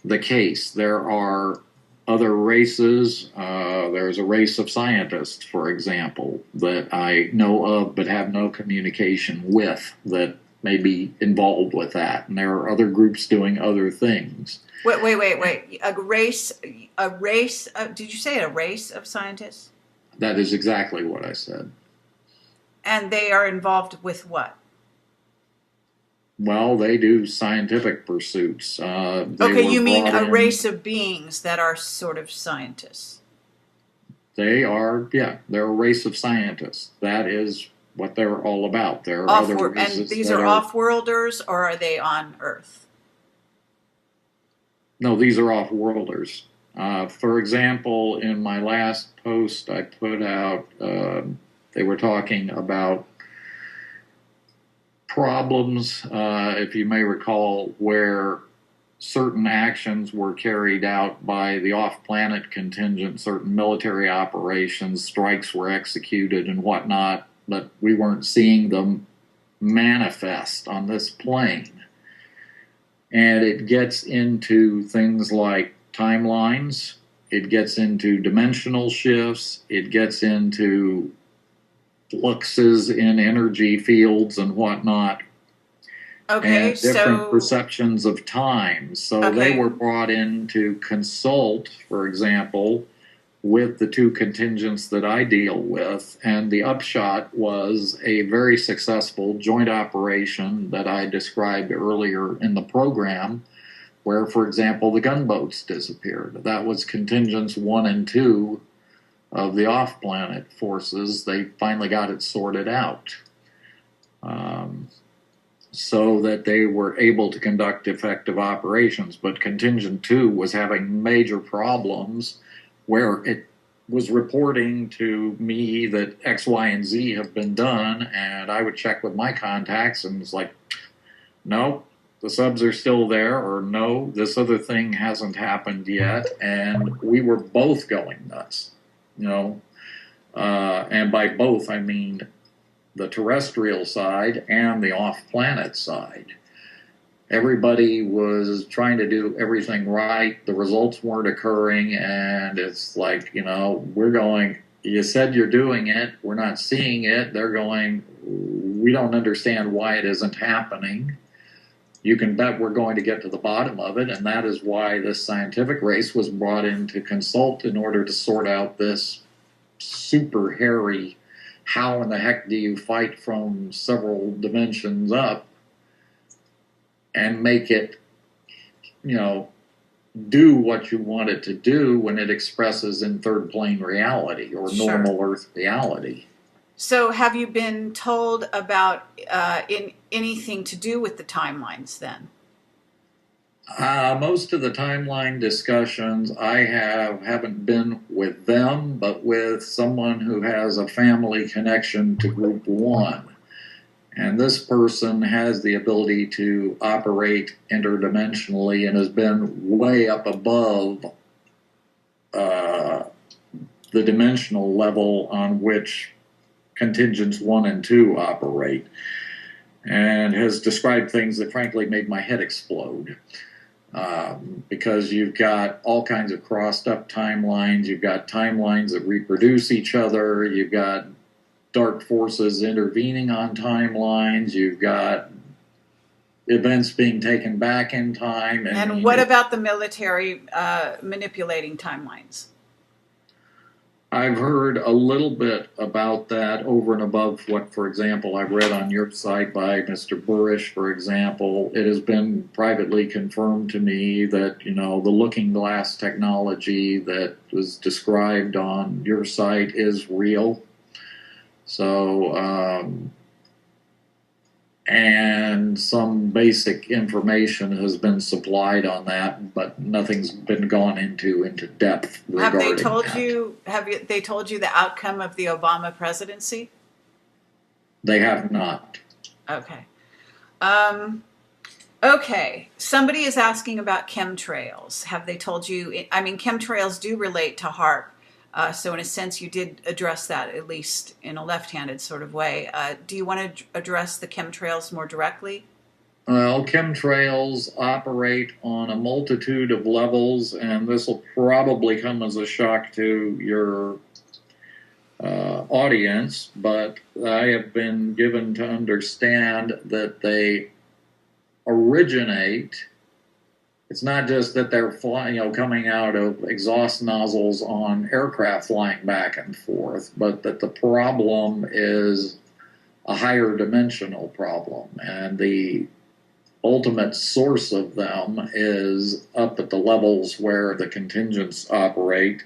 the case. There are other races. There's a race of scientists, for example, that I know of but have no communication with, that may be involved with that. And there are other groups doing other things.
Wait. A race, did you say a race of scientists?
That is exactly what I said.
And they are involved with what?
Well, they do scientific pursuits.
Okay, you mean a race of beings that are sort of scientists?
They're a race of scientists. That is what they're all about. There are other races.
And these are off-worlders, or are they on Earth?
No, these are off-worlders. For example, in my last post I put out, they were talking about problems, if you may recall, where certain actions were carried out by the off-planet contingent, certain military operations, strikes were executed and whatnot, but we weren't seeing them manifest on this plane. And it gets into things like timelines, it gets into dimensional shifts, it gets into fluxes in energy fields and whatnot.
Okay,
and different
so
perceptions of time. So they
okay,
were brought in to consult, for example, with the two contingents that I deal with. And the upshot was a very successful joint operation that I described earlier in the program, where, for example, the gunboats disappeared. That was contingents 1 and 2 of the off-planet forces. They finally got it sorted out. So that they were able to conduct effective operations. But Contingent 2 was having major problems where it was reporting to me that X, Y, and Z have been done, and I would check with my contacts, and it's like, no, the subs are still there, or no, this other thing hasn't happened yet, and we were both going nuts, and by both I mean the terrestrial side and the off-planet side. Everybody was trying to do everything right. The results weren't occurring, and it's like, we're going, you said you're doing it, we're not seeing it. They're going, we don't understand why it isn't happening. You can bet we're going to get to the bottom of it, and that is why this scientific race was brought in to consult in order to sort out this super hairy, how in the heck do you fight from several dimensions up and make it, do what you want it to do when it expresses in third plane reality or
sure.
normal Earth reality.
So have you been told about in anything to do with the timelines then?
Most of the timeline discussions I haven't been with them, but with someone who has a family connection to Group 1. And this person has the ability to operate interdimensionally and has been way up above the dimensional level on which contingents 1 and 2 operate, and has described things that frankly made my head explode. Because you've got all kinds of crossed up timelines, you've got timelines that reproduce each other, you've got dark forces intervening on timelines, you've got events being taken back in time.
And what about the military manipulating timelines?
I've heard a little bit about that over and above what, for example, I've read on your site by Mr. Burish, for example. It has been privately confirmed to me that, the looking glass technology that was described on your site is real. So, and some basic information has been supplied on that, but nothing's been gone into depth regarding
Have they told
that.
you? They told you the outcome of the Obama presidency?
They have not.
Okay. Okay. Somebody is asking about chemtrails. Have they told you? I mean, chemtrails do relate to HAARP. So in a sense, you did address that, at least in a left-handed sort of way. Do you want to address the chemtrails more directly?
Well, chemtrails operate on a multitude of levels, and this will probably come as a shock to your audience, but I have been given to understand that they originate. It's not just that they're flying, coming out of exhaust nozzles on aircraft flying back and forth, but that the problem is a higher dimensional problem, and the ultimate source of them is up at the levels where the contingents operate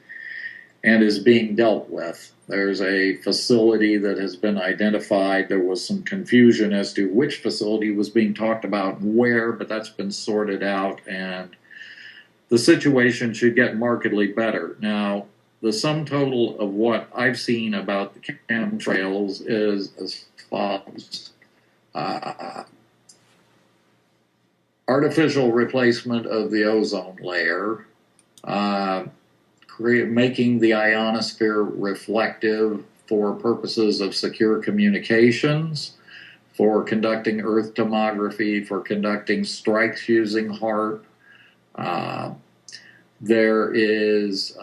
and is being dealt with. There's a facility that has been identified. There was some confusion as to which facility was being talked about and where, but that's been sorted out, and the situation should get markedly better. Now, the sum total of what I've seen about the chemtrails is as follows. Artificial replacement of the ozone layer, making the ionosphere reflective for purposes of secure communications, for conducting earth tomography, for conducting strikes using HAARP. There is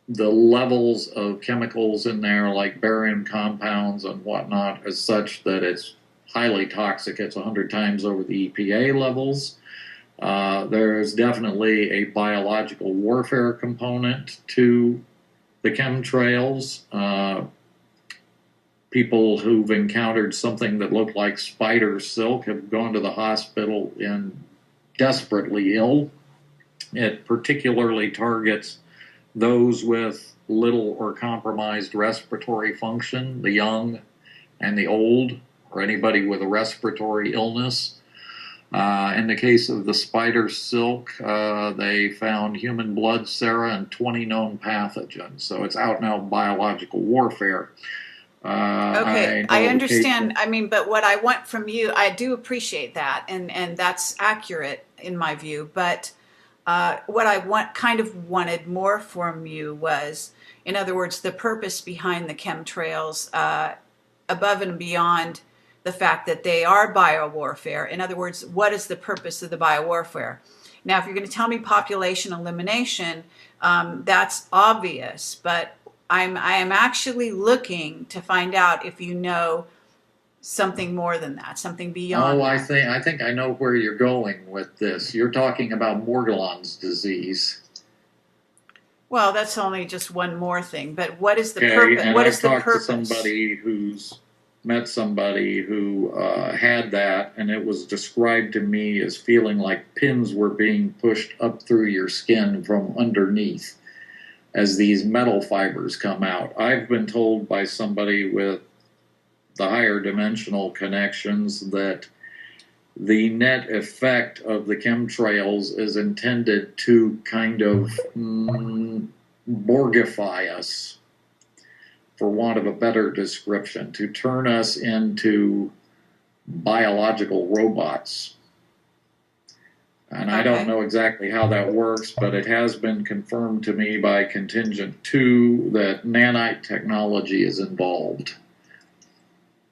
the levels of chemicals in there, like barium compounds and whatnot, is such that it's highly toxic. It's 100 times over the EPA levels. There's definitely a biological warfare component to the chemtrails. People who've encountered something that looked like spider silk have gone to the hospital desperately ill. It particularly targets those with little or compromised respiratory function, the young and the old, or anybody with a respiratory illness. In the case of the spider silk, they found human blood sera and 20 known pathogens. So it's out and out biological warfare.
Okay, I understand. I mean, but what I want from you, I do appreciate that, and that's accurate in my view. But what I wanted more from you was, in other words, the purpose behind the chemtrails, above and beyond the fact that they are biowarfare. In other words, what is the purpose of the biowarfare? Now, if you're going to tell me population elimination, that's obvious, but I am actually looking to find out if you know something more than that, something beyond.
Oh, I think I know where you're going with this. You're talking about Morgellons disease.
Well, that's only just one more thing, but what is the
Okay,
purpose?
and
What
I've
is the
talked
purpose?
to somebody who's met somebody who had that, and it was described to me as feeling like pins were being pushed up through your skin from underneath as these metal fibers come out. I've been told by somebody with the higher dimensional connections that the net effect of the chemtrails is intended to kind of Borgify us, for want of a better description, to turn us into biological robots. And I don't know exactly how that works, but it has been confirmed to me by Contingent 2 that nanite technology is involved.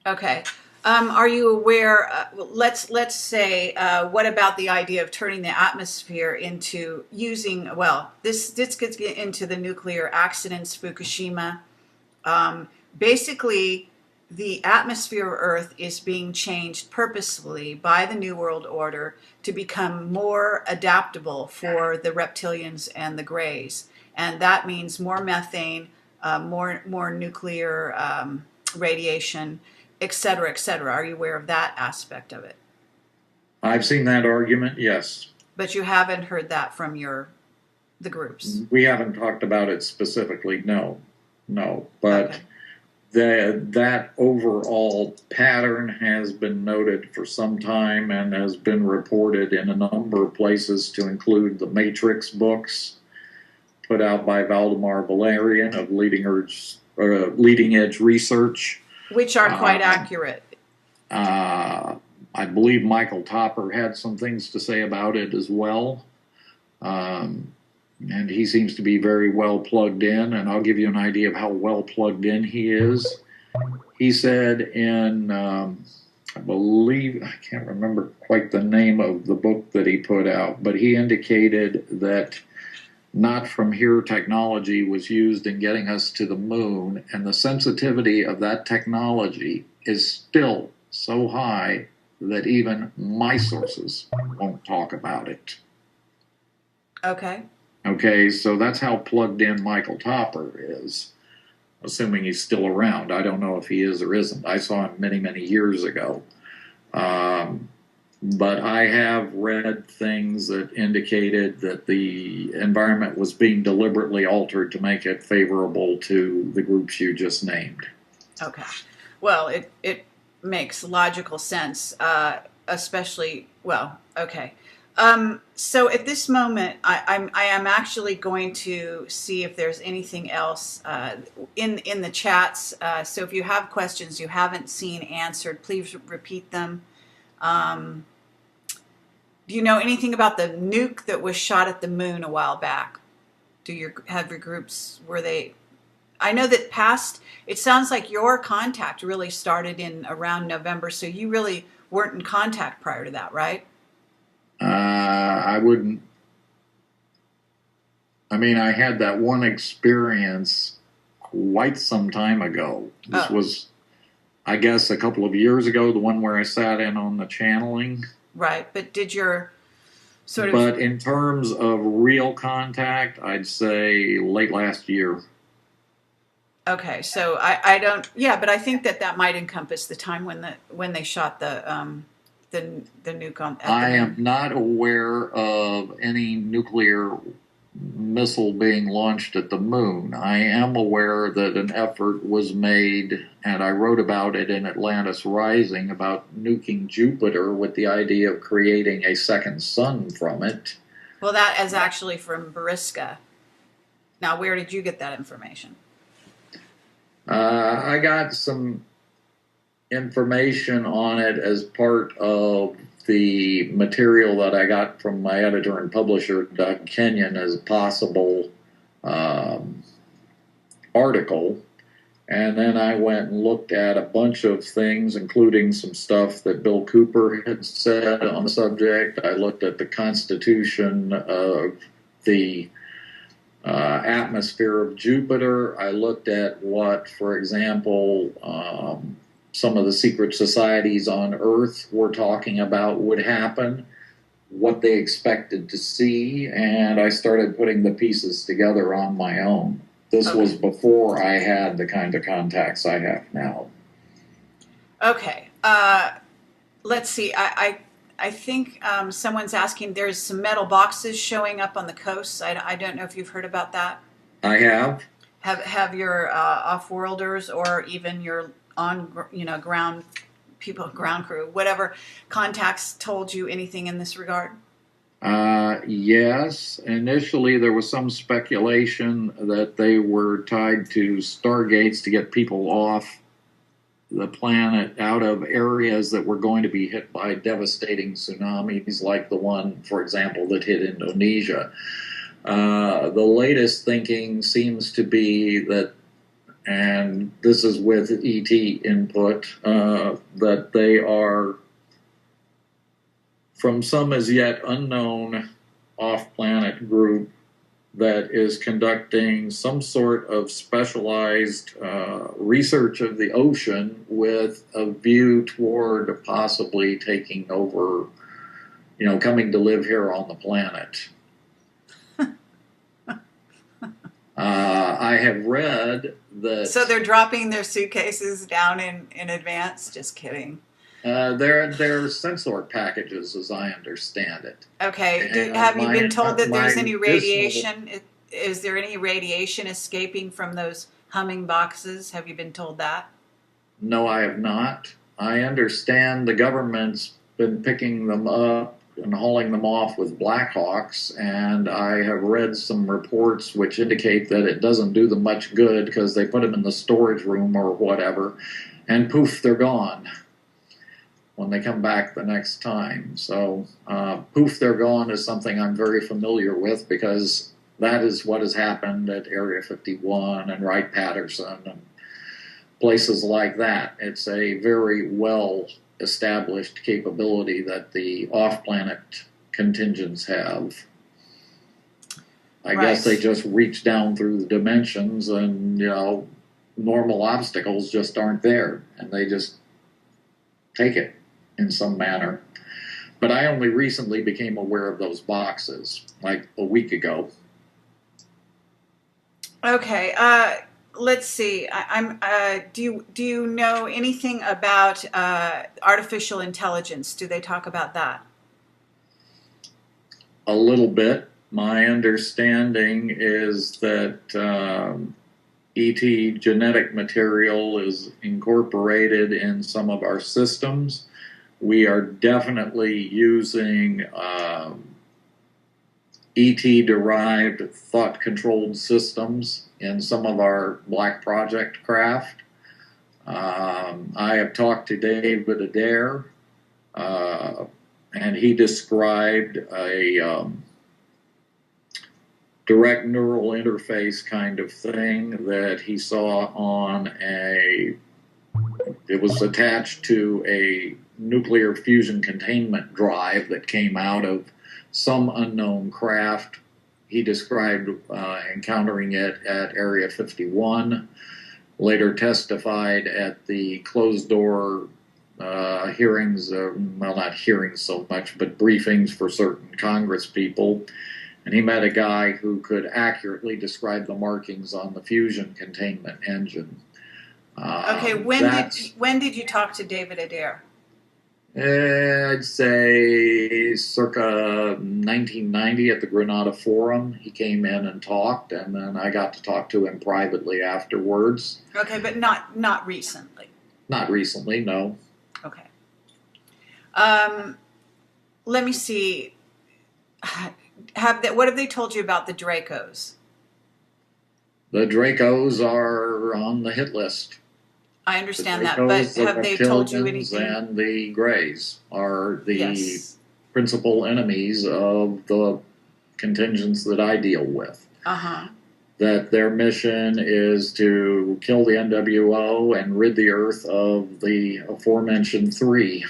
Okay. Are you aware, let's say, what about the idea of turning the atmosphere into using, well, this gets into the nuclear accidents, Fukushima. Basically, the atmosphere of Earth is being changed purposefully by the New World Order to become more adaptable for the reptilians and the grays. And that means more methane, more nuclear radiation, et cetera, et cetera. Are you aware of that aspect of it?
I've seen that argument, yes.
But you haven't heard that from the groups?
We haven't talked about it specifically, no. But that overall pattern has been noted for some time and has been reported in a number of places, to include the Matrix books put out by Valdemar Valerian of Leading Edge Research.
Which are quite accurate.
I believe Michael Topper had some things to say about it as well. And he seems to be very well plugged in, and I'll give you an idea of how well plugged in he is. He said in, I believe, I can't remember quite the name of the book that he put out, but he indicated that not from here technology was used in getting us to the moon, and the sensitivity of that technology is still so high that even my sources won't talk about it. Okay, so that's how plugged in Michael Topper is, assuming he's still around. I don't know if he is or isn't. I saw him many, many years ago. But I have read things that indicated that the environment was being deliberately altered to make it favorable to the groups you just named.
Okay. Well, it makes logical sense, especially, well, okay. So at this moment, I am actually going to see if there's anything else in the chats. So if you have questions you haven't seen answered, please repeat them. Do you know anything about the nuke that was shot at the moon a while back? Have your groups, were they I know that it sounds like your contact really started in around November, so you really weren't in contact prior to that, right?
I wouldn't. I mean, I had that one experience quite some time ago. This
Oh,
was, I guess, a couple of years ago, the one where I sat in on the channeling.
right. But did your sort of
But in terms of real contact, I'd say late last year.
okay? So I don't. Yeah, but I think that might encompass the time when they shot the nuke on at the
I am
moon.
not aware of any nuclear missile being launched at the moon. I am aware that an effort was made, and I wrote about it in Atlantis Rising, about nuking Jupiter with the idea of creating a second sun from it.
Well, that is actually from Bariska. Now, where did you get that information?
I got some information on it as part of the material that I got from my editor and publisher, Doug Kenyon, as a possible um, article. And then I went and looked at a bunch of things, including some stuff that Bill Cooper had said on the subject. I looked at the constitution of the atmosphere of Jupiter. I looked at what, for example, some of the secret societies on Earth were talking about would happen, what they expected to see, and I started putting the pieces together on my own. This
Okay.
was before I had the kind of contacts I have now.
Okay. Let's see. I think someone's asking. There's some metal boxes showing up on the coast. I don't know if you've heard about that.
I have.
Have your off-worlders or even your ground people, ground crew, whatever contacts told you anything in this regard?
Yes, initially there was some speculation that they were tied to stargates to get people off the planet out of areas that were going to be hit by devastating tsunamis, like the one, for example, that hit Indonesia. The latest thinking seems to be that, and this is with ET input, that they are from some as yet unknown off-planet group that is conducting some sort of specialized research of the ocean with a view toward possibly taking over, coming to live here on the planet. I have read that.
So they're dropping their suitcases down in advance. Just kidding.
They're sensor packages, as I understand it.
Okay.
And
Have you been told that
my
there's any
additional.
radiation? Is there any radiation escaping from those humming boxes? Have you been told that?
No, I have not. I understand the government's been picking them up and hauling them off with Blackhawks, and I have read some reports which indicate that it doesn't do them much good because they put them in the storage room or whatever, and poof, they're gone when they come back the next time. So, poof, they're gone is something I'm very familiar with because that is what has happened at Area 51 and Wright-Patterson and places like that. It's a very well established capability that the off-planet contingents have. I guess they just reach down through the dimensions and, normal obstacles just aren't there and they just take it in some manner. But I only recently became aware of those boxes, like a week ago.
Okay. Let's see. Do you know anything about artificial intelligence? Do they talk about that?
A little bit. My understanding is that ET genetic material is incorporated in some of our systems. We are definitely using ET-derived thought-controlled systems in some of our Black Project craft. I have talked to David Adair, and he described direct neural interface kind of thing that he saw on it was attached to a nuclear fusion containment drive that came out of some unknown craft. He described encountering it at Area 51, later testified at the closed door hearings, well, not hearings so much, but briefings for certain Congress people. And he met a guy who could accurately describe the markings on the fusion containment engine.
Okay, when did you talk to David Adair?
I'd say circa 1990 at the Granada Forum. He came in and talked, and then I got to talk to him privately afterwards.
Okay, but not recently.
Not recently, no.
Okay. Let me see. What have they told you about the Dracos?
The Dracos are on the hit list.
I understand that, but have they told you anything?
And the Greys are the principal enemies of the contingents that I deal with.
Uh-huh.
That their mission is to kill the NWO and rid the Earth of the aforementioned three.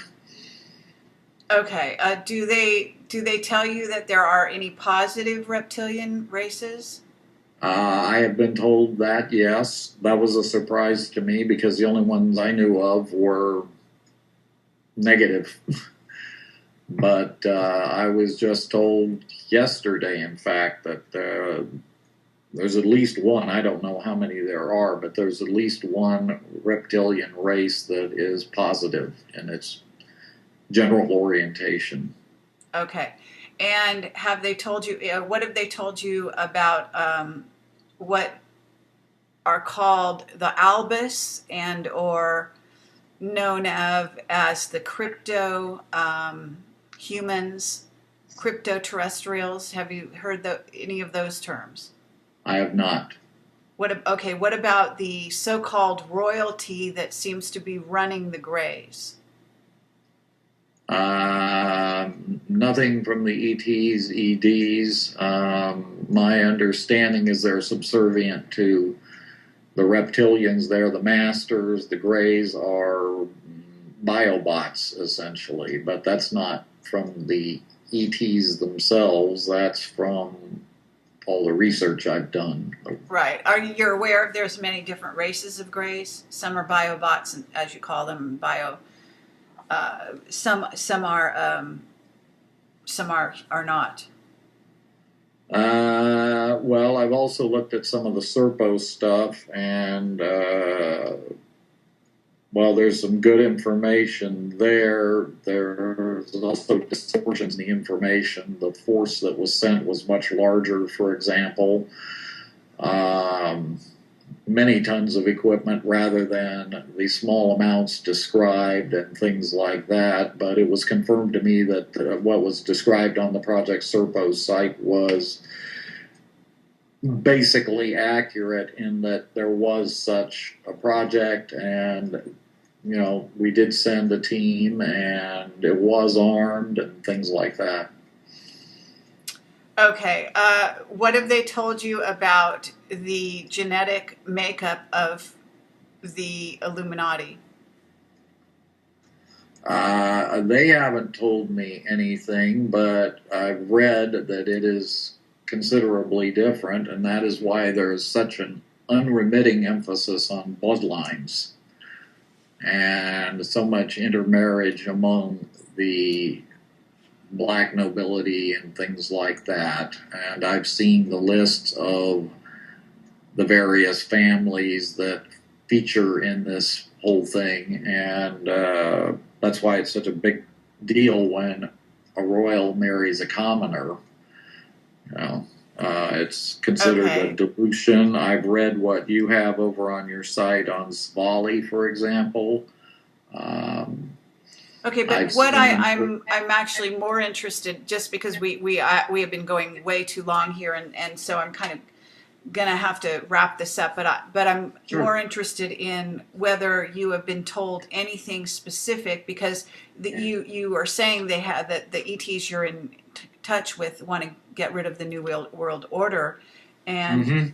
Okay. Do they tell you that there are any positive reptilian races?
I have been told that, yes. That was a surprise to me because the only ones I knew of were negative. But I was just told yesterday, in fact, that there's at least one. I don't know how many there are, but there's at least one reptilian race that is positive in its general orientation.
Okay. And have they told you, what have they told you about what are called the Albus and or known as the crypto humans, crypto terrestrials? Have you heard any of those terms?
I have not.
What about the so-called royalty that seems to be running the Greys?
Nothing from the ETs, EDs. My understanding is they're subservient to the reptilians. They're the masters. The Greys are biobots, essentially. But that's not from the ETs themselves. That's from all the research I've done.
Right. Are you aware of there's many different races of Greys? Some are biobots, and as you call them, some are not.
Well, I've also looked at some of the Serpo stuff, and while there's some good information there, there's also distortions in the information. The force that was sent was much larger, for example. Many tons of equipment rather than the small amounts described and things like that. But it was confirmed to me that what was described on the Project Serpo site was basically accurate in that there was such a project, and we did send a team and it was armed and things like that.
Okay. What have they told you about the genetic makeup of the Illuminati?
They haven't told me anything, but I've read that it is considerably different, and that is why there is such an unremitting emphasis on bloodlines and so much intermarriage among the black nobility and things like that. And I've seen the lists of the various families that feature in this whole thing, and that's why it's such a big deal when a royal marries a commoner. It's considered a dilution. I've read what you have over on your site on Svali, for example.
Okay, but what I'm actually more interested, just because we have been going way too long here, and so I'm kind of gonna have to wrap this up. But I'm more interested in whether you have been told anything specific, because you are saying they have that the ETs you're in touch with want to get rid of the New World Order, and
Mm-hmm.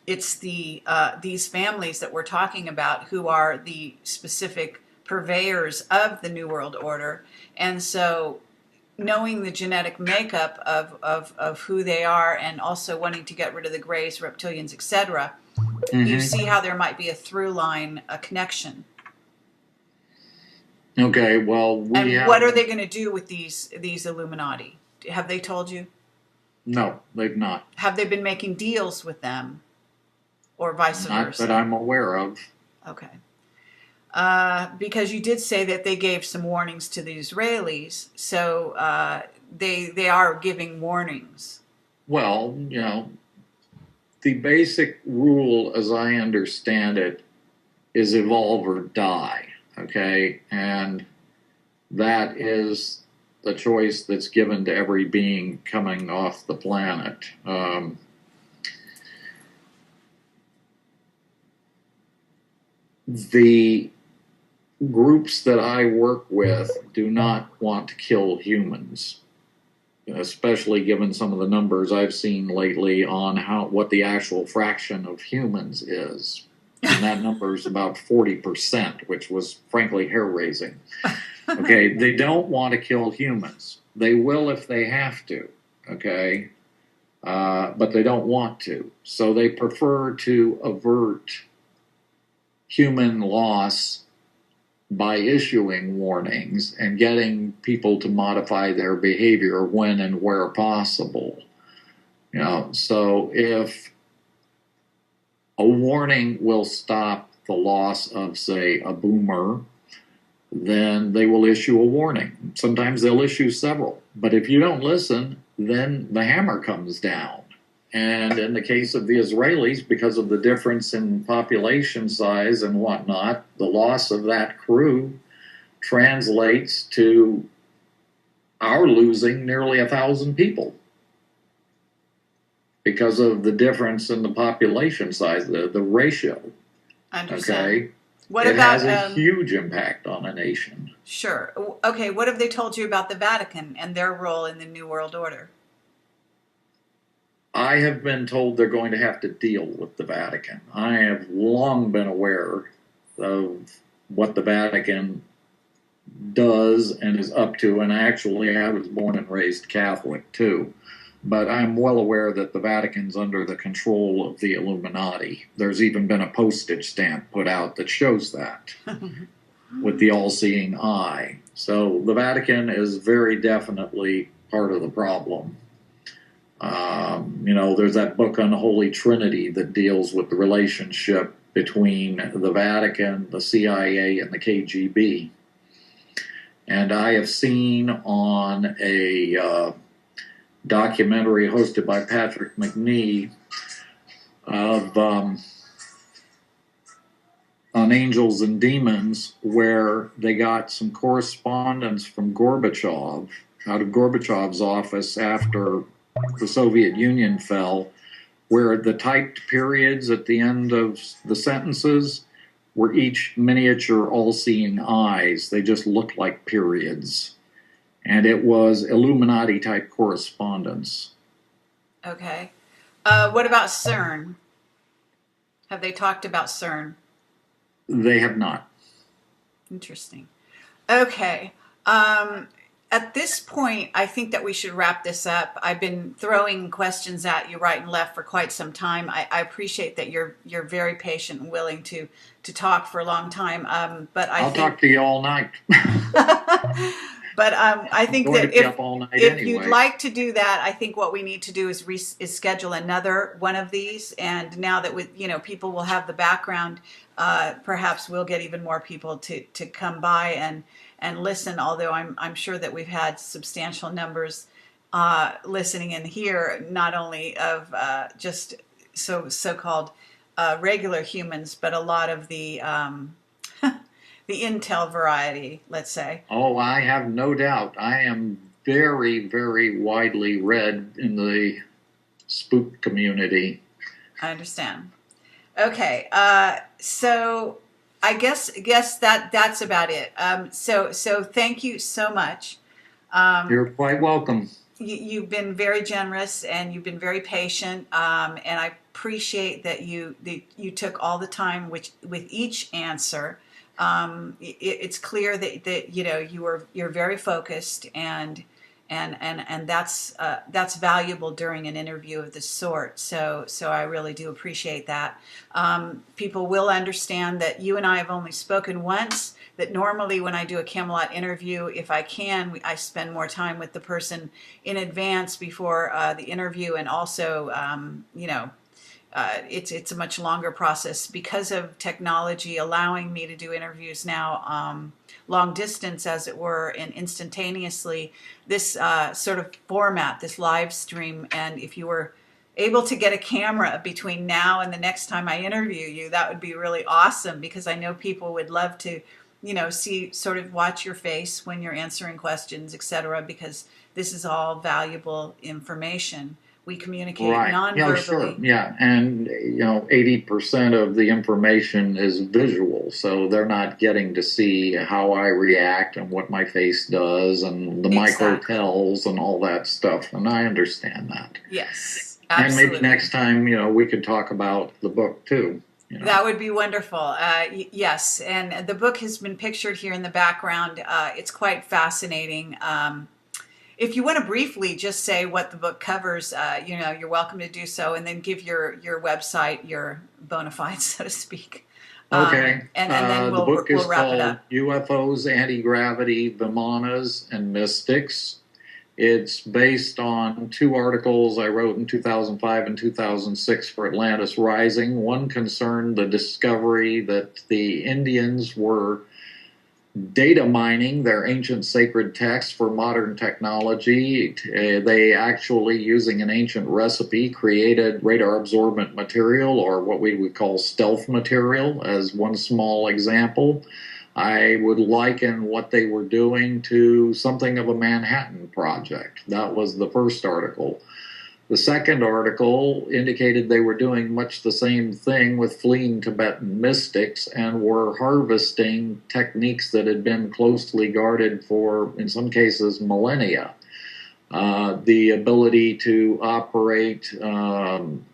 it's these families that we're talking about who are the specific purveyors of the New World Order, and so knowing the genetic makeup of who they are, and also wanting to get rid of the Greys, reptilians, etc., you
Mm-hmm.
see how there might be a through line, a connection.
Okay, well,
And what are they going to do with these Illuminati? Have they told you?
No, they've not.
Have they been making deals with them, or vice
Not
versa?
that I'm aware of.
Okay. Because you did say that they gave some warnings to the Israelis, so they are giving warnings.
Well, the basic rule, as I understand it, is evolve or die. Okay, and that is the choice that's given to every being coming off the planet. The groups that I work with do not want to kill humans, especially given some of the numbers I've seen lately on what the actual fraction of humans is. And that number is about 40%, which was frankly hair-raising. Okay, they don't want to kill humans. They will if they have to, okay? But they don't want to. So they prefer to avert human loss by issuing warnings and getting people to modify their behavior when and where possible. So if a warning will stop the loss of, say, a boomer, then they will issue a warning. Sometimes they'll issue several. But if you don't listen, then the hammer comes down. And in the case of the Israelis, because of the difference in population size and whatnot, the loss of that crew translates to our losing nearly 1,000 people because of the difference in the population size, the ratio.
I understand.
Okay?
What
it
about
has a huge impact on a nation.
Sure. Okay, what have they told you about the Vatican and their role in the New World Order?
I have been told they're going to have to deal with the Vatican. I have long been aware of what the Vatican does and is up to, and actually I was born and raised Catholic too. But I'm well aware that the Vatican's under the control of the Illuminati. There's even been a postage stamp put out that shows that with the all-seeing eye. So the Vatican is very definitely part of the problem. There's that book on the Holy Trinity that deals with the relationship between the Vatican, the CIA, and the KGB. And I have seen on a documentary hosted by Patrick McNee of on angels and demons, where they got some correspondence from Gorbachev out of Gorbachev's office after the Soviet Union fell, where the typed periods at the end of the sentences were each miniature all-seeing eyes. They just looked like periods. And it was Illuminati-type correspondence.
Okay. What about CERN? Have they talked about CERN?
They have not.
Interesting. Okay. At this point, I think that we should wrap this up. I've been throwing questions at you right and left for quite some time. I appreciate that you're very patient and willing to talk for a long time. But I'll
talk to you all night.
But I think that if you'd like to do that, I think what we need to do is schedule another one of these. And now that people will have the background, perhaps we'll get even more people to come by and listen. Although I'm sure that we've had substantial numbers listening in here, not only of just so-called regular humans, but a lot of the the intel variety, let's say.
Oh, I have no doubt. I am very, very widely read in the spook community.
I understand. Okay, so I guess that's about it. So thank you so much.
You're quite welcome.
you've been very generous and you've been very patient, and I appreciate that you took all the time with each answer. It's clear that you're very focused, and that's valuable during an interview of this sort. So I really do appreciate that. People will understand that you and I have only spoken once. That normally when I do a Camelot interview, if I can, I spend more time with the person in advance before the interview, and also, it's a much longer process because of technology allowing me to do interviews now, long distance, as it were, and instantaneously. This sort of format, this live stream, and if you were able to get a camera between now and the next time I interview you, that would be really awesome, because I know people would love to watch your face when you're answering questions, etc., because this is all valuable information. We communicate
Right. Yeah, sure.
non-verbally.
Yeah. And, 80% of the information is visual. So they're not getting to see how I react and what my face does and the micro
Exactly.
tells and all that stuff. And I understand that.
Yes,
And maybe
absolutely.
next time, we could talk about the book too.
That would be wonderful. Yes, and the book has been pictured here in the background. It's quite fascinating. If you want to briefly just say what the book covers, you're welcome to do so, and then give your website, your bona fides, so to speak.
Okay.
And then
The book is
we'll wrap it
called
up.
UFOs, Anti-Gravity, Vimanas, and Mystics. It's based on 2 articles I wrote in 2005 and 2006 for Atlantis Rising. One concerned the discovery that the Indians were data mining their ancient sacred texts for modern technology. They actually, using an ancient recipe, created radar absorbent material, or what we would call stealth material, as one small example. I would liken what they were doing to something of a Manhattan Project. That was the first article. The second article indicated they were doing much the same thing with fleeing Tibetan mystics and were harvesting techniques that had been closely guarded for, in some cases, millennia. The ability to operate in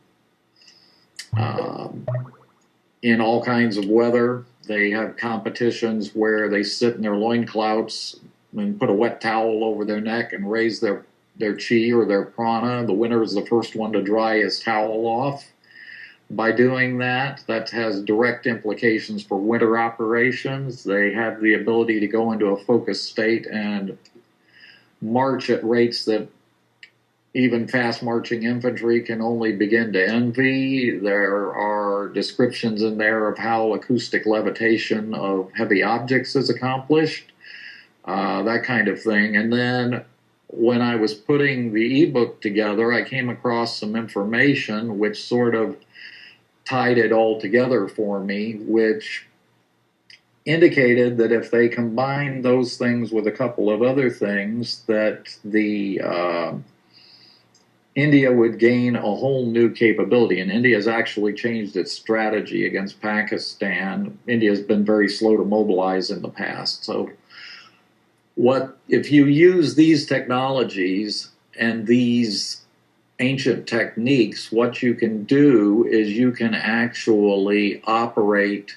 all kinds of weather. They have competitions where they sit in their loincloths and put a wet towel over their neck and raise their chi or their prana. The winner is the first one to dry his towel off. By doing that, that has direct implications for winter operations. They have the ability to go into a focused state and march at rates that even fast-marching infantry can only begin to envy. There are descriptions in there of how acoustic levitation of heavy objects is accomplished, that kind of thing. And then when I was putting the ebook together, I came across some information which sort of tied it all together for me, which indicated that if they combined those things with a couple of other things, that the India would gain a whole new capability. And India has actually changed its strategy against Pakistan. India has been very slow to mobilize in the past. So if you use these technologies and these ancient techniques, what you can do is you can actually operate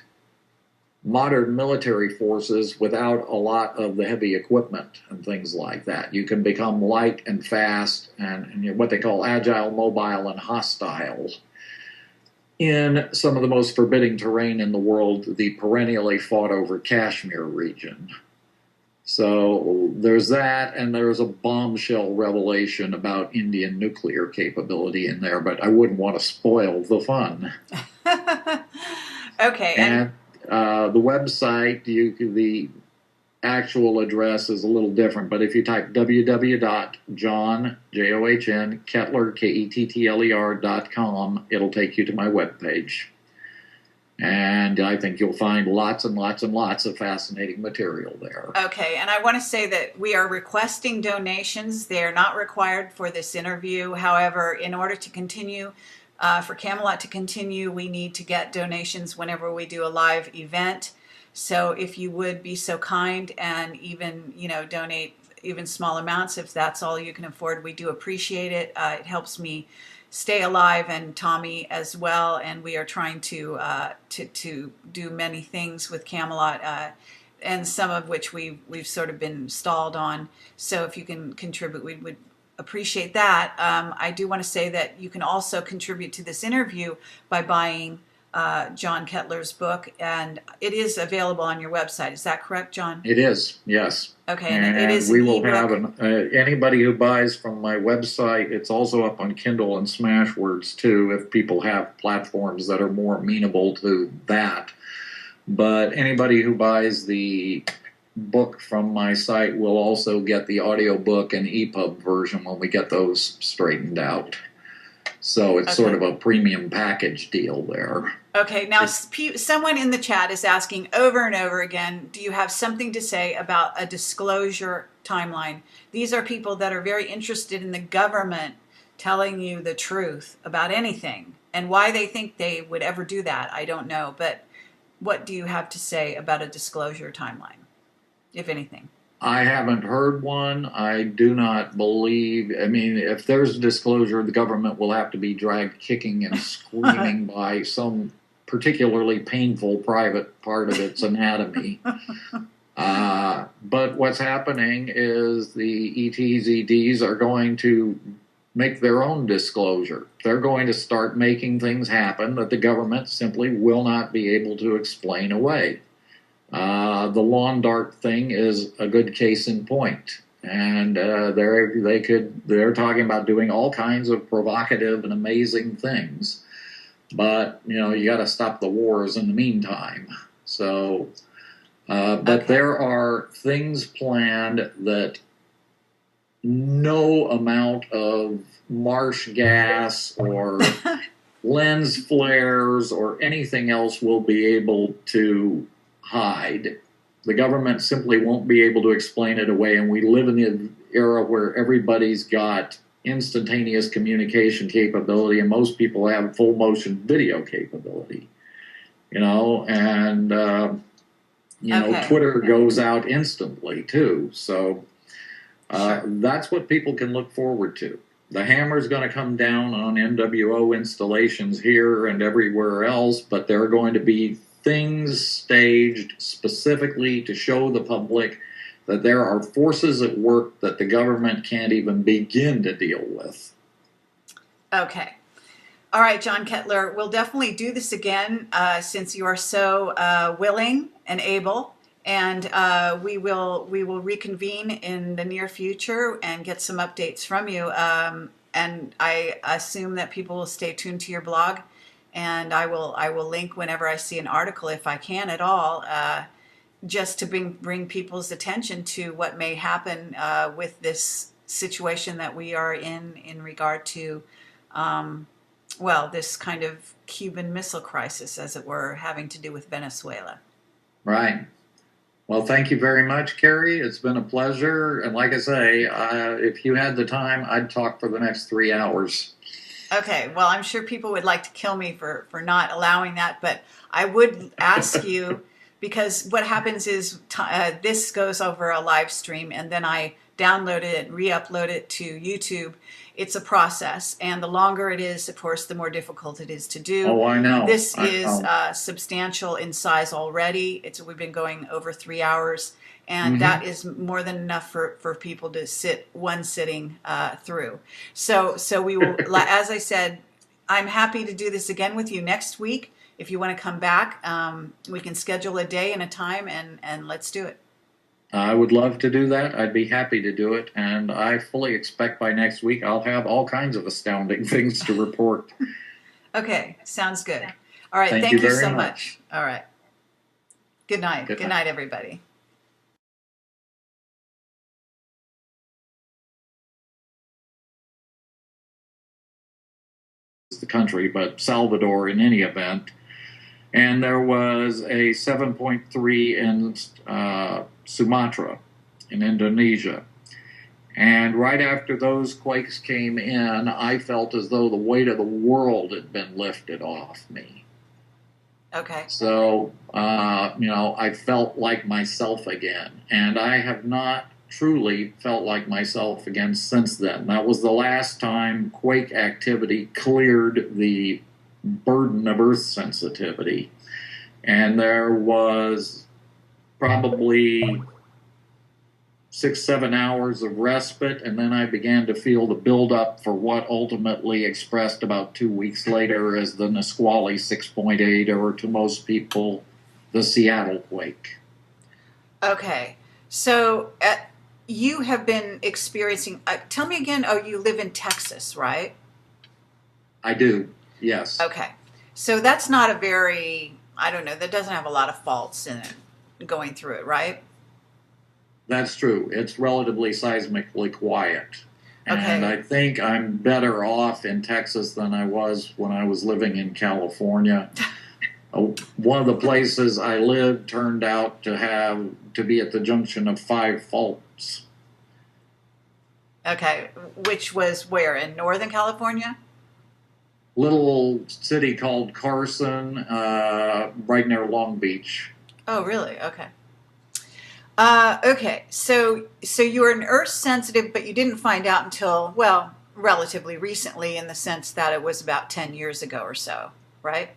modern military forces without a lot of the heavy equipment and things like that. You can become light and fast and what they call agile, mobile, and hostile in some of the most forbidding terrain in the world, the perennially fought over Kashmir region. So there's that, and there's a bombshell revelation about Indian nuclear capability in there, but I wouldn't want to spoil the fun.
Okay.
And the website, the actual address is a little different, but if you type www.john, John, Kettler, Kettler.com, it'll take you to my webpage. And I think you'll find lots and lots and lots of fascinating material there.
Okay, and I want to say that we are requesting donations. They're not required for this interview. However, in order to continue, for Camelot to continue, we need to get donations whenever we do a live event. So if you would be so kind and even, donate even small amounts, if that's all you can afford, we do appreciate it. It helps me stay alive, and Tommy as well. And we are trying to do many things with Camelot, and some of which we've sort of been stalled on. So if you can contribute, we would appreciate that. I do want to say that you can also contribute to this interview by buying John Kettler's book, and it is available on your website. Is that correct, John?
It is, yes.
Okay, and it is
we
an
will
ebook.
have anybody who buys from my website. It's also up on Kindle and Smashwords too, if people have platforms that are more amenable to that. But anybody who buys the book from my site will also get the audiobook and EPUB version when we get those straightened out. So it's sort of a premium package deal there.
Okay, now someone in the chat is asking over and over again, do you have something to say about a disclosure timeline? These are people that are very interested in the government telling you the truth about anything. And why they think they would ever do that, I don't know. But what do you have to say about a disclosure timeline, if anything?
I haven't heard one. I do not believe, I mean, if there's a disclosure, the government will have to be dragged kicking and screaming by some particularly painful private part of its anatomy. But what's happening is the ETs, EDs are going to make their own disclosure. They're going to start making things happen that the government simply will not be able to explain away. The lawn dart thing is a good case in point, and they're talking about doing all kinds of provocative and amazing things, but you got to stop the wars in the meantime. So, but there are things planned that no amount of marsh gas or lens flares or anything else will be able to hide. The government simply won't be able to explain it away, and we live in an era where everybody's got instantaneous communication capability, and most people have full motion video capability. Twitter goes out instantly too. So that's what people can look forward to. The hammer's going to come down on NWO installations here and everywhere else, but there are going to be things staged specifically to show the public that there are forces at work that the government can't even begin to deal with. Okay.
All right, John Kettler, we'll definitely do this again since you are so willing and able, and we will reconvene in the near future and get some updates from you. And I assume that people will stay tuned to your blog. And I will link whenever I see an article, if I can at all, just to bring people's attention to what may happen with this situation that we are in regard to, this kind of Cuban Missile Crisis, as it were, having to do with Venezuela.
Right. Well, thank you very much, Carrie. It's been a pleasure. And like I say, if you had the time, I'd talk for the next 3 hours.
Okay, well, I'm sure people would like to kill me for not allowing that, but I would ask you, because what happens is this goes over a live stream, and then I download it and re-upload it to YouTube. It's a process, and the longer it is, of course, the more difficult it is to do.
Oh, I know.
This is substantial in size already. We've been going over 3 hours. And that is more than enough for people to sit one sitting through. So we will, as I said, I'm happy to do this again with you next week. If you want to come back, we can schedule a day and a time, and let's do it.
I would love to do that. I'd be happy to do it. And I fully expect by next week I'll have all kinds of astounding things to report.
Okay, sounds good. All right, thank you so much. All right. Good night. Good night, everybody.
The country, but Salvador in any event. And there was a 7.3 in Sumatra in Indonesia. And right after those quakes came in, I felt as though the weight of the world had been lifted off me.
Okay.
So, I felt like myself again. And I have not truly felt like myself again since then. That was the last time quake activity cleared the burden of earth sensitivity. And there was probably 6-7 hours of respite, and then I began to feel the buildup for what ultimately expressed about 2 weeks later as the Nisqually 6.8, or to most people, the Seattle quake.
Okay. So you have been experiencing, tell me again, oh, you live in Texas, right?
I do, yes.
Okay. So that's not a very, I don't know, that doesn't have a lot of faults in it going through it, right?
That's true. It's relatively seismically quiet.
Okay.
And I think I'm better off in Texas than I was when I was living in California. One of the places I lived turned out to be at the junction of 5 faults.
Okay. Which was where? In Northern California?
Little city called Carson, right near Long Beach.
Oh, really? Okay. Okay, so you were an earth sensitive, but you didn't find out until, well, relatively recently, in the sense that it was about 10 years ago or so, right?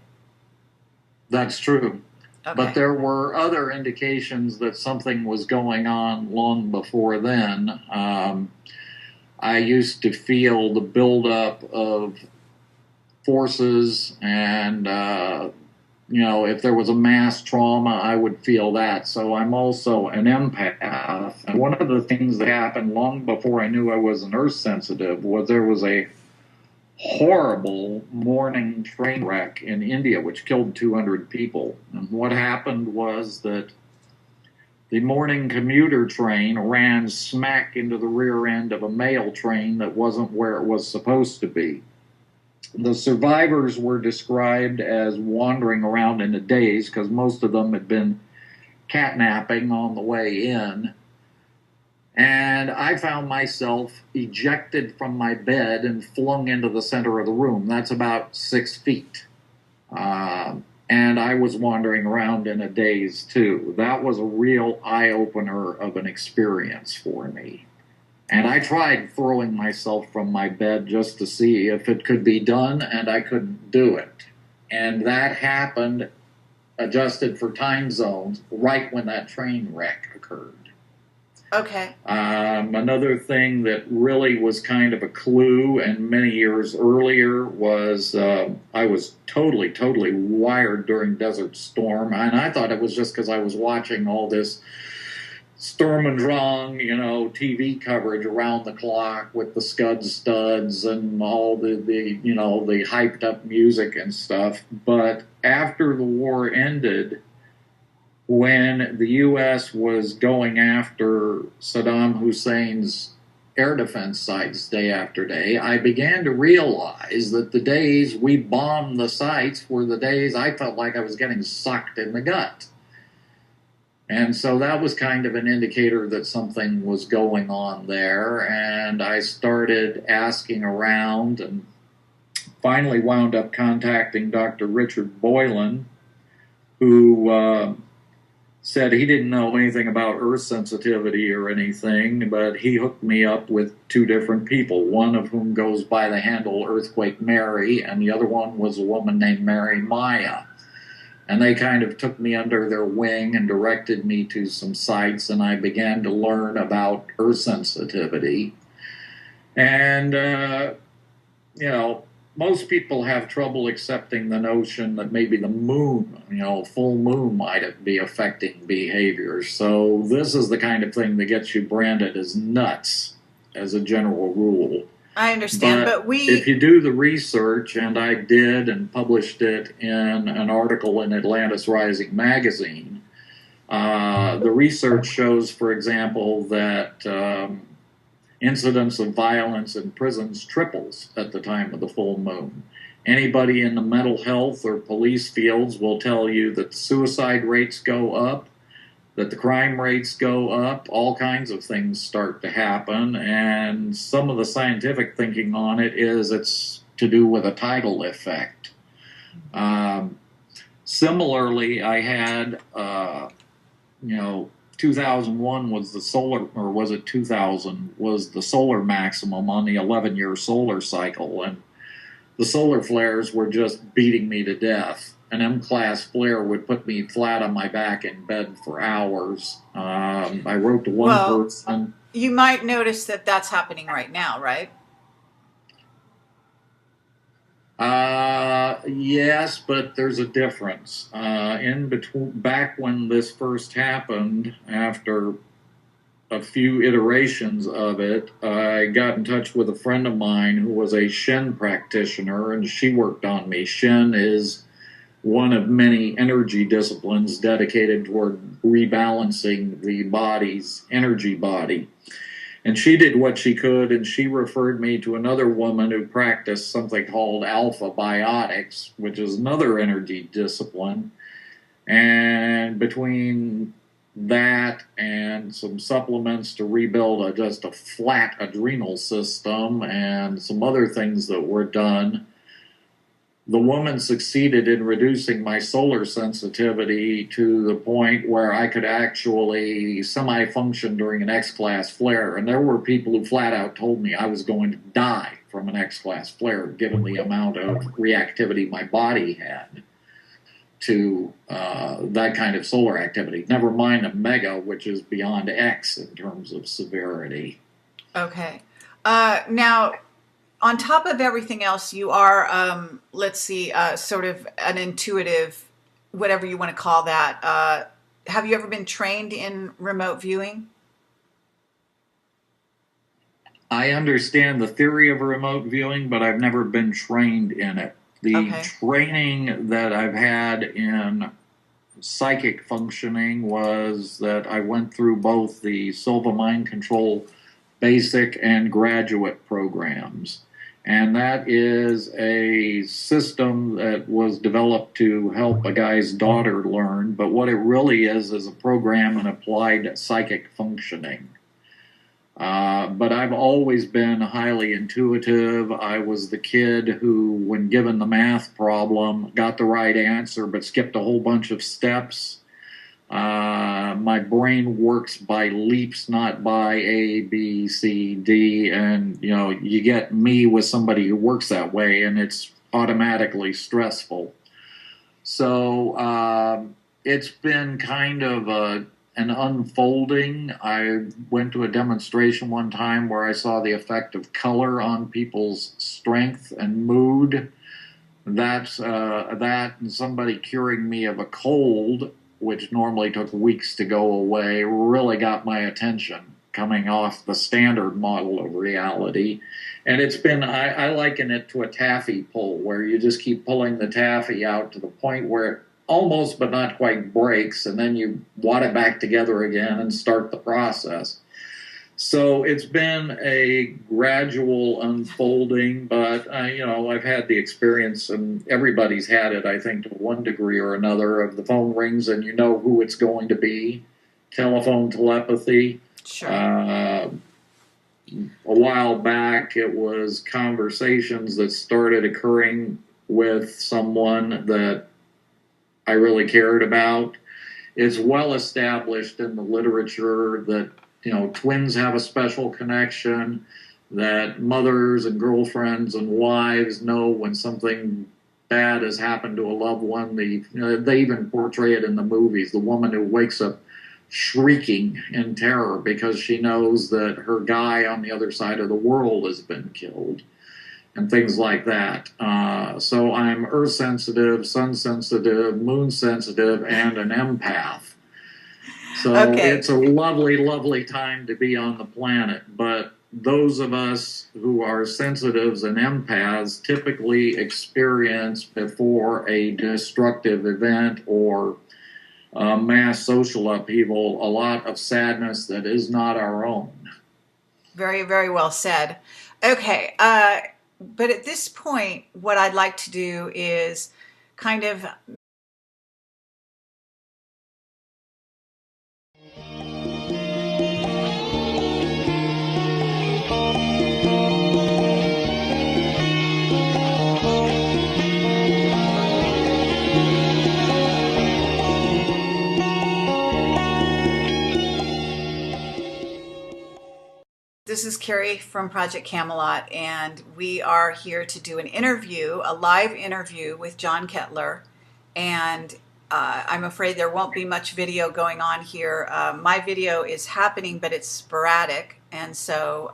That's true.
Okay.
But there were other indications that something was going on long before then. I used to feel the buildup of forces, and if there was a mass trauma, I would feel that. So I'm also an empath. And one of the things that happened long before I knew I was an earth sensitive was there was a horrible morning train wreck in India, which killed 200 people. And what happened was that the morning commuter train ran smack into the rear end of a mail train that wasn't where it was supposed to be. The survivors were described as wandering around in a daze because most of them had been catnapping on the way in. And I found myself ejected from my bed and flung into the center of the room. That's about 6 feet. And I was wandering around in a daze too. That was a real eye-opener of an experience for me. And I tried throwing myself from my bed just to see if it could be done, and I couldn't do it. And that happened, adjusted for time zones, right when that train wreck occurred.
Okay.
Another thing that really was kind of a clue, and many years earlier, was I was totally wired during Desert Storm, and I thought it was just because I was watching all this Sturm und Drang, TV coverage around the clock with the Scud studs and all the hyped up music and stuff. But after the war ended, when the U.S. was going after Saddam Hussein's air defense sites day after day, I began to realize that the days we bombed the sites were the days I felt like I was getting sucked in the gut. And so that was kind of an indicator that something was going on there. And I started asking around and finally wound up contacting Dr. Richard Boylan, who said he didn't know anything about earth sensitivity or anything, but he hooked me up with 2 different people, one of whom goes by the handle Earthquake Mary, and the other one was a woman named Mary Maya. And they kind of took me under their wing and directed me to some sites, and I began to learn about earth sensitivity. And, most people have trouble accepting the notion that maybe the moon, full moon might be affecting behavior. So this is the kind of thing that gets you branded as nuts, as a general rule.
I understand, but
if you do the research, and I did and published it in an article in Atlantis Rising magazine, the research shows, for example, that incidence of violence in prisons triples at the time of the full moon. Anybody in the mental health or police fields will tell you that suicide rates go up, that the crime rates go up, all kinds of things start to happen, and some of the scientific thinking on it is it's to do with a tidal effect. Similarly, I had, 2001 was the solar, or was it 2000, was the solar maximum on the 11-year solar cycle. And the solar flares were just beating me to death. An M-class flare would put me flat on my back in bed for hours. I wrote to one person.
You might notice that that's happening right now, right?
Yes, but there's a difference. In between, back when this first happened, after a few iterations of it, I got in touch with a friend of mine who was a Shen practitioner, and she worked on me. Shen is one of many energy disciplines dedicated toward rebalancing the body's energy body. And she did what she could, and she referred me to another woman who practiced something called alpha biotics, which is another energy discipline. And between that and some supplements to rebuild just a flat adrenal system and some other things that were done, the woman succeeded in reducing my solar sensitivity to the point where I could actually semi-function during an X-class flare. And there were people who flat out told me I was going to die from an X-class flare, given the amount of reactivity my body had to that kind of solar activity. Never mind a mega, which is beyond X in terms of severity.
Okay. Now, on top of everything else, you are, sort of an intuitive, whatever you want to call that. Have you ever been trained in remote viewing?
I understand the theory of remote viewing, but I've never been trained in it. The training that I've had in psychic functioning was that I went through both the Silva Mind Control basic and graduate programs. And that is a system that was developed to help a guy's daughter learn. But what it really is a program in applied psychic functioning. But I've always been highly intuitive. I was the kid who, when given the math problem, got the right answer but skipped a whole bunch of steps. My brain works by leaps, not by A, B, C, D. And, you know, you get me with somebody who works that way, and it's automatically stressful. So it's been kind of an unfolding. I went to a demonstration one time where I saw the effect of color on people's strength and mood. That and somebody curing me of a cold, which normally took weeks to go away, really got my attention, coming off the standard model of reality. And it's been, I liken it to a taffy pull, where you just keep pulling the taffy out to the point where it almost but not quite breaks, and then you wad it back together again and start the process. So it's been a gradual unfolding, but I've had the experience, and everybody's had it, I think, to one degree or another, of the phone rings and you know who it's going to be. Telephone telepathy.
Sure.
A while back, it was conversations that started occurring with someone that I really cared about. It's well established in the literature that twins have a special connection, that mothers and girlfriends and wives know when something bad has happened to a loved one. They even portray it in the movies, the woman who wakes up shrieking in terror because she knows that her guy on the other side of the world has been killed, and things like that. So I'm earth sensitive, sun sensitive, moon sensitive, and an empath. So It's a lovely, lovely time to be on the planet. But those of us who are sensitives and empaths typically experience, before a destructive event or mass social upheaval, a lot of sadness that is not our own.
Very, very well said. Okay. But at this point, what I'd like to do is kind of this is Carrie from Project Camelot, and we are here to do an interview, a live interview with John Kettler. And I'm afraid there won't be much video going on here. My video is happening, but it's sporadic, and so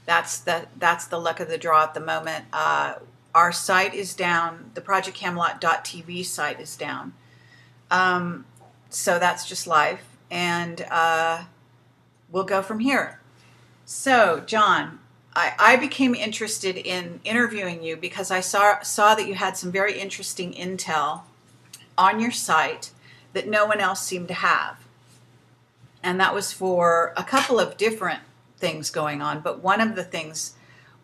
that's the luck of the draw at the moment. Our site is down. The projectcamelot.tv site is down. So that's just live, and we'll go from here. So, John, I became interested in interviewing you because I saw that you had some very interesting intel on your site that no one else seemed to have. And that was for a couple of different things going on, but one of the things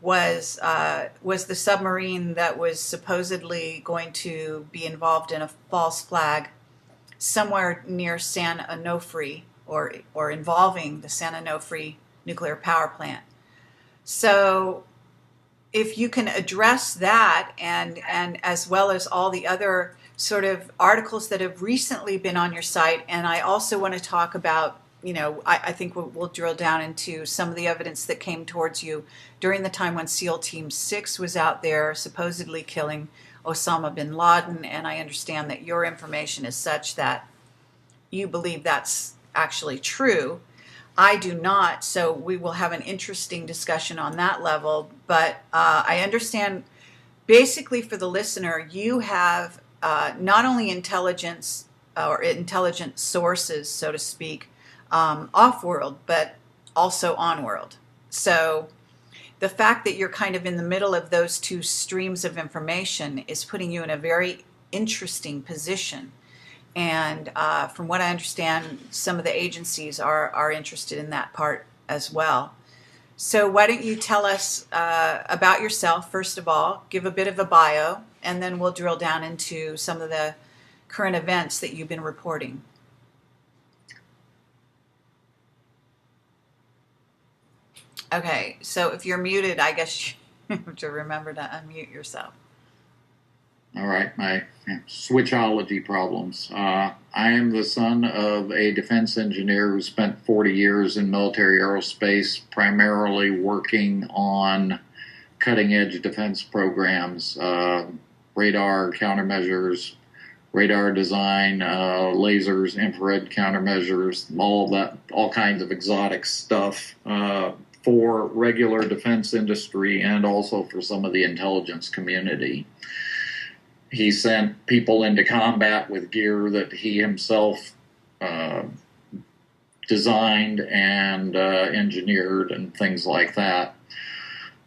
was the submarine that was supposedly going to be involved in a false flag somewhere near San Onofre, or involving the San Onofre nuclear power plant. So if you can address that, and as well as all the other sort of articles that have recently been on your site. And I also want to talk about, I think we'll drill down into some of the evidence that came towards you during the time when SEAL Team 6 was out there supposedly killing Osama bin Laden. And I understand that your information is such that you believe that's actually true. I do not, so we will have an interesting discussion on that level. But I understand, basically for the listener, you have not only intelligence or intelligent sources, so to speak, off-world, but also on-world. So the fact that you're kind of in the middle of those two streams of information is putting you in a very interesting position. And from what I understand, some of the agencies are interested in that part as well. So why don't you tell us about yourself, first of all, give a bit of a bio, and then we'll drill down into some of the current events that you've been reporting. Okay, so if you're muted, I guess you have to remember to unmute yourself.
All right, my switchology problems. I am the son of a defense engineer who spent 40 years in military aerospace, primarily working on cutting-edge defense programs, radar countermeasures, radar design, lasers, infrared countermeasures, all kinds of exotic stuff for regular defense industry and also for some of the intelligence community. He sent people into combat with gear that he himself designed and engineered and things like that.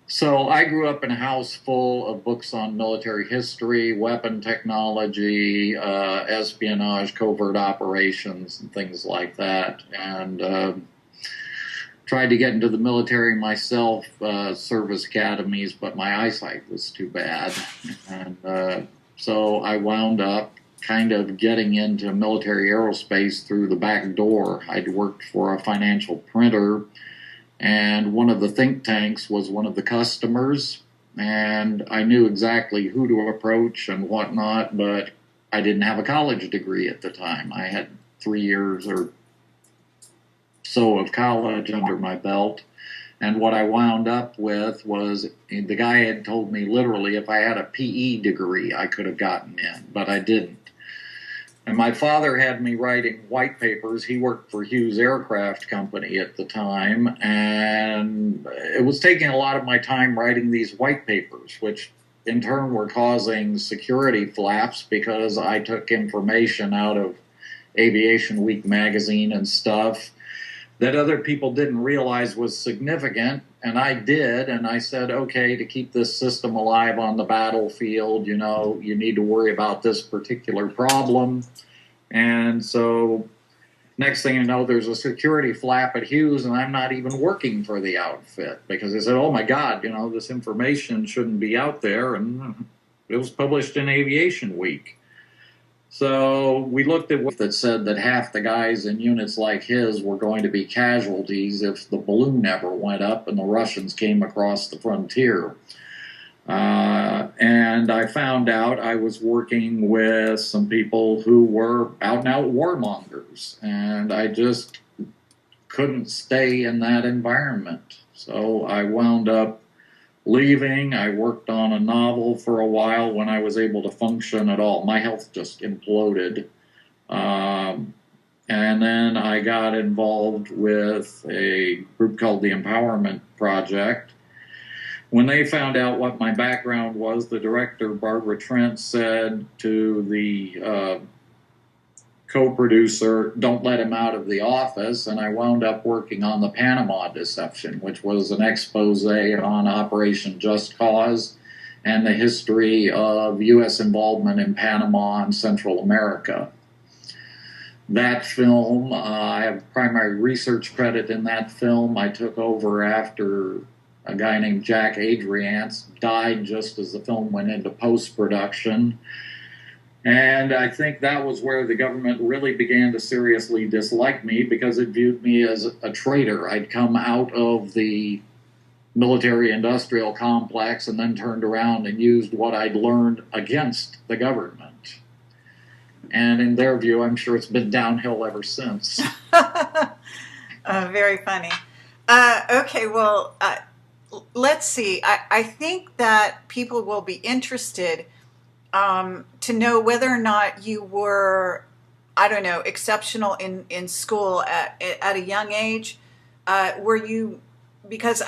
So I grew up in a house full of books on military history, weapon technology, espionage, covert operations, and things like that. And tried to get into the military myself, service academies, but my eyesight was too bad. And so I wound up kind of getting into military aerospace through the back door. I'd worked for a financial printer, and one of the think tanks was one of the customers, and I knew exactly who to approach and whatnot, but I didn't have a college degree at the time. I had 3 years or so of college under my belt. And what I wound up with was, the guy had told me literally if I had a PE degree, I could have gotten in, but I didn't. And my father had me writing white papers. He worked for Hughes Aircraft Company at the time, and it was taking a lot of my time writing these white papers, which in turn were causing security flaps because I took information out of Aviation Week magazine and stuff that other people didn't realize was significant, and I did, and I said, okay, to keep this system alive on the battlefield, you need to worry about this particular problem. And so next thing you know, there's a security flap at Hughes, and I'm not even working for the outfit because they said, oh my God, this information shouldn't be out there, and it was published in Aviation Week. So we looked at what that said that half the guys in units like his were going to be casualties if the balloon never went up and the Russians came across the frontier. And I found out I was working with some people who were out-and-out warmongers, and I just couldn't stay in that environment. So I wound up leaving. I worked on a novel for a while when I was able to function at all. My health just imploded. And then I got involved with a group called the Empowerment Project. When they found out what my background was, the director, Barbara Trent, said to the co-producer, don't let him out of the office, and I wound up working on the Panama Deception, which was an expose on Operation Just Cause and the history of U.S. involvement in Panama and Central America. That film, I have primary research credit in that film. I took over after a guy named Jack Adriance died just as the film went into post-production. And I think that was where the government really began to seriously dislike me, because it viewed me as a traitor. I'd come out of the military-industrial complex and then turned around and used what I'd learned against the government. And in their view, I'm sure it's been downhill ever since.
Very funny. Okay, well, let's see. I think that people will be interested to know whether or not you were, I don't know, exceptional in school at a young age. Were you, because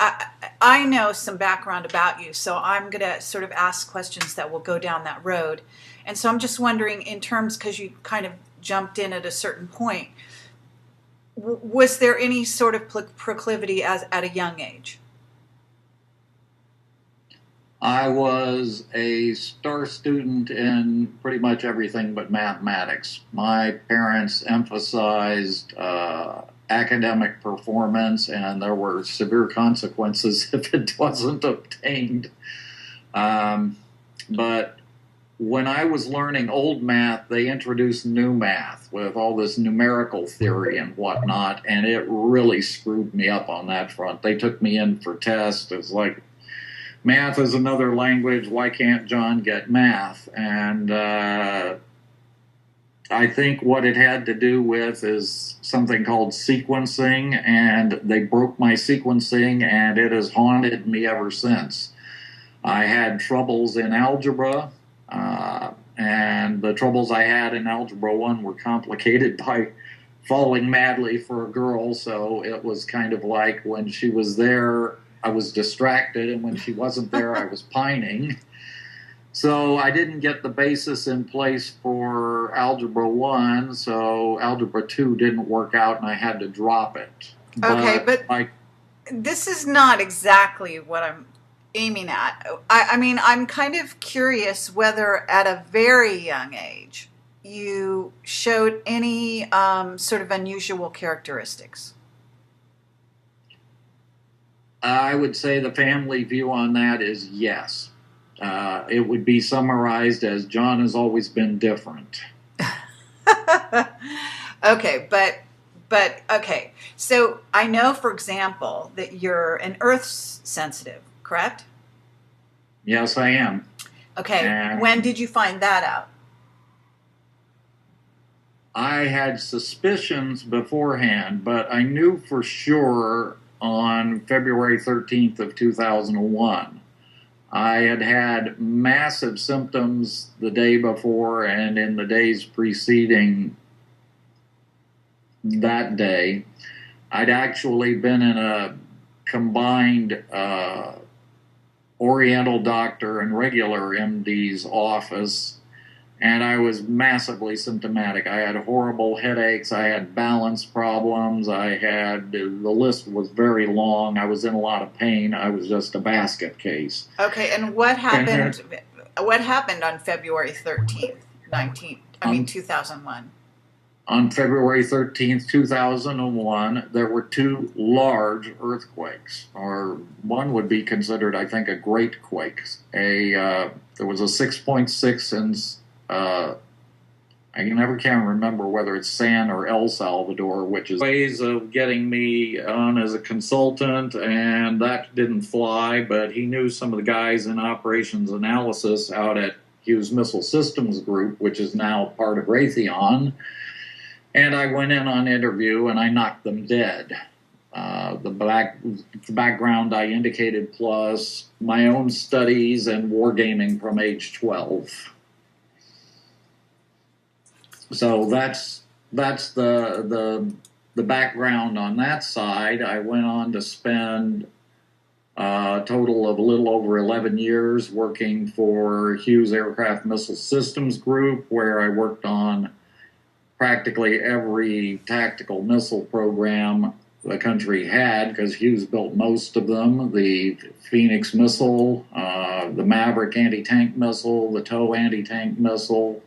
I know some background about you, so I'm going to sort of ask questions that will go down that road. And so I'm just wondering, in terms, because you kind of jumped in at a certain point, was there any sort of proclivity at a young age?
I was a star student in pretty much everything but mathematics. My parents emphasized academic performance, and there were severe consequences if it wasn't obtained. But when I was learning old math, they introduced new math with all this numerical theory and whatnot, and it really screwed me up on that front. They took me in for tests. It's like, math is another language. Why can't John get math? And I think what it had to do with is something called sequencing, and they broke my sequencing, and it has haunted me ever since. I had troubles in algebra, and the troubles I had in Algebra 1 were complicated by falling madly for a girl, so it was kind of like when she was there, I was distracted, and when she wasn't there, I was pining. So I didn't get the basis in place for Algebra 1, so Algebra 2 didn't work out, and I had to drop it.
Okay, but this is not exactly what I'm aiming at. I mean, I'm kind of curious whether at a very young age you showed any sort of unusual characteristics.
I would say the family view on that is yes. It would be summarized as John has always been different.
Okay, but okay. So I know, for example, that you're an earth sensitive, correct?
Yes, I am.
Okay.
And
when did you find that out?
I had suspicions beforehand, but I knew for sure on February 13th of 2001. I had had massive symptoms the day before and in the days preceding that day. I'd actually been in a combined Oriental doctor and regular MD's office, and I was massively symptomatic. I had horrible headaches, I had balance problems, the list was very long, I was in a lot of pain, I was just a basket case.
Okay, and what happened on February 13th, 2001?
On February 13th, 2001, there were two large earthquakes, or one would be considered, I think, a great quake. There was a 6.6 in, I never can remember whether it's San or El Salvador, which is ways of getting me on as a consultant, and that didn't fly, but he knew some of the guys in operations analysis out at Hughes Missile Systems Group, which is now part of Raytheon. And I went in on interview, and I knocked them dead. the background I indicated, plus my own studies and wargaming from age 12. So that's the background on that side. I went on to spend a total of a little over 11 years working for Hughes Aircraft Missile Systems Group, where I worked on practically every tactical missile program the country had, because Hughes built most of them. The Phoenix missile, the Maverick anti-tank missile, the TOW anti-tank missile,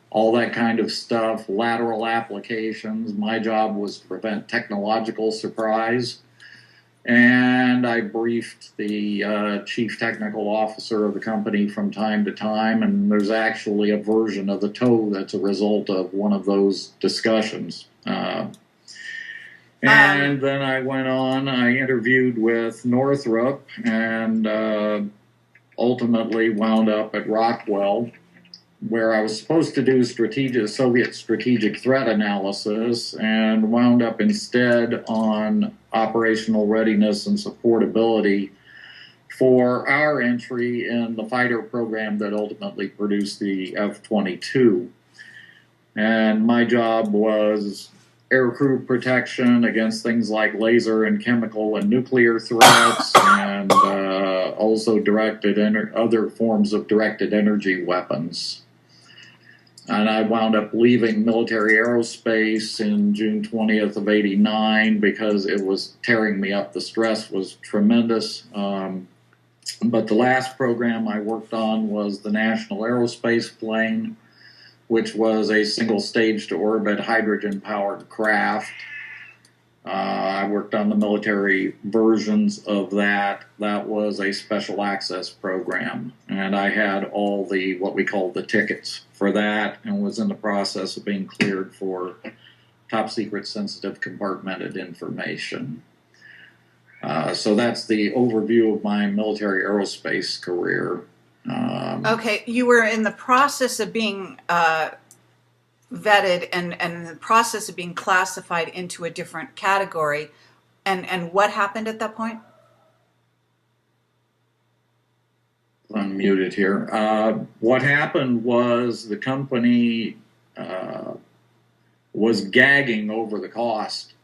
all that kind of stuff, lateral applications. My job was to prevent technological surprise. And I briefed the chief technical officer of the company from time to time, and there's actually a version of the TOW that's a result of one of those discussions. And then I went on, I interviewed with Northrop, and ultimately wound up at Rockwell, where I was supposed to do Soviet strategic threat analysis, and wound up instead on operational readiness and supportability for our entry in the fighter program that ultimately produced the F-22. And my job was aircrew protection against things like laser and chemical and nuclear threats, and also other forms of directed energy weapons. And I wound up leaving military aerospace in June 20th of '89 because it was tearing me up. The stress was tremendous. But the last program I worked on was the National Aerospace Plane, which was a single-stage-to-orbit hydrogen-powered craft. I worked on the military versions of that. That was a special access program, and I had all the, what we call the tickets for that, and was in the process of being cleared for top-secret sensitive compartmented information. So that's the overview of my military aerospace career.
Okay, you were in the process of being vetted and in the process of being classified into a different category. And what happened at that point?
Unmuted here. What happened was the company was gagging over the cost,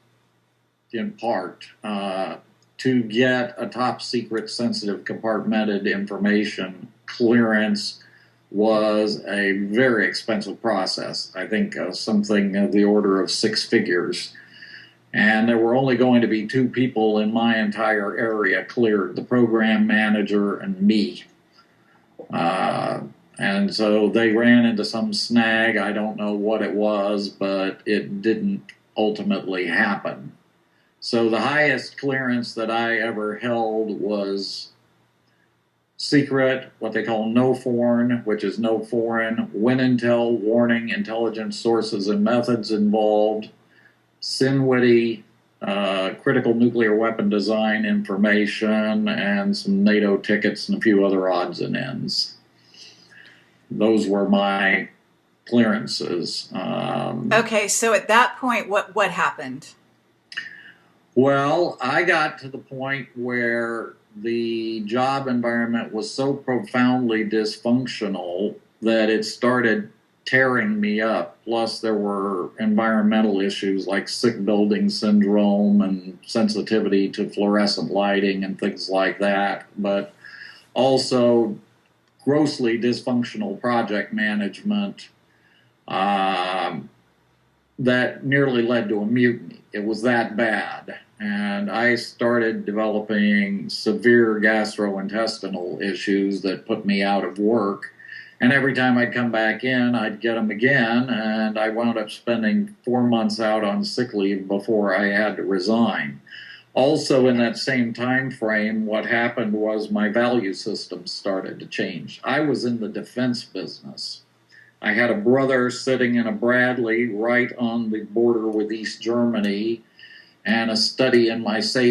in part, to get a top secret sensitive compartmented information clearance was a very expensive process. I think something of the order of 6 figures. And there were only going to be 2 people in my entire area cleared, the program manager and me. And so they ran into some snag. I don't know what it was, but it didn't ultimately happen. So the highest clearance that I ever held was secret, what they call no foreign, which is no foreign, WinIntel, warning, intelligence sources and methods involved, SINWITY, critical nuclear weapon design information, and some NATO tickets and a few other odds and ends. Those were my clearances.
Okay, so at that point, what happened?
Well, I got to the point where the job environment was so profoundly dysfunctional that it started tearing me up. Plus, there were environmental issues like sick building syndrome and sensitivity to fluorescent lighting and things like that, but also grossly dysfunctional project management that nearly led to a mutiny. It was that bad. And I started developing severe gastrointestinal issues that put me out of work. And every time I'd come back in, I'd get them again. And I wound up spending 4 months out on sick leave before I had to resign. Also, in that same time frame, what happened was my value system started to change. I was in the defense business. I had a brother sitting in a Bradley right on the border with East Germany, and a study in my safe